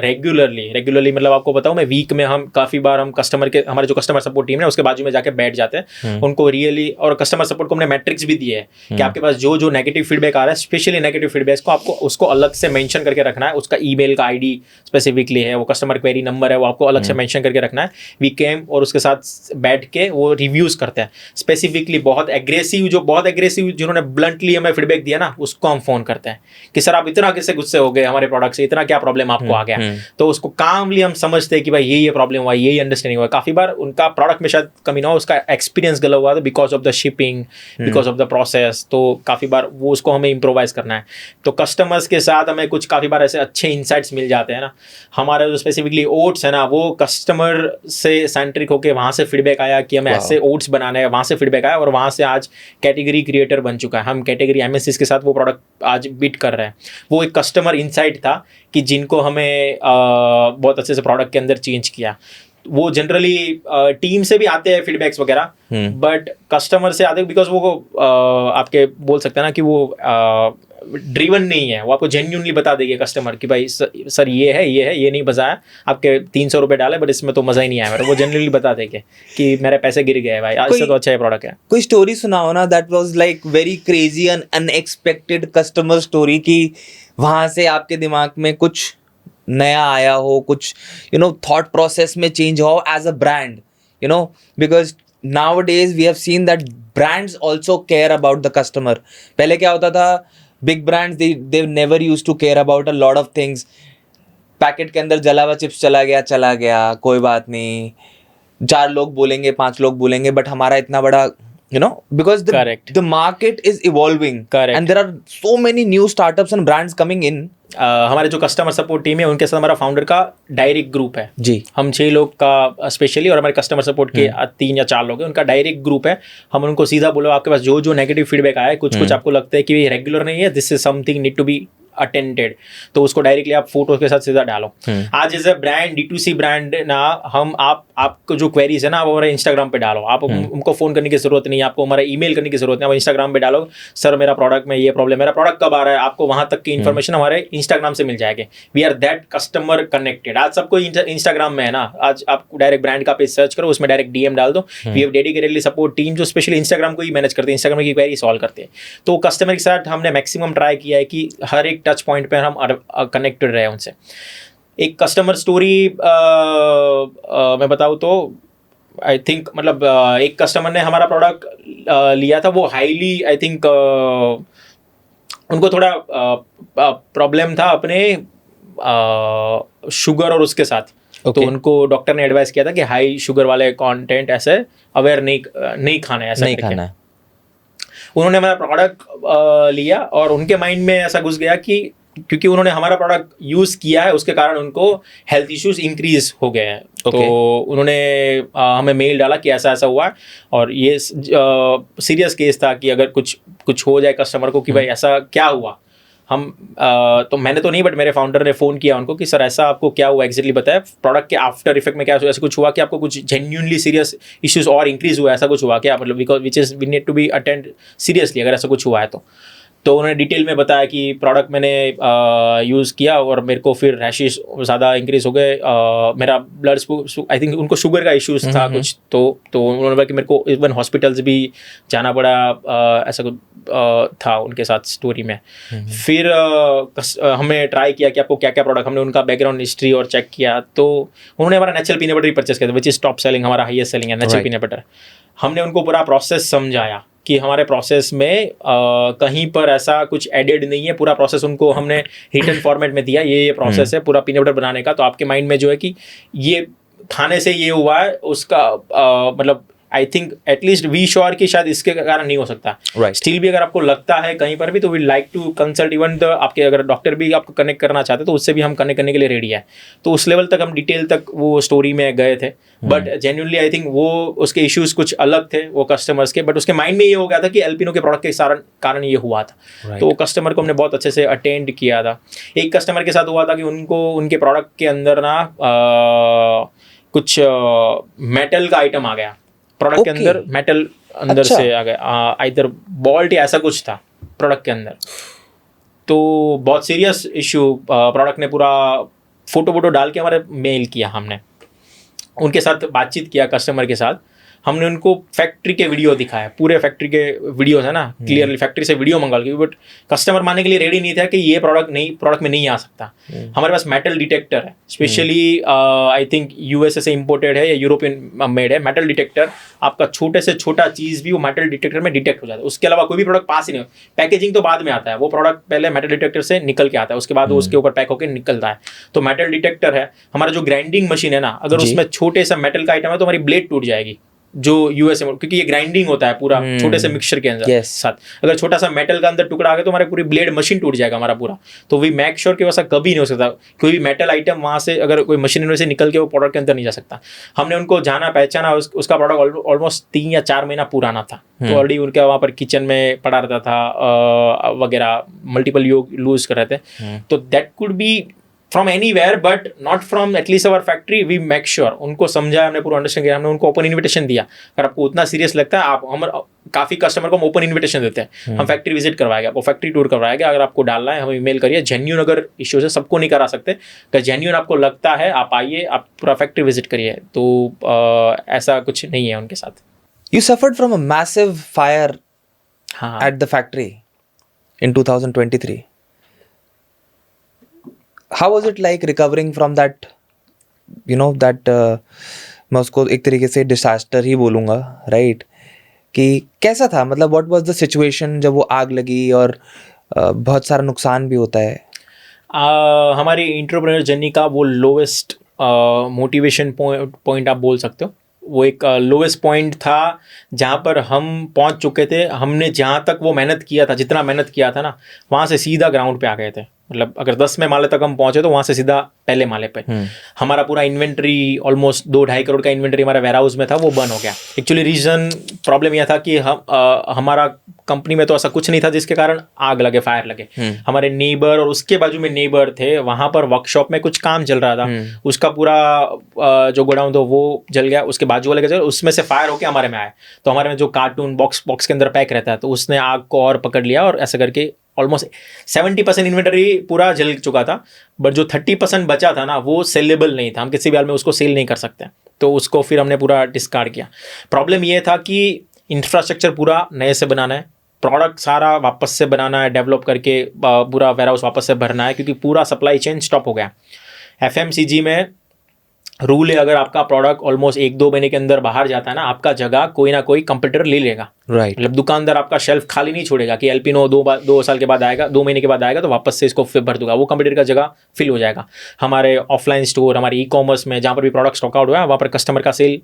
रेगुलरली मतलब आपको बताऊँ मैं, वीक में हम काफ़ी बार हम कस्टमर के, हमारे जो कस्टमर सपोर्ट टीम है उसके बाजू में जाके बैठ जाते हैं, उनको रियली, और कस्टमर सपोर्ट को हमने मैट्रिक्स भी दिए हैं कि आपके पास जो नेगेटिव फीडबैक आ रहा है, स्पेशली नेगेटिव फीडबैक को आपको उसको अलग से मेंशन करके रखना है। उसका ईमेल का आईडी स्पेसिफिकली है, वो कस्टमर क्वेरी नंबर है, वो आपको अलग से मेंशन करके रखना है। वी केम और उसके साथ बैठ के वो रिव्यूज करते हैं स्पेसिफिकली। बहुत एग्रेसिव जिन्होंने ब्लंटली हमें फीडबैक दिया ना, उसको हम फोन करते हैं कि सर आप इतना कैसे गुस्से हो गए हमारे प्रोडक्ट से, इतना क्या प्रॉब्लम आपको आ गया। तो उसको कामली हम समझते हैं कि भाई ये प्रॉब्लम हुआ, यही अंडरस्टैंडिंग हुआ। काफी बार उनका प्रोडक्ट में शायद कमी ना हो, उसका एक्सपीरियंस गलत हुआ, because of the shipping, because of the process. तो काफी बार वो उसको हमें इम्प्रोवाइज करना है। तो कस्टमर्स के साथ हमें कुछ काफी बार ऐसे अच्छे इंसाइट्स मिल जाते हैं ना। हमारे जो स्पेसिफिकली ओट्स है ना, वो कस्टमर से सेंट्रिक होकर वहाँ से फीडबैक आया कि हमें ऐसे ओट्स बनाने हैं, वहाँ से फीडबैक आया, और वहाँ से आज कैटेगरी क्रिएटर बन चुका है। हम कैटेगरी एमएनसीज के साथ वो प्रोडक्ट आज बिट कर रहे हैं। वो एक कस्टमर इंसाइट था कि जिनको हमें बहुत अच्छे से प्रोडक्ट के अंदर चेंज किया। वो जनरली टीम से भी आते हैं फीडबैक्स वगैरह, बट कस्टमर से आते हैं, बिकॉज वो आपके बोल सकते हैं ना कि वो ड्रीवन नहीं है। वो आपको जेन्युइनली बता देंगे कस्टमर कि भाई सर ये नहीं बजाया, आपके 300 रुपये डाले बट इसमें तो मज़ा ही नहीं आया मेरा। वो जेन्युइनली बता देंगे कि मेरे पैसे गिर गए भाई, आज से तो अच्छा है प्रोडक्ट है। कोई स्टोरी सुनाओ ना, that was like very crazy and unexpected customer story, कि वहाँ से आपके दिमाग में कुछ नया आया हो, कुछ थॉट प्रोसेस में चेंज हो as a brand, because nowadays we have seen that brands also care about the customer. पहले क्या होता था, big brands they never used to care about a lot of things. Packet के अंदर जला हुआ चिप्स चला गया, कोई बात नहीं, 4 लोग बोलेंगे, 5 लोग बोलेंगे, बट हमारा इतना बड़ा because the market is evolving. Correct. And there are so many new startups and brands coming in. हमारे जो कस्टमर सपोर्ट टीम है उनके साथ हमारा फाउंडर का डायरेक्ट ग्रुप है जी। हम 6 लोग का स्पेशली, और हमारे कस्टमर सपोर्ट के 3 या 4 लोग हैं, उनका डायरेक्ट ग्रुप है। हम उनको सीधा बोलो, आपके पास जो नेगेटिव फीडबैक आया है, कुछ आपको लगता है कि रेगुलर नहीं है, this is something need to be attended, तो उसको डायरेक्टली आप फोटो के साथ सीधा डालो। आज as a brand, D2C brand ना, हम आपको जो क्वेरीज है ना, वो हमारे इंस्टाग्राम पे डालो। आप उनको फोन करने की जरूरत नहीं है, आपको हमारा ईमेल करने की जरूरत नहीं है, आप इंस्टाग्राम पे डालो, सर मेरा प्रोडक्ट में ये प्रॉब्लम, मेरा प्रोडक्ट कब आ रहा है, आपको वहां तक की इन्फॉर्मेशन हमारे इंस्टाग्राम से मिल जाएगी। We are that customer connected. आज सबको इंस्टाग्राम में है ना, आज आप डायरेक्ट ब्रांड का पेज सर्च करो, उसमें डायरेक्ट DM डाल दो। We have dedicatedly support team जो स्पेशली इंस्टाग्राम को ही मैनेज करते हैं, इंस्टाग्राम की क्वेरी सॉल्व करते हैं। तो कस्टमर के साथ हमने मैक्सिमम ट्राई किया है कि हर एक टच पॉइंट पर हम कनेक्टेड रहे उनसे। एक कस्टमर स्टोरी मैं बताऊँ तो आई थिंक, मतलब एक कस्टमर ने हमारा प्रोडक्ट लिया था, वो हाईली आई थिंक उनको थोड़ा प्रॉब्लम था अपने शुगर और उसके साथ। तो उनको डॉक्टर ने एडवाइस किया था कि हाई शुगर वाले कंटेंट ऐसे अवेयर नहीं खाना है, ऐसा नहीं खाना है। उन्होंने हमारा प्रोडक्ट लिया और उनके माइंड में ऐसा घुस गया कि क्योंकि उन्होंने हमारा प्रोडक्ट यूज़ किया है, उसके कारण उनको हेल्थ इश्यूज इंक्रीज हो गए हैं। तो उन्होंने हमें मेल डाला कि ऐसा हुआ है, और ये सीरियस केस था कि अगर कुछ हो जाए कस्टमर को कि भाई ऐसा क्या हुआ, तो मैंने तो नहीं, बट मेरे फाउंडर ने फ़ोन किया उनको कि सर ऐसा आपको क्या हुआ एग्जैक्टली बताया, प्रोडक्ट के आफ्टर इफेक्ट में क्या ऐसा कुछ हुआ कि आपको कुछ जेन्युइनली सीरियस इश्यूज और इंक्रीज हुआ, ऐसा कुछ हुआ क्या, मतलब because which is we need to be attend seriously अगर ऐसा कुछ हुआ है तो उन्होंने डिटेल में बताया कि प्रोडक्ट मैंने यूज़ किया और मेरे को फिर रैशेस ज़्यादा इंक्रीज हो गए, मेरा ब्लड आई थिंक उनको शुगर का इश्यूज था कुछ, तो उन्होंने बोला कि मेरे को इवन हॉस्पिटल्स भी जाना पड़ा, ऐसा कुछ था उनके साथ स्टोरी में। फिर हमने ट्राई किया कि आपको क्या क्या प्रोडक्ट, हमने उनका बैकग्राउंड हिस्ट्री और चेक किया, तो उन्होंने हमारा नेचुरल पीनट बटर ही परचेस किया था, विच इज़ टॉप सेलिंग, हमारा हाईएस्ट सेलिंग है नेचुरल पीनट बटर। हमने उनको पूरा प्रोसेस समझाया कि हमारे प्रोसेस में कहीं पर ऐसा कुछ एडेड नहीं है, पूरा प्रोसेस उनको हमने रिटन फॉर्मेट में दिया, ये प्रोसेस है पूरा पीनट बटर बनाने का, तो आपके माइंड में जो है कि ये खाने से ये हुआ है उसका मतलब I think at least we sure कि शायद इसके कारण नहीं हो सकता। स्टिल भी अगर आपको लगता है कहीं पर भी तो we like to consult even the आपके अगर डॉक्टर भी आपको कनेक्ट करना चाहते तो उससे भी हम कनेक्ट करने के लिए रेडी है। तो उस लेवल तक हम डिटेल तक वो स्टोरी में गए थे, बट जेन्युइनली आई थिंक वो उसके इश्यूज कुछ अलग थे वो कस्टमर्स के, बट उसके माइंड में ये हो गया था कि एल्पिनो के प्रोडक्ट के कारण ये हुआ था। तो वो कस्टमर को हमने बहुत अच्छे से अटेंड किया था। एक कस्टमर के साथ हुआ था कि उनको उनके प्रोडक्ट के अंदर ना कुछ मेटल का आइटम आ गया, प्रोडक्ट के अंदर मेटल अंदर से आ गया, इधर बॉल्ट या ऐसा कुछ था प्रोडक्ट के अंदर। तो बहुत सीरियस इशू, प्रोडक्ट ने पूरा फोटो डाल के हमारे मेल किया, हमने उनके साथ बातचीत किया कस्टमर के साथ, हमने उनको फैक्ट्री के वीडियो दिखाया, पूरे फैक्ट्री के वीडियोस है ना, क्लियरली फैक्ट्री से वीडियो मंगा ली, बट कस्टमर मानने के लिए रेडी नहीं था कि ये प्रोडक्ट में नहीं आ सकता। हमारे पास मेटल डिटेक्टर है, स्पेशली आई थिंक यूएसए से इंपोर्टेड है या यूरोपियन मेड है मेटल डिटेक्टर। आपका छोटे से छोटा चीज़ भी वो मेटल डिटेक्टर में डिटेक्ट हो जाता है, उसके अलावा कोई भी प्रोडक्ट पास ही नहीं हो। पैकेजिंग तो बाद में आता है, वो प्रोडक्ट पहले मेटल डिटेक्टर से निकल के आता है, उसके बाद वो उसके ऊपर पैक होकर निकलता है। तो मेटल डिटेक्टर है हमारा जो ग्राइंडिंग मशीन है ना, अगर उसमें छोटे सा मेटल का आइटम है तो हमारी ब्लेड टूट जाएगी, जो यूएसए में, क्योंकि ये ग्राइंडिंग होता है पूरा छोटे से मिक्सचर के अंदर साथ, अगर छोटा सा मेटल का अंदर टुकड़ा आ गया तो हमारी पूरी ब्लेड मशीन टूट जाएगा हमारा पूरा। तो वी मेक श्योर कि वैसा कभी नहीं हो सकता, कोई भी मेटल आइटम वहाँ से अगर कोई मशीन में से निकल के वो प्रोडक्ट के अंदर नहीं जा सकता। हमने उनको जाना पहचाना, उसका प्रोडक्ट ऑलमोस्ट 3 या 4 महीना पुराना था, तो ऑलरेडी उनके वहाँ पर किचन में पड़ा रहता था वगैरह, मल्टीपल लूज कर रहे थे। तो that could be from anywhere but not from at least our factory. We make sure, उनको समझाया हमने, पूरा अंडरस्टैंड किया हमने, उनको ओपन इन्विटेशन दिया। अगर आपको उतना सीरियस लगता है, आप हम काफ़ी कस्टमर को हम ओपन इन्विटेशन देते हैं, हम फैक्ट्री विजिट करवाएगा, वो फैक्ट्री टूर करवाएगा। अगर आपको डालना है हमें ईमेल करिए, जेन्यून अगर इश्यूज है, सबको नहीं करा सकते, अगर जेन्यून आपको लगता है आप आइए, आप पूरा फैक्ट्री विजिट करिए। तो ऐसा कुछ नहीं है उनके साथ। You suffered from a massive fire at the factory in 2023. How was it like recovering from that, मैं उसको एक तरीके से डिसास्टर ही बोलूँगा, राइट? कि कैसा था, मतलब व्हाट वाज द सिचुएशन जब वो आग लगी और बहुत सारा नुकसान भी होता है? हमारी एंटरप्रेन्योर जर्नी का वो लोवेस्ट मोटिवेशन पॉइंट आप बोल सकते हो। वो एक लोवेस्ट पॉइंट था जहाँ पर हम पहुँच चुके थे। हमने जहाँ तक वो मेहनत किया था, जितना मेहनत किया था ना, वहाँ से सीधा ग्राउंड पे आ गए थे। मतलब अगर 10वें माले तक हम पहुँचे तो वहाँ से सीधा पहले माले पे हमारा पूरा इन्वेंट्री, ऑलमोस्ट 2-2.5 करोड़ का इन्वेंट्री हमारा वेयर हाउस में था, वो बंद हो गया। एक्चुअली रीज़न प्रॉब्लम यह था कि हमारा कंपनी में तो ऐसा कुछ नहीं था जिसके कारण आग लगे, फायर लगे। हमारे नेबर और उसके बाजू में नेबर थे, वहाँ पर वर्कशॉप में कुछ काम चल रहा था, उसका पूरा जो गोडाउन था वो जल गया, उसके बाजू वाले का उसमें से फायर होकर हमारे में आया। तो हमारे में जो कार्टून बॉक्स के अंदर पैक रहता है, तो उसने आग को और पकड़ लिया और ऐसा करके ऑलमोस्ट 70% इन्वेंटरी पूरा जल चुका था। बट जो 30% बचा था ना, वो सेलेबल नहीं था, हम किसी भी हाल में उसको सेल नहीं कर सकते, तो उसको फिर हमने पूरा डिस्कार्ड किया। प्रॉब्लम ये था कि इंफ्रास्ट्रक्चर पूरा नए से बनाना है, प्रोडक्ट सारा वापस से बनाना है, डेवलप करके पूरा वेयर हाउस वापस से भरना है, क्योंकि पूरा सप्लाई चेन स्टॉप हो गया। FMCG में रूल है, अगर आपका प्रोडक्ट ऑलमोस्ट 1-2 महीने के अंदर बाहर जाता है ना, आपका जगह कोई ना कोई कंपटीटर ले लेगा, राइट? मतलब दुकानदार आपका शेल्फ खाली नहीं छोड़ेगा कि एल्पिनो 2 साल के बाद आएगा, 2 महीने के बाद आएगा तो वापस से इसको फिर भर दूंगा, वो कंपटीटर का जगह फिल हो जाएगा। हमारे ऑफलाइन स्टोर, हमारे ई-कॉमर्स में जहाँ पर भी प्रोडक्ट स्टॉक आउट हुआ है, वहाँ पर कस्टमर का सेल,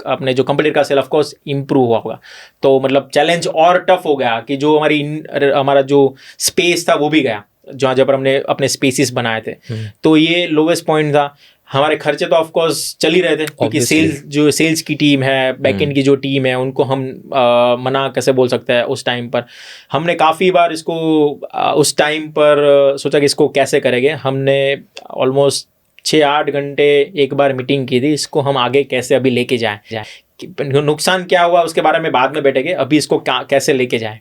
अपने जो कंपटीटर का सेल ऑफकोर्स इंप्रूव हुआ होगा। तो मतलब चैलेंज और टफ हो गया कि जो हमारा जो स्पेस था वो भी गया, जहाँ पर हमने अपने स्पेसिस बनाए थे। तो ये लोवेस्ट पॉइंट था। हमारे खर्चे तो ऑफ कोर्स चल ही रहे थे, क्योंकि सेल्स की टीम है, बैकएंड की जो टीम है, उनको हम मना कैसे बोल सकते हैं। उस टाइम पर हमने काफ़ी बार इसको उस टाइम पर सोचा कि इसको कैसे करेंगे। हमने ऑलमोस्ट 6-8 घंटे एक बार मीटिंग की थी, इसको हम आगे कैसे अभी लेके जाएं, नुकसान क्या हुआ उसके बारे में बाद में बैठेंगे, अभी इसको कैसे लेके जाएं।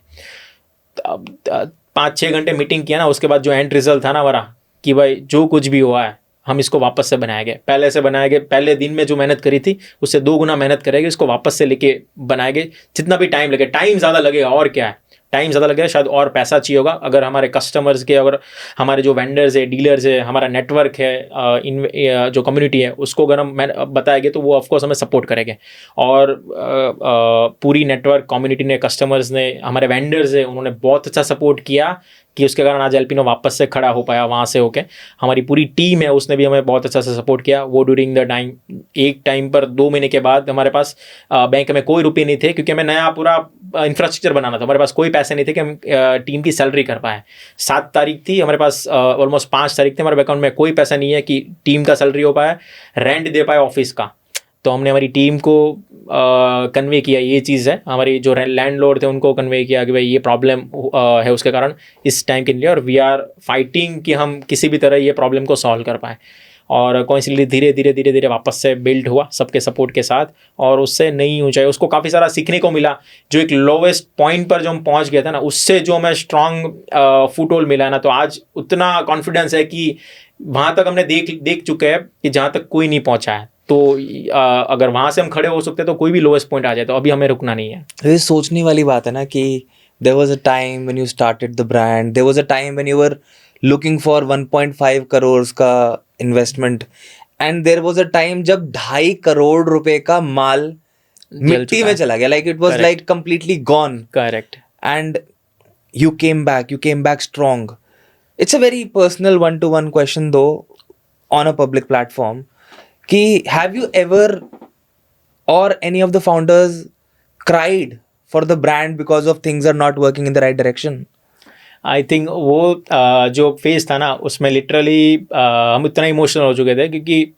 5-6 घंटे मीटिंग किया ना, उसके बाद जो एंड रिजल्ट था ना हमारा, कि भाई जो कुछ भी हुआ है हम इसको वापस से बनाएंगे, पहले से बनाएंगे, पहले दिन में जो मेहनत करी थी उससे 2 गुना मेहनत करेंगे, इसको वापस से लेके बनाएंगे। जितना भी टाइम लगे, टाइम ज़्यादा लगेगा और क्या है, टाइम ज़्यादा लगेगा, शायद और पैसा चाहिए होगा। अगर हमारे कस्टमर्स के, अगर हमारे जो वेंडर्स है, डीलर्स है, हमारा नेटवर्क है, जो कम्युनिटी है, उसको अगर हम बताएंगे तो वो ऑफकोर्स हमें सपोर्ट करेंगे। और पूरी नेटवर्क कम्युनिटी ने, कस्टमर्स ने, हमारे वेंडर्स है, उन्होंने बहुत अच्छा सपोर्ट किया कि उसके कारण आज एल्पिनो वापस से खड़ा हो पाया वहाँ से होके। हमारी पूरी टीम है, उसने भी हमें बहुत अच्छा से सपोर्ट किया। वो ड्यूरिंग द टाइम, एक टाइम पर 2 महीने के बाद हमारे पास बैंक में कोई रुपये नहीं थे, क्योंकि हमें नया पूरा इंफ्रास्ट्रक्चर बनाना था। हमारे पास कोई पैसे नहीं थे कि हम टीम की सैलरी कर पाए। 7 तारीख थी, हमारे पास ऑलमोस्ट 5 तारीख थे, हमारे अकाउंट में कोई पैसा नहीं है कि टीम का सैलरी हो पाए, रेंट दे पाए ऑफिस का। तो हमने हमारी टीम को कन्वे किया, ये चीज़ है, हमारी जो लैंडलॉर्ड थे उनको कन्वे किया कि भाई ये प्रॉब्लम है उसके कारण इस टाइम के लिए, और वी आर फाइटिंग कि हम किसी भी तरह ये प्रॉब्लम को सॉल्व कर पाएँ। और कोइंसिडेंटली धीरे धीरे वापस से बिल्ड हुआ सबके सपोर्ट के साथ, और उससे नई ऊंचाई, उसको काफ़ी सारा सीखने को मिला। जो एक लोवेस्ट पॉइंट पर जो हम पहुंच गया था ना, उससे जो हमें स्ट्रॉन्ग फुटहोल्ड मिला ना, तो आज उतना कॉन्फिडेंस है कि वहाँ तक हमने देख चुके हैं कि जहाँ तक कोई नहीं पहुँचा है। तो अगर वहाँ से हम खड़े हो सकते तो कोई भी लोवेस्ट पॉइंट आ जाए, तो अभी हमें रुकना नहीं है। ये सोचने वाली बात है ना कि there was a time when you started the brand, there was a time when you were looking for 1.5 crores का investment, and there was a time जब 2.5 करोड़ रुपए का माल मिट्टी में चला गया, like it was like completely gone. Correct. And you came back strong. It's a very personal one-to-one question though, on a public platform, कि have you ever or any of the founders cried for the brand because of things are not working in the right direction? I think वो जो phase था ना, उसमें literally हम इतना emotional हो चुके थे, क्योंकि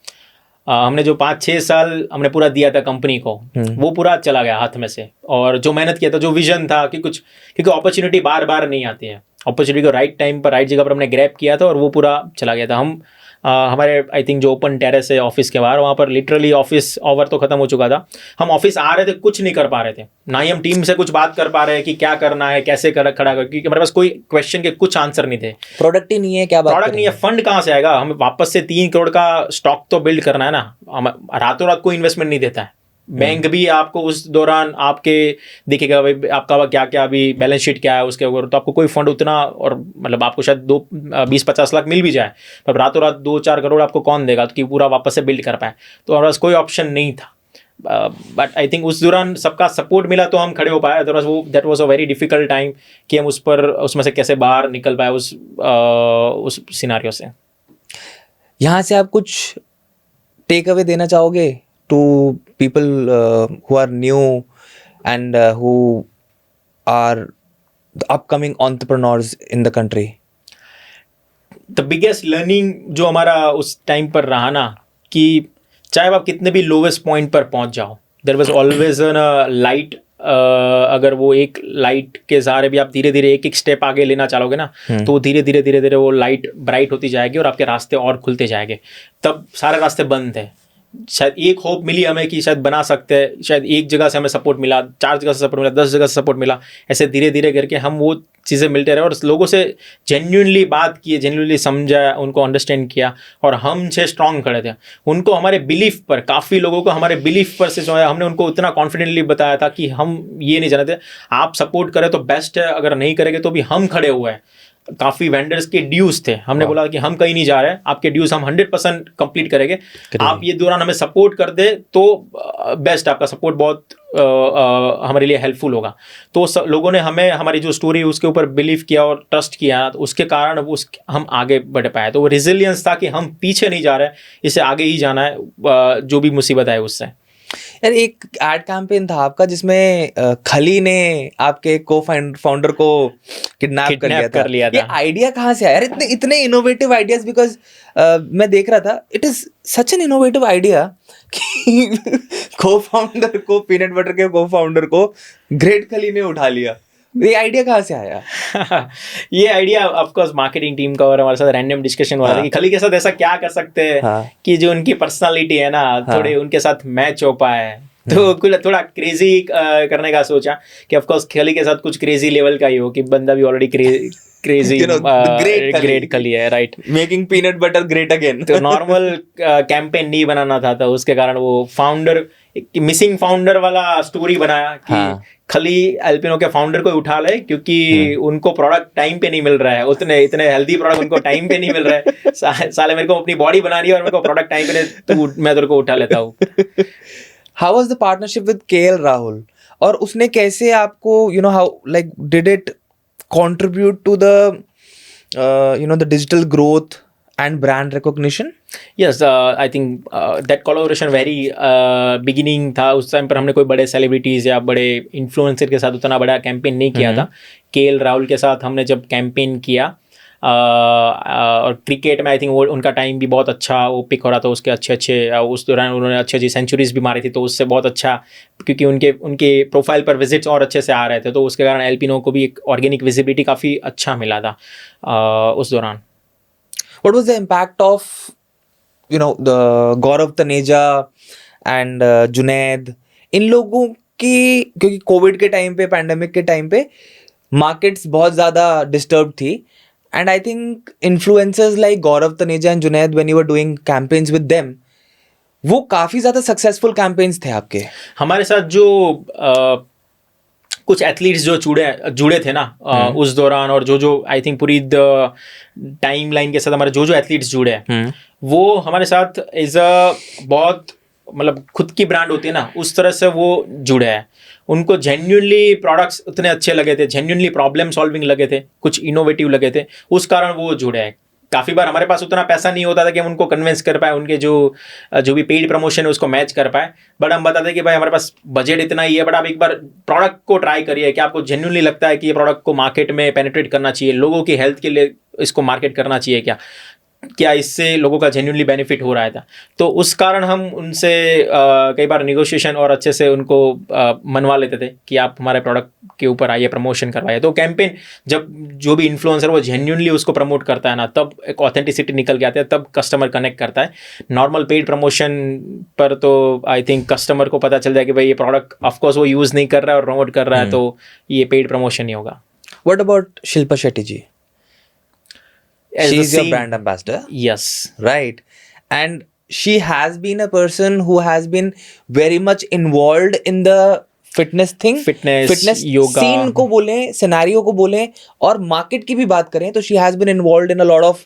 हमने जो 5-6 साल हमने पूरा दिया था कंपनी को, वो पूरा चला गया हाथ में से। और जो मेहनत किया था, जो विजन था कि कुछ, क्योंकि अपॉर्चुनिटी बार बार नहीं आती है, अपॉर्चुनिटी को राइट टाइम पर राइट जगह पर हमने ग्रैब किया था, और वो पूरा चला गया था। हम हमारे आई थिंक जो ओपन टेरेस है ऑफिस के बाहर, वहाँ पर लिटरली ऑफिस ओवर तो ख़त्म हो चुका था। हम ऑफिस आ रहे थे, कुछ नहीं कर पा रहे थे, ना ही हम टीम से कुछ बात कर पा रहे हैं कि क्या करना है, कैसे खड़ा कर, क्योंकि हमारे पास कोई क्वेश्चन के कुछ आंसर नहीं थे। प्रोडक्ट ही नहीं है, क्या बात प्रोडक्ट नहीं है, फंड कहाँ से आएगा? हमें वापस से 3 करोड़ का स्टॉक तो बिल्ड करना है ना। रातों रात कोई इन्वेस्टमेंट नहीं देता है। बैंक भी आपको उस दौरान आपके देखेगा भाई आपका क्या क्या अभी बैलेंस शीट क्या है उसके ऊपर, तो आपको कोई फंड उतना, और मतलब आपको शायद 20-50 लाख मिल भी जाए, पर रातों रात 2-4 करोड़ आपको कौन देगा कि पूरा वापस से बिल्ड कर पाए? तो हमारे पास कोई ऑप्शन नहीं था। बट आई थिंक उस दौरान सबका सपोर्ट मिला तो हम खड़े हो पाए। अदरवाइज वो that was a very difficult time कि हम उसमें से कैसे बाहर निकल पाए उस सिनारियो से। यहाँ से आप कुछ टेक अवे देना चाहोगे to people who are new and who are the upcoming entrepreneurs in the country? The biggest learning जो हमारा उस टाइम पर रहा ना, कि चाहे आप कितने भी लोवेस्ट पॉइंट पर पहुंच जाओ, there was always a light. अगर वो एक लाइट के सहारे भी आप धीरे धीरे एक स्टेप आगे लेना चाहोगे ना, तो धीरे धीरे वो लाइट ब्राइट होती जाएगी और आपके रास्ते और खुलते जाएंगे। तब सारे रास्ते बंद थे। शायद एक होप मिली हमें कि शायद बना सकते हैं, शायद एक जगह से हमें सपोर्ट मिला, 4 जगह से सपोर्ट मिला, 10 जगह से सपोर्ट मिला, ऐसे धीरे धीरे करके हम वो चीज़ें मिलते रहे और लोगों से जेन्युइनली बात किए, जेन्युइनली समझा, उनको अंडरस्टैंड किया, और हम से स्ट्रॉन्ग खड़े थे। उनको हमारे बिलीफ पर, काफ़ी लोगों को हमारे बिलीफ पर से जो है, हमने उनको उतना कॉन्फिडेंटली बताया था कि हम ये नहीं जानते, आप सपोर्ट करें तो बेस्ट है, अगर नहीं करेंगे तो भी हम खड़े हुए हैं। काफ़ी वेंडर्स के ड्यूज थे, हमने बोला कि हम कहीं नहीं जा रहे हैं, आपके ड्यूज हम 100% कंप्लीट करेंगे, आप ये दौरान हमें सपोर्ट कर दे तो बेस्ट, आपका सपोर्ट बहुत हमारे लिए हेल्पफुल होगा। तो लोगों ने हमें, हमारी जो स्टोरी उसके ऊपर बिलीव किया और ट्रस्ट किया, तो उसके कारण हम आगे बढ़ पाए। तो वो रिजिलियंस था कि हम पीछे नहीं जा रहे, इसे आगे ही जाना है, जो भी मुसीबत आए उससे। यार एक एड कैंपेन था आपका जिसमें खली ने आपके को फाउंडर को किडनैप कर लिया था। ये आइडिया कहाँ से आया यार? इतने इतने इनोवेटिव आइडियाज, बिकॉज मैं देख रहा था, it is such an innovative idea कि को फाउंडर को, पीनट बटर के को फाउंडर को ग्रेट खली ने उठा लिया। ये आइडिया कहाँ से आया? ये idea of course marketing team का और हमारे साथ रैंडम डिस्कशन हुआ था कि खली के साथ ऐसा क्या कर सकते हैं कि जो उनकी पर्सनालिटी है ना थोड़े उनके साथ मैच हो पाए। तो कुछ थोड़ा क्रेजी करने का सोचा कि ऑफ कोर्स खली के साथ कुछ क्रेजी लेवल का ही हो कि बंदा भी ऑलरेडी क्रेजी ग्रेट खली है, right, making peanut butter great again. तो नॉर्मल कैंपेन नहीं बनाना था, तो उसके कारण वो फाउंडर, मिसिंग फाउंडर वाला स्टोरी बनाया कि खली एल्पिनो के फाउंडर को उठा ले क्योंकि उनको प्रोडक्ट टाइम पे नहीं मिल रहा है, उतने इतने हेल्दी प्रोडक्ट उनको टाइम पे नहीं मिल रहा है। साले मेरे को अपनी बॉडी बनानी है और मेरे को प्रोडक्ट टाइम पे नहीं, मैं तेरे को उठा लेता हूँ। How was the partnership with KL Rahul, और उसने कैसे आपको how like did it contribute to the the digital growth and brand recognition? Yes, I think that collaboration very beginning था। उस टाइम पर हमने कोई बड़े सेलिब्रिटीज या बड़े इन्फ्लुएंसर के साथ उतना बड़ा कैंपेन नहीं किया था। केएल राहुल के साथ हमने जब कैंपेन किया और क्रिकेट में आई थिंक वो उनका टाइम भी बहुत अच्छा वो पिक हो रहा था, उसके अच्छे उस दौरान उन्होंने अच्छी सेंचुरीज भी मारी थी, तो उससे बहुत अच्छा, क्योंकि उनके प्रोफाइल पर विजिट्स और अच्छे से आ रहे थे, तो उसके कारण एल्पिनो को भी एक ऑर्गेनिक विजिबिलिटी काफ़ी अच्छा मिला था उस दौरान। What was the impact of the Gaurav Taneja and Junaid, इन लोगों की, क्योंकि कोविड के टाइम पे, पैंडेमिक के टाइम पे मार्केट्स बहुत ज़्यादा डिस्टर्ब थी, and I think influencers like Gaurav Taneja and Junaid, when you were doing campaigns with them, वो काफ़ी ज़्यादा सक्सेसफुल कैंपेन्स थे आपके। हमारे साथ जो कुछ एथलीट्स जो जुड़े थे ना उस दौरान, और जो आई थिंक पूरी टाइम लाइन के साथ हमारे जो एथलीट्स जुड़े हैं वो हमारे साथ एज अ बहुत मतलब खुद की ब्रांड होती है ना, उस तरह से वो जुड़े हैं। उनको जेन्युइनली प्रोडक्ट्स उतने अच्छे लगे थे, जेन्युइनली प्रॉब्लम सॉल्विंग लगे थे, कुछ इनोवेटिव लगे थे, उस कारण वो जुड़े हैं। काफ़ी बार हमारे पास उतना पैसा नहीं होता था कि हम उनको कन्विंस कर पाए, उनके जो भी पेड प्रमोशन है उसको मैच कर पाए, बट हम बताते कि भाई हमारे पास बजट इतना ही है, बट आप एक बार प्रोडक्ट को ट्राई करिए कि आपको जेन्युइनली लगता है कि ये प्रोडक्ट को मार्केट में पेनिट्रेट करना चाहिए, लोगों की हेल्थ के लिए इसको मार्केट करना चाहिए, क्या इससे लोगों का जेन्युइनली बेनिफिट हो रहा है था। तो उस कारण हम उनसे कई बार निगोशिएशन और अच्छे से उनको मनवा लेते थे कि आप हमारे प्रोडक्ट के ऊपर आइए, प्रमोशन करवाइए। तो कैंपेन जब जो भी इन्फ्लुएंसर वो जेन्युइनली उसको प्रमोट करता है ना, तब एक ऑथेंटिसिटी निकल के आती है, तब कस्टमर कनेक्ट करता है। नॉर्मल पेड प्रमोशन पर तो आई थिंक कस्टमर को पता चल जाए कि भाई ये प्रोडक्ट ऑफकोर्स वो यूज़ नहीं कर रहा है और प्रमोट कर रहा है, तो ये पेड प्रमोशन नहीं होगा। What about Shilpa Shetty ji? She is your brand ambassador. Yes. Right. And she has been a person who has been very much involved in the fitness thing. Fitness yoga. Scene को बोलें, scenario को बोलें, और market की भी बात करें तो she has been involved in a lot of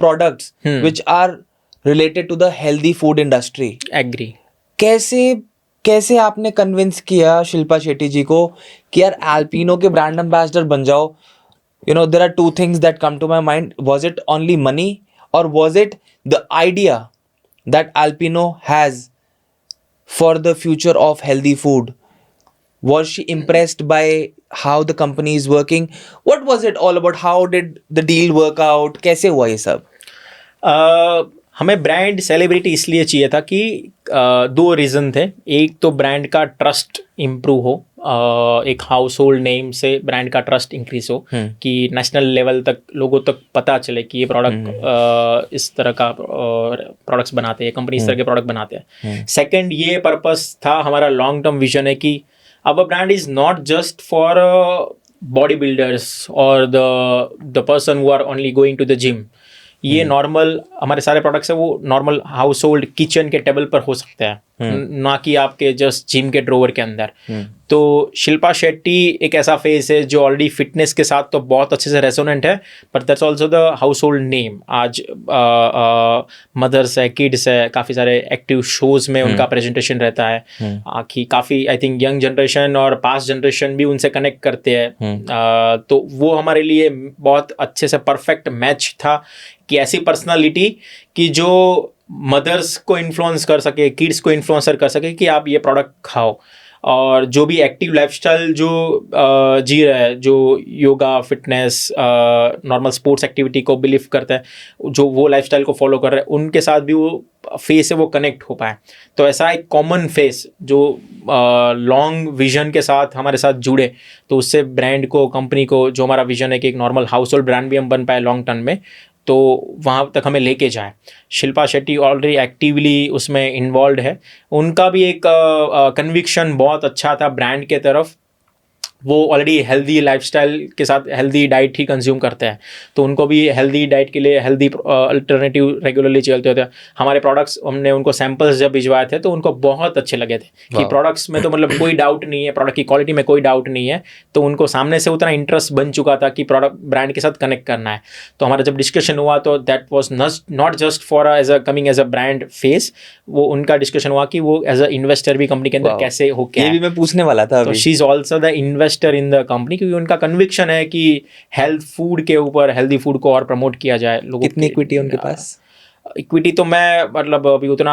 products which are related to the healthy food industry. Agree. कैसे आपने कन्विंस किया शिल्पा शेट्टी जी को कि यार एल्पिनो के ब्रांड एम्बेसडर बन जाओ? There are two things that come to my mind. Was it only money, or was it the idea that Alpino has for the future of healthy food? Was she impressed by how the company is working? What was it all about? How did the deal work out? कैसे हुआ ये सब? हमें brand celebrity इसलिए चाहिए था कि दो रीज़न थे। एक तो ब्रांड का ट्रस्ट इम्प्रूव हो, एक हाउस होल्ड नेम से ब्रांड का ट्रस्ट इंक्रीज हो कि नेशनल लेवल तक लोगों तक पता चले कि ये प्रोडक्ट इस तरह का प्रोडक्ट्स बनाते हैं, कंपनी इस तरह के प्रोडक्ट बनाते हैं। सेकंड ये पर्पस था, हमारा लॉन्ग टर्म विजन है कि our brand is not just for body builders और the person who are only going to the gym. ये नॉर्मल हमारे सारे प्रोडक्ट्स है वो नॉर्मल हाउस होल्ड किचन के टेबल पर हो सकते हैं, ना कि आपके जस्ट जिम के ड्रोवर के अंदर। तो शिल्पा शेट्टी एक ऐसा फेस है जो ऑलरेडी फिटनेस के साथ तो बहुत अच्छे से रेजोनेंट है, but that's also the house hold name. आज मदर्स है, किड्स है, काफ़ी सारे एक्टिव शोज में उनका प्रेजेंटेशन रहता है कि काफ़ी आई थिंक यंग जनरेशन और पास्ट जनरेशन भी उनसे कनेक्ट करते हैं। तो वो हमारे लिए बहुत अच्छे से परफेक्ट मैच था कि ऐसी पर्सनालिटी कि जो मदर्स को इन्फ्लुएंस कर सके, किड्स को इन्फ्लुएंसर कर सके कि आप ये प्रोडक्ट खाओ। और जो भी एक्टिव लाइफस्टाइल जो जी रहा है, जो yoga, fitness, normal sports activity को बिलीव करता है, जो वो लाइफस्टाइल को फॉलो कर रहे हैं, उनके साथ भी वो फेस है वो कनेक्ट हो पाए। तो ऐसा एक कॉमन फेस जो लॉन्ग विजन के साथ हमारे साथ जुड़े, तो उससे ब्रांड को, कंपनी को, जो हमारा विजन है कि एक नॉर्मल हाउस होल्ड ब्रांड भी हम बन पाए लॉन्ग टर्म में, तो वहाँ तक हमें लेके जाए। शिल्पा शेट्टी ऑलरेडी एक्टिवली उसमें इन्वॉल्व है। उनका भी एक कन्विक्शन बहुत अच्छा था ब्रांड के तरफ। वो ऑलरेडी हेल्दी लाइफस्टाइल के साथ हेल्दी डाइट ही कंज्यूम करते हैं, तो उनको भी हेल्दी डाइट के लिए हेल्दी अल्टरनेटिव रेगुलरली चलते होते हैं। हमारे प्रोडक्ट्स, हमने उनको सैम्पल्स जब भिजवाए थे तो उनको बहुत अच्छे लगे थे कि प्रोडक्ट्स में तो मतलब कोई डाउट नहीं है, प्रोडक्ट की क्वालिटी में कोई डाउट नहीं है। तो उनको सामने से उतना इंटरेस्ट बन चुका था कि प्रोडक्ट ब्रांड के साथ कनेक्ट करना है। तो हमारा जब डिस्कशन हुआ तो that was not just for as a coming as a brand face, वो उनका डिस्कशन हुआ कि वो एज अ इन्वेस्टर भी कंपनी के अंदर कैसे हो, क्या ये भी मैं पूछने वाला था। तो she is also the investor in the company, क्योंकि उनका कन्विक्शन है कि हेल्थ फूड के ऊपर, हेल्दी फूड को और प्रमोट किया जाए लोगों। कितनी इक्विटी है उनके पास? इक्विटी तो मैं मतलब अभी उतना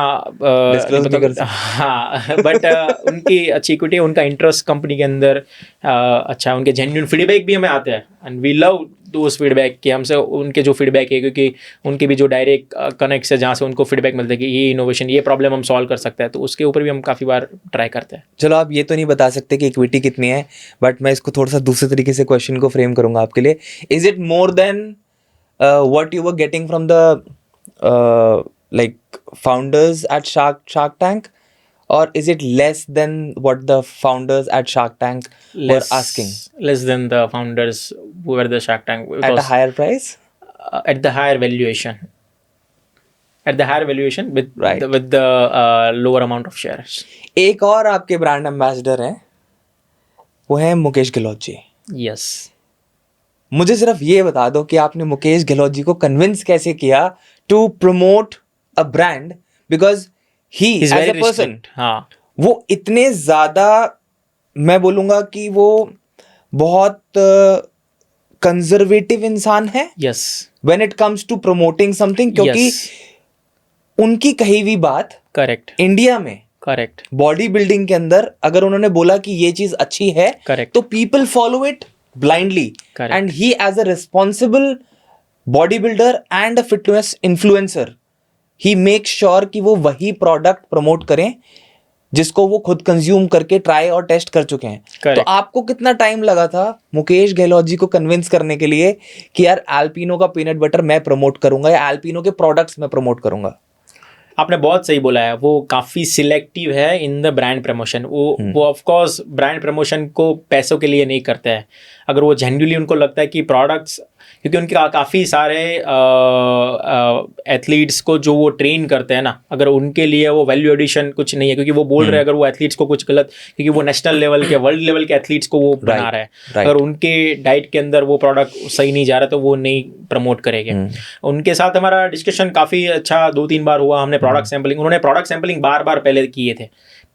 हाँ, बट उनकी अच्छी इक्विटी है, उनका इंटरेस्ट कंपनी के अंदर अच्छा है, उनके जेन्युइन फीडबैक भी हमें आते हैं and we love those feedback कि हमसे उनके जो फीडबैक है, क्योंकि उनके भी जो डायरेक्ट कनेक्ट है जहाँ से उनको फीडबैक मिलता है कि ये इनोवेशन, ये प्रॉब्लम हम सॉल्व कर सकते हैं, तो उसके ऊपर भी हम काफ़ी बार ट्राई करते हैं। चलो आप ये तो नहीं बता सकते कि इक्विटी कितनी है, बट मैं इसको थोड़ा सा दूसरे तरीके से क्वेश्चन को फ्रेम करूंगा आपके लिए। Is it more than what you were getting from the like founders at Shark Tank, or is it less than what the founders at Shark Tank were asking? Less than the founders who were the Shark Tank. At a higher price? At the higher valuation. At the higher valuation with right. with the lower amount of shares. एक और आपके brand ambassador हैं, वो है Mukesh Gehlot ji. Yes. मुझे सिर्फ ये बता दो कि आपने मुकेश गहलोत जी को कन्विंस कैसे किया to promote a brand, because he as a person, हाँ, वो इतने ज्यादा, मैं बोलूंगा कि वो बहुत कंजर्वेटिव इंसान है yes, when it comes to promoting something, क्योंकि yes, उनकी कही हुई बात correct, इंडिया में correct, बॉडी बिल्डिंग के अंदर अगर उन्होंने बोला कि ये चीज अच्छी है, correct, तो people follow it blindly. Correct. And he as a responsible bodybuilder and a fitness influencer, he makes sure कि वो वही प्रोडक्ट प्रमोट करें जिसको वो खुद कंज्यूम करके ट्राई और टेस्ट कर चुके हैं। Correct. तो आपको कितना टाइम लगा था मुकेश गहलोत जी को कन्विंस करने के लिए कि यार एल्पिनो का पीनट बटर मैं प्रमोट करूंगा या एल्पिनो के प्रोडक्ट्स मैं प्रमोट करूंगा? आपने बहुत सही बोला है, वो काफ़ी सिलेक्टिव है इन द ब्रांड प्रमोशन। वो ऑफ कोर्स ब्रांड प्रमोशन को पैसों के लिए नहीं करते हैं। अगर वो जेन्युइनली उनको लगता है कि प्रोडक्ट्स, क्योंकि उनके काफ़ी सारे एथलीट्स को जो वो ट्रेन करते हैं ना, अगर उनके लिए वो वैल्यू एडिशन कुछ नहीं है, क्योंकि वो बोल रहे हैं अगर वो एथलीट्स को कुछ गलत, क्योंकि वो नेशनल लेवल के, वर्ल्ड लेवल के एथलीट्स को वो बना रहा है, अगर उनके डाइट के अंदर वो प्रोडक्ट सही नहीं जा रहा तो वो नहीं प्रमोट करेंगे। उनके साथ हमारा डिस्कशन काफ़ी अच्छा 2-3 बार हुआ। हमने प्रोडक्ट सैम्पलिंग, उन्होंने प्रोडक्ट सैम्पलिंग बार पहले किए थे,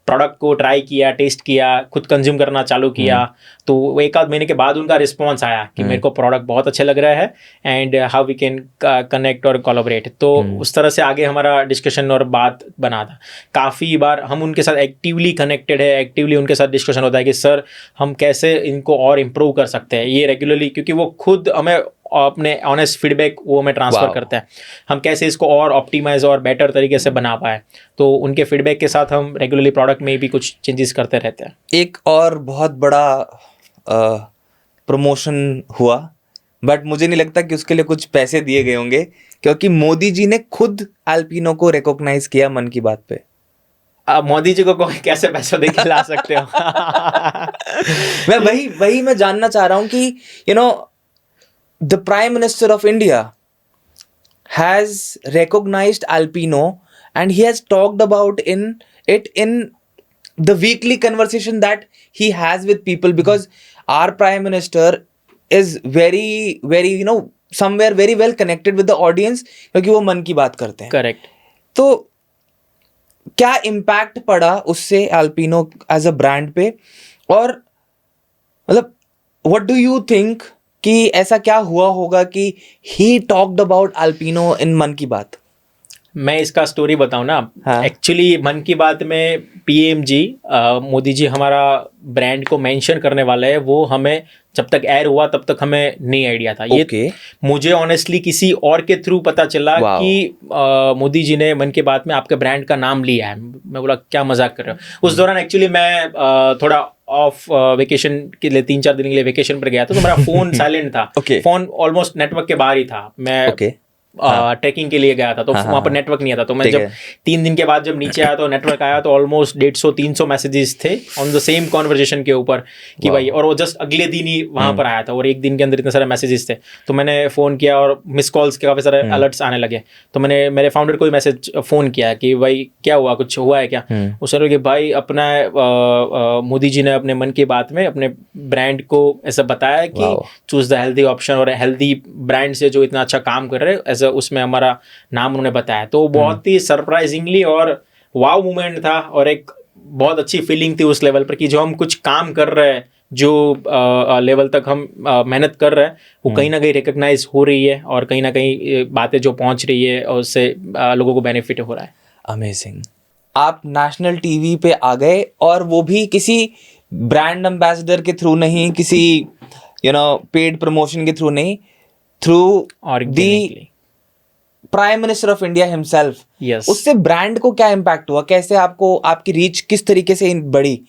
प्रोडक्ट को ट्राई किया, टेस्ट किया, खुद कंज्यूम करना चालू किया, तो वो 1-आध महीने के बाद उनका रिस्पॉन्स आया कि मेरे को प्रोडक्ट बहुत अच्छे लग रहा है and how we can connect और कोलैबोरेट। तो उस तरह से आगे हमारा डिस्कशन और बात बना था। काफ़ी बार हम उनके साथ एक्टिवली कनेक्टेड है, एक्टिवली उनके साथ डिस्कशन होता है कि सर हम कैसे इनको और इम्प्रूव कर सकते हैं ये रेगुलरली, क्योंकि वो खुद हमें अपने ऑनेस्ट फीडबैक वो हमें ट्रांसफ़र करते हैं, हम कैसे इसको और ऑप्टिमाइज और बेटर तरीके से बना पाए। तो उनके फीडबैक के साथ हम रेगुलरली प्रोडक्ट में भी कुछ चेंजेस करते रहते हैं। एक और बहुत बड़ा प्रमोशन हुआ, बट मुझे नहीं लगता कि उसके लिए कुछ पैसे दिए गए होंगे, क्योंकि मोदी जी ने खुद एल्पिनो को रिकॉग्नाइज किया मन की बात पे। मोदी जी को कैसे पैसा दे के ला सकते हो? मैं वही मैं जानना चाह रहा हूँ कि the Prime Minister of India has recognized Alpino and he has talked about it in the weekly conversation that he has with people, because our Prime Minister is very somewhere very well connected with the audience, क्योंकि वो मन की बात करते हैं। Correct. तो क्या impact पड़ा उससे एल्पिनो एज अ ब्रांड पे, और मतलब what do you think कि ऐसा क्या हुआ होगा कि ही टॉक्ड अबाउट एल्पिनो इन मन की बात? मैं इसका स्टोरी बताऊं ना, हाँ। एक्चुअली मन की बात में पीएम जी मोदी जी हमारा ब्रांड को मेंशन करने वाले हैं, वो हमें जब तक एयर हुआ तब तक हमें नहीं आइडिया था। ये Okay. मुझे ऑनेस्टली किसी और के थ्रू पता चला Wow. कि मोदी जी ने मन की बात में आपके ब्रांड का नाम लिया है। मैं बोला क्या मजाक कर रहे हो। उस दौरान एक्चुअली मैं थोड़ा ऑफ वेकेशन के लिए 3-4 दिन के लिए वेकेशन पर गया था, तो मेरा फोन साइलेंट था। Okay. फोन ऑलमोस्ट नेटवर्क के बाहर ही था। मैं Okay. ट्रैकिंग के लिए गया था, तो हाँ, वहाँ पर हाँ। नेटवर्क नहीं आता। तो मैं ठीक जब है। 3 दिन के बाद जब नीचे आया तो नेटवर्क आया, तो ऑलमोस्ट 150-300 मैसेजेस थे ऑन द सेम कॉन्वर्जेशन के ऊपर कि भाई, और वो जस्ट अगले दिन ही वहाँ पर आया था, और एक दिन के अंदर इतने सारे मैसेजेस थे। तो मैंने फ़ोन किया और मिस कॉल्स के काफ़ी सारे अलर्ट्स आने लगे। तो मैंने मेरे फाउंडर को ही मैसेज फ़ोन किया कि भाई क्या हुआ, कुछ हुआ है क्या। उसने बोला कि भाई अपना मोदी जी ने अपने मन की बात में अपने ब्रांड को ऐसा बताया कि चूज द हेल्दी ऑप्शन, और हेल्दी ब्रांड से जो इतना अच्छा काम कर रहे हैं ऐसा, उसमें हमारा नाम उन्होंने बताया। तो बहुत ही सरप्राइजिंगली और वाव मोमेंट था, और एक बहुत अच्छी फीलिंग थी उस लेवल पर कि जो हम कुछ काम कर रहे हैं, जो लेवल तक हम मेहनत कर रहे हैं, वो कहीं ना कहीं रिकग्नाइज हो रही है, और कहीं ना कहीं बातें जो पहुंच रही है और उससे लोगों को बेनिफिट हो रहा है। अमेजिंग। आप नेशनल टीवी पे आ गए, और वो भी किसी ब्रांड एम्बेसडर के थ्रू नहीं, किसी पेड प्रमोशन के थ्रू नहीं, through the prime minister of India himself. Yes. उससे ब्रांड को क्या इम्पैक्ट हुआ? कैसे आपको, आपकी रीच किस तरीके से बढ़ी?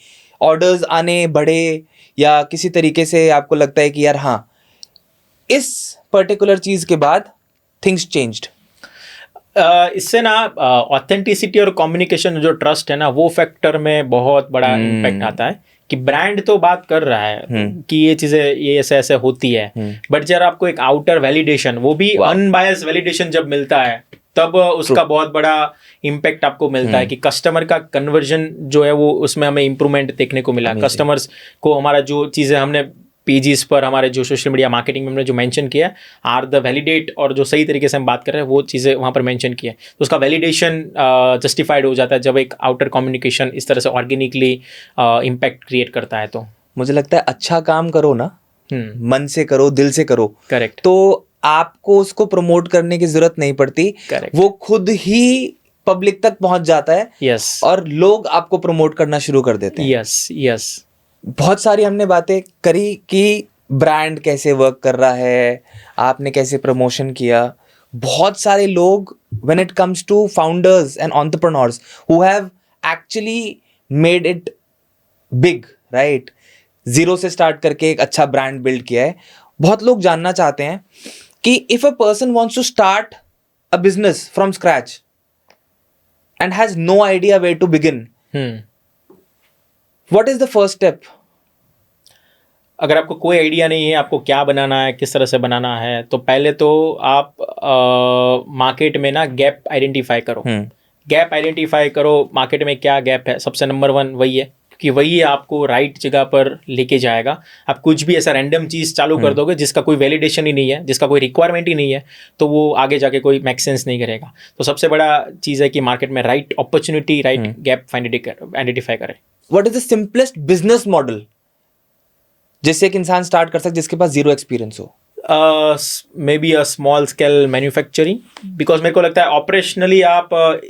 ऑर्डर्स आने बढ़े, या किसी तरीके से आपको लगता है कि यार हाँ, इस पर्टिकुलर चीज के बाद थिंग्स चेंज्ड? इससे ना ऑथेंटिसिटी और कम्युनिकेशन, जो ट्रस्ट है ना, वो फैक्टर में बहुत बड़ा इम्पैक्ट आता है कि ब्रांड तो बात कर रहा है कि ये चीजें ये ऐसे ऐसे होती है, बट जब आपको एक आउटर वैलिडेशन, वो भी अनबायस वैलिडेशन जब मिलता है, तब उसका बहुत बड़ा इम्पैक्ट आपको मिलता है कि कस्टमर का कन्वर्जन जो है वो उसमें हमें इम्प्रूवमेंट देखने को मिला। कस्टमर्स को हमारा जो चीज़ें हमने पेजेस पर, हमारे जो सोशल मीडिया मार्केटिंग में हमने जो मेंशन किया आर द वैलिडेट, और जो सही तरीके से हम बात कर रहे हैं वो चीज़ें वहाँ पर मेंशन की है, तो उसका वैलिडेशन जस्टिफाइड हो जाता है जब एक आउटर कम्युनिकेशन इस तरह से ऑर्गेनिकली इम्पैक्ट क्रिएट करता है। तो मुझे लगता है अच्छा काम करो ना, मन से करो, दिल से करो, करेक्ट, तो आपको उसको प्रमोट करने की जरूरत नहीं पड़ती। Correct. वो खुद ही पब्लिक तक पहुंच जाता है। Yes. और लोग आपको प्रमोट करना शुरू कर देते हैं। यस। बहुत सारी हमने बातें करी कि ब्रांड कैसे वर्क कर रहा है, आपने कैसे प्रमोशन किया। बहुत सारे लोग, when it comes to founders and entrepreneurs who have actually made it big, right, zero से स्टार्ट करके एक अच्छा ब्रांड बिल्ड किया है, बहुत लोग जानना चाहते हैं कि if a person wants to start a business from scratch and has no idea where to begin, what is the first step? अगर आपको कोई आइडिया नहीं है आपको क्या बनाना है, किस तरह से बनाना है, तो पहले तो आप मार्केट में ना गैप आइडेंटिफाई करो। गैप आइडेंटिफाई करो, मार्केट में क्या गैप है, सबसे नंबर 1 वही है, क्योंकि वही आपको राइट जगह पर लेके जाएगा। आप कुछ भी ऐसा रैंडम चीज़ चालू कर दोगे जिसका कोई वैलिडेशन ही नहीं है, जिसका कोई रिक्वायरमेंट ही नहीं है, तो वो आगे जाके कोई मेक सेंस नहीं करेगा। तो सबसे बड़ा चीज़ है कि मार्केट में right opportunity, right gap identify करें। What is the simplest business model जिससे एक इंसान स्टार्ट कर सकते जिसके पास जीरो एक्सपीरियंस हो? May be a small scale manufacturing, because मेरे को लगता है ऑपरेशनली आप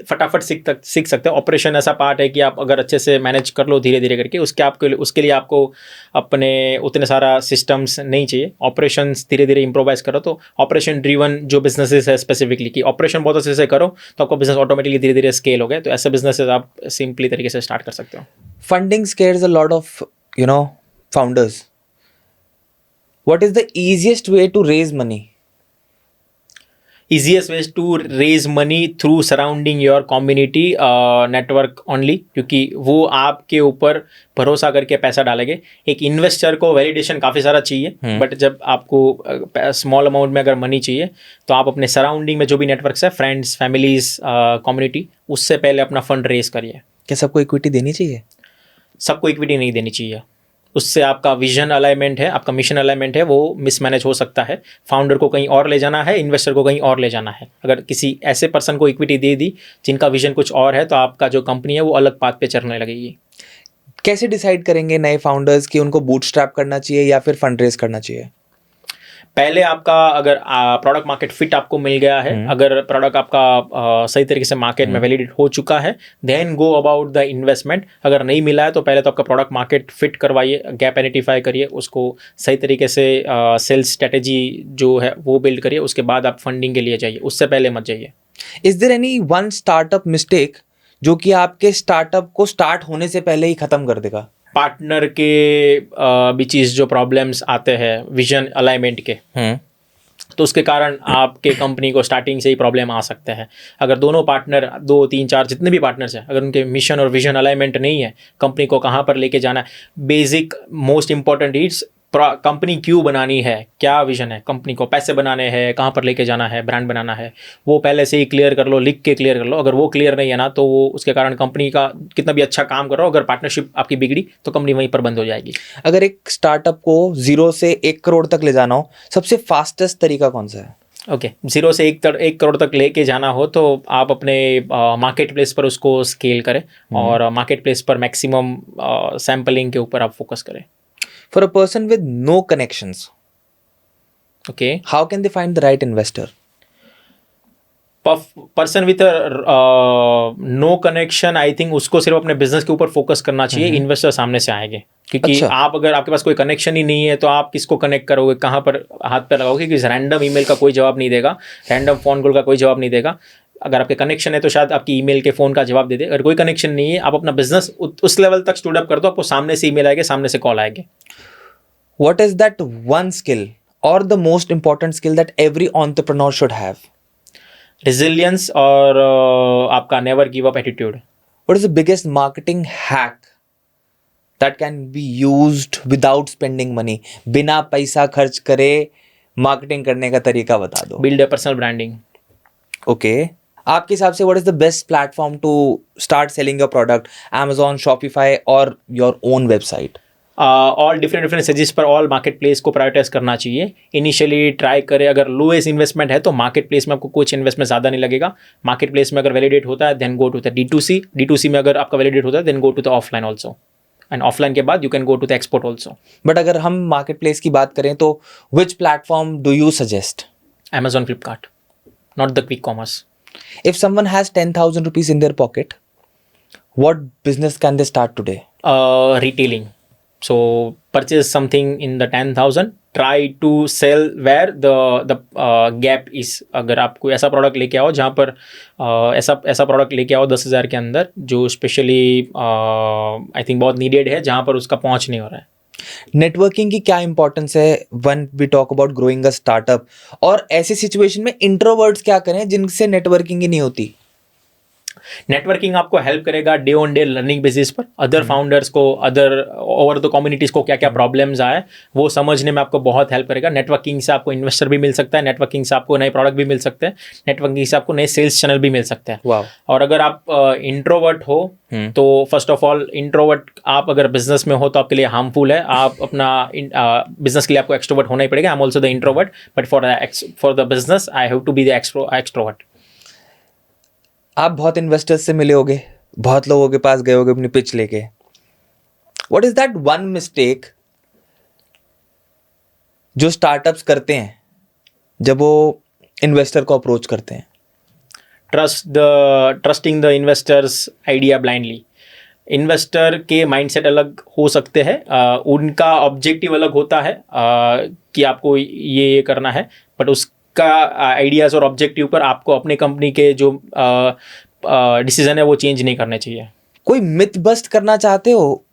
फटाफट सीख सकते हो। ऑपरेशन ऐसा पार्ट है कि आप अगर अच्छे से मैनेज कर लो धीरे धीरे करके, उसके लिए आपको अपने उतने सारा सिस्टम्स नहीं चाहिए। ऑपरेशंस धीरे धीरे इम्प्रोवाइज करो। तो ऑपरेशन ड्रीवन जो बिजनेसेस है स्पेसिफिकली, कि ऑपरेशन बहुत अच्छे से करो तो आपका बिजनेस ऑटोमेटिकली धीरे धीरे स्केल हो गए, तो ऐसे बिजनेसेस आप सिंपली तरीके से स्टार्ट कर सकते हो। Funding scares a lot of founders. What is the easiest way to raise money? Easiest ways to raise money through surrounding your community network only, क्योंकि वो आपके ऊपर भरोसा करके पैसा डालेंगे। एक इन्वेस्टर को वैलिडेशन काफ़ी सारा चाहिए, बट जब आपको स्मॉल अमाउंट में अगर मनी चाहिए तो आप अपने सराउंडिंग में जो भी नेटवर्क्स है, फ्रेंड्स, फैमिलीज, कम्युनिटी, उससे पहले अपना फंड रेज करिए। क्या सबको इक्विटी देनी चाहिए? सबको इक्विटी नहीं देनी चाहिए। उससे आपका विजन अलाइनमेंट है, आपका मिशन अलाइनमेंट है, वो मिसमैनेज हो सकता है। फाउंडर को कहीं और ले जाना है, इन्वेस्टर को कहीं और ले जाना है। अगर किसी ऐसे पर्सन को इक्विटी दे दी जिनका विजन कुछ और है, तो आपका जो कंपनी है वो अलग पाथ पे चलने लगेगी। कैसे डिसाइड करेंगे नए फाउंडर्स कि उनको बूटस्ट्रैप करना चाहिए या फिर फंड रेज करना चाहिए? पहले आपका अगर प्रोडक्ट मार्केट फिट आपको मिल गया है, अगर प्रोडक्ट आपका सही तरीके से मार्केट में वैलिडेट हो चुका है, then go about the investment. अगर नहीं मिला है तो पहले तो आपका प्रोडक्ट मार्केट फिट करवाइए, गैप आइडेंटिफाई करिए, उसको सही तरीके से सेल्स स्ट्रेटेजी जो है वो बिल्ड करिए, उसके बाद आप फंडिंग के लिए जाइए, उससे पहले मत जाइए. Is there any one startup mistake जो कि आपके स्टार्टअप को स्टार्ट होने से पहले ही खत्म कर देगा? पार्टनर के बीच जो प्रॉब्लम्स आते हैं विजन अलाइनमेंट के, तो उसके कारण आपके कंपनी को स्टार्टिंग से ही प्रॉब्लम आ सकते हैं. अगर दोनों पार्टनर 2, 3, 4 जितने भी पार्टनर्स हैं, अगर उनके मिशन और विजन अलाइनमेंट नहीं है, कंपनी को कहाँ पर लेके जाना है, basic most important it's company क्यों बनानी है, क्या विजन है, कंपनी को पैसे बनाने हैं, कहाँ पर लेके जाना है, ब्रांड बनाना है, वो पहले से ही क्लियर कर लो, लिख के क्लियर कर लो. अगर वो क्लियर नहीं है ना, तो वो उसके कारण कंपनी का कितना भी अच्छा काम कर रहा हो, अगर पार्टनरशिप आपकी बिगड़ी तो कंपनी वहीं पर बंद हो जाएगी. अगर एक स्टार्टअप को 0 से 1 करोड़ तक ले जाना हो, सबसे फास्टेस्ट तरीका कौन सा है? ओके, 0 से 1 करोड़ तक लेके जाना हो तो आप अपने मार्केट प्लेस पर उसको स्केल करें, और मार्केट प्लेस पर मैक्सिमम सैम्पलिंग के ऊपर आप फोकस करें. For a person with no connections, okay, how can they find the right investor? Person with no connection, I think उसको सिर्फ अपने बिजनेस के ऊपर फोकस करना चाहिए. इन्वेस्टर सामने से आएंगे, क्योंकि अच्छा. आप अगर आपके पास कोई कनेक्शन ही नहीं है तो आप किसको कनेक्ट करोगे, कहाँ पर हाथ पे लगाओगे, क्योंकि रैंडम ईमेल का कोई जवाब नहीं देगा, रैंडम फोन कॉल का कोई जवाब नहीं देगा. अगर आपके कनेक्शन है तो शायद आपकी ईमेल के फ़ोन का जवाब दे दे. अगर कोई कनेक्शन नहीं है, आप अपना बिजनेस उस लेवल तक स्टूड अप कर दो, आपको सामने से ईमेल आएगा, सामने से कॉल आएगी. What is that one skill or the most important skill that every entrepreneur should have? Resilience और आपका never give up attitude. What is the biggest marketing hack that can be used without spending money? बिना पैसा खर्च करे marketing करने का तरीका बता दो. Build a personal branding. Okay. आपके हिसाब से what is the best platform to start selling your product? Amazon, Shopify or your own website? All different stages पर ऑल मार्केट प्लेस को प्रायोरिटाइज करना चाहिए. इनिशियली ट्राई करें, अगर लोएस्ट इन्वेस्टमेंट है तो मार्केट प्लेस में आपको कुछ इन्वेस्टमेंट ज़्यादा नहीं लगेगा. मार्केट प्लेस में अगर वैलिडेट होता है then go to the D2C. D2C में अगर आपका वैलिडेट होता है then go to the offline also, and offline के बाद you can go to the export also. But अगर हम मार्केट प्लेस की बात करें तो which platform do you suggest? Amazon, Flipkart, not the quick commerce. If someone has 10,000 rupees in their pocket, what business can they start today? Retailing. So purchase something in the 10,000, try to sell where the gap is. अगर आप कोई ऐसा product लेके आओ जहाँ पर ऐसा product लेके आओ 10,000 के अंदर जो स्पेशली आई थिंक बहुत नीडेड है, जहाँ पर उसका पहुँच नहीं हो रहा है. नेटवर्किंग की क्या इंपॉर्टेंस है when we talk about growing a startup? और ऐसी सिचुएशन में इंट्रोवर्ट्स क्या करें जिनसे नेटवर्किंग ही नहीं होती? नेटवर्किंग आपको हेल्प करेगा day on day learning basis पर, अदर फाउंडर्स को, अदर ओवर द कम्युनिटीज़ को क्या क्या प्रॉब्लम्स आए वो समझने में आपको बहुत हेल्प करेगा. नेटवर्किंग से आपको इन्वेस्टर भी मिल सकता है, नेटवर्किंग से आपको नए प्रोडक्ट भी मिल सकते हैं, नेटवर्किंग से आपको नए सेल्स चैनल भी मिल सकते हैं. Wow. और अगर आप इंट्रोवर्ट हो तो फर्स्ट ऑफ ऑल इंट्रोवर्ट आप अगर बिजनेस में हो तो आपके लिए हार्मफुल है. आप अपना बिजनेस के लिए आपको एक्सट्रोवर्ट होना ही पड़ेगा. I am also the introvert, but for the business I have to be the extrovert. आप बहुत इन्वेस्टर्स से मिले होगे, बहुत लोगों के पास गए होगे अपनी पिच लेके. What is that one mistake जो स्टार्टअप्स करते हैं जब वो इन्वेस्टर को अप्रोच करते हैं? Trusting the investors idea blindly. Investor के माइंडसेट अलग हो सकते हैं, उनका ऑब्जेक्टिव अलग होता है कि आपको ये करना है, बट उसका आइडियाज़ और ऑब्जेक्टिव पर आपको अपने कंपनी के जो डिसीजन है वो चेंज नहीं करने चाहिए. कोई मिथ बस्ट करना चाहते हो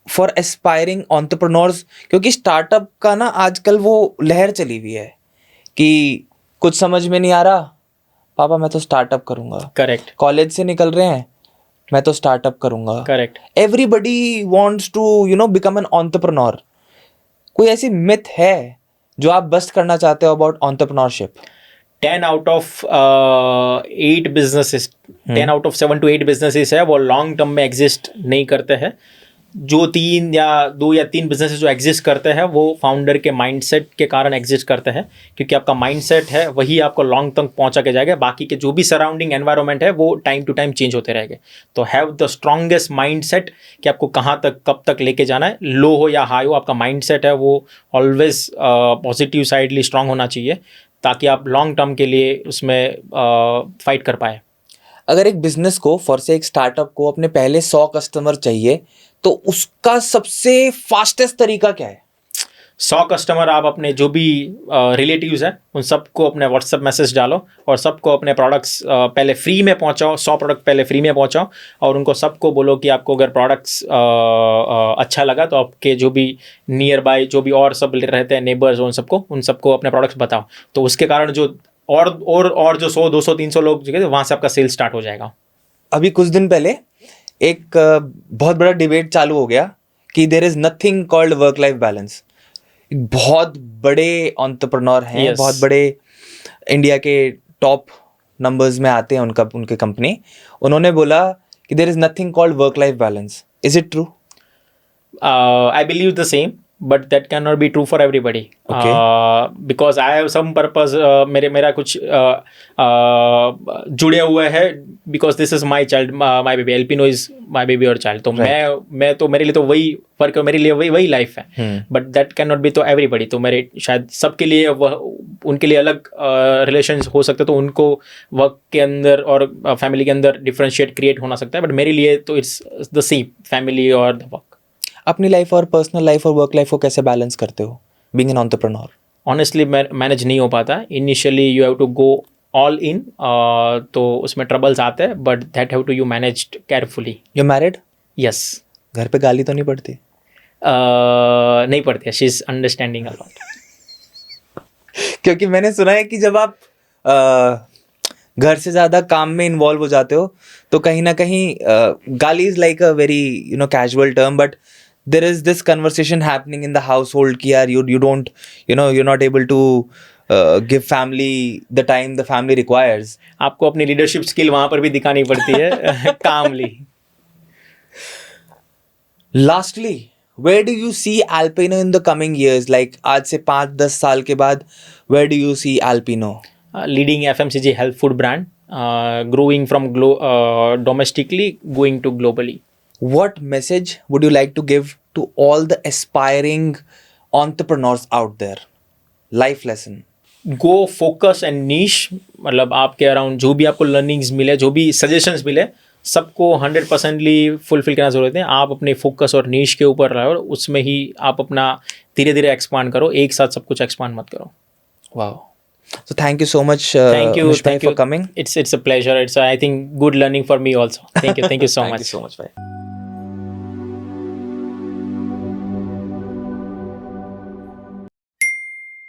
फॉर एस्पायरिंग एंटरप्रेन्योर्स? क्योंकि स्टार्टअप का ना आजकल वो लहर चली हुई है कि कुछ समझ में नहीं आ रहा, पापा मैं तो स्टार्टअप करूंगा. करेक्ट. कॉलेज से निकल रहे हैं, मैं तो स्टार्टअप करूंगा. Correct. Everybody wants to become an entrepreneur. कोई ऐसी मिथ है जो आप बस्ट करना चाहते हो about entrepreneurship? 10 out of 8 businesses, 10 out of 7 to 8 businesses है वो लॉन्ग टर्म में एग्जिस्ट नहीं करते हैं. जो 2 या 3 बिजनेसेस जो एग्जिस्ट करते हैं वो फाउंडर के माइंडसेट के कारण एग्जिस्ट करते हैं, क्योंकि आपका माइंडसेट है वही आपको लॉन्ग तक पहुंचा के जाएगा, बाकी के जो भी सराउंडिंग एनवायरनमेंट है वो टाइम टू टाइम चेंज होते रहेंगे। तो हैव द स्ट्रॉन्गेस्ट माइंडसेट कि आपको कहाँ तक कब तक लेके जाना है, लो हो या हाई हो, आपका माइंडसेट है वो ऑलवेज पॉजिटिव साइडली स्ट्रांग होना चाहिए, ताकि आप लॉन्ग टर्म के लिए उसमें फाइट कर पाए। अगर एक बिजनेस को फॉर से एक स्टार्टअप को अपने पहले 100 कस्टमर चाहिए तो उसका सबसे फास्टेस्ट तरीका क्या है? 100 कस्टमर आप अपने जो भी रिलेटिव्स हैं उन सबको अपने व्हाट्सएप मैसेज डालो और सबको अपने प्रोडक्ट्स पहले फ्री में पहुंचाओ, 100 प्रोडक्ट पहले फ्री में पहुंचाओ और उनको सबको बोलो कि आपको अगर प्रोडक्ट्स अच्छा लगा तो आपके जो भी नियर बाय जो भी और सब रहते हैं नेबर्स उन सबको अपने प्रोडक्ट्स बताओ। तो उसके कारण जो और जो 100 200 300 लोग जो है वहाँ से आपका सेल स्टार्ट हो जाएगा। अभी कुछ दिन पहले एक बहुत बड़ा डिबेट चालू हो गया कि there is nothing called work life balance. बहुत बड़े एंटरप्रेन्योर हैं, Yes. बहुत बड़े इंडिया के टॉप नंबर्स में आते हैं उनके कंपनी, उन्होंने बोला कि there is nothing called work life balance. Is it true? I believe the same, but that cannot be true for everybody. Okay. Because I have some purpose. मेरा कुछ जुड़े हुए हैं, because this is my child, my baby. Alpino is my baby और child. तो मैं तो मेरे लिए तो वही फर्क है, मेरे लिए वही लाइफ है। But that cannot be तो everybody. तो मेरे शायद सबके लिए उनके लिए अलग रिलेशंस हो सकते, तो उनको वर्क के अंदर और फैमिली के अंदर डिफरेंशिएट क्रिएट होना सकता है, बट मेरे लिए तो इट्स द सेम, फैमिली और द वर्क। अपनी लाइफ और पर्सनल लाइफ और वर्क लाइफ को कैसे बैलेंस करते हो being an entrepreneur? Honestly manage नहीं हो पाता। Initially you have to go all in, तो उसमें ट्रबल्स आते हैं, but that have to you manage carefully. You married? Yes. घर पे गाली तो नहीं पड़ती? नहीं पड़ती है, she is understanding a lot. क्योंकि मैंने सुना है कि जब आप घर से ज्यादा काम में इन्वॉल्व हो जाते हो तो कहीं ना कहीं गाली is like a very casual term, but there is this conversation happening in the household कि यार you don't you're not able to give family the time the family requires. आपको अपनी लीडरशिप स्किल वहां पर भी दिखानी पड़ती है कामली। Lastly, where do you see Alpino in the coming years? Like आज से 5-10 साल के बाद where do you see Alpino? Leading FMCG health food brand, growing from domestically going to globally. What message would you like to give to all the aspiring entrepreneurs out there? Life lesson. Go focus and niche, मतलब आपके around जो भी आपको learnings मिले, जो भी suggestions मिले, सबको 100%ली फुलफिल करना ज़रूरत है। आप अपने फोकस और नीश के ऊपर रहो, उसमें ही आप अपना धीरे धीरे एक्सपांड करो, एक साथ सब कुछ एक्सपांड मत करो। Wow. So thank you so much, Thank you for coming. It's a pleasure. It's I think good learning for me also. Thank you so much. Thank you so much, bhai.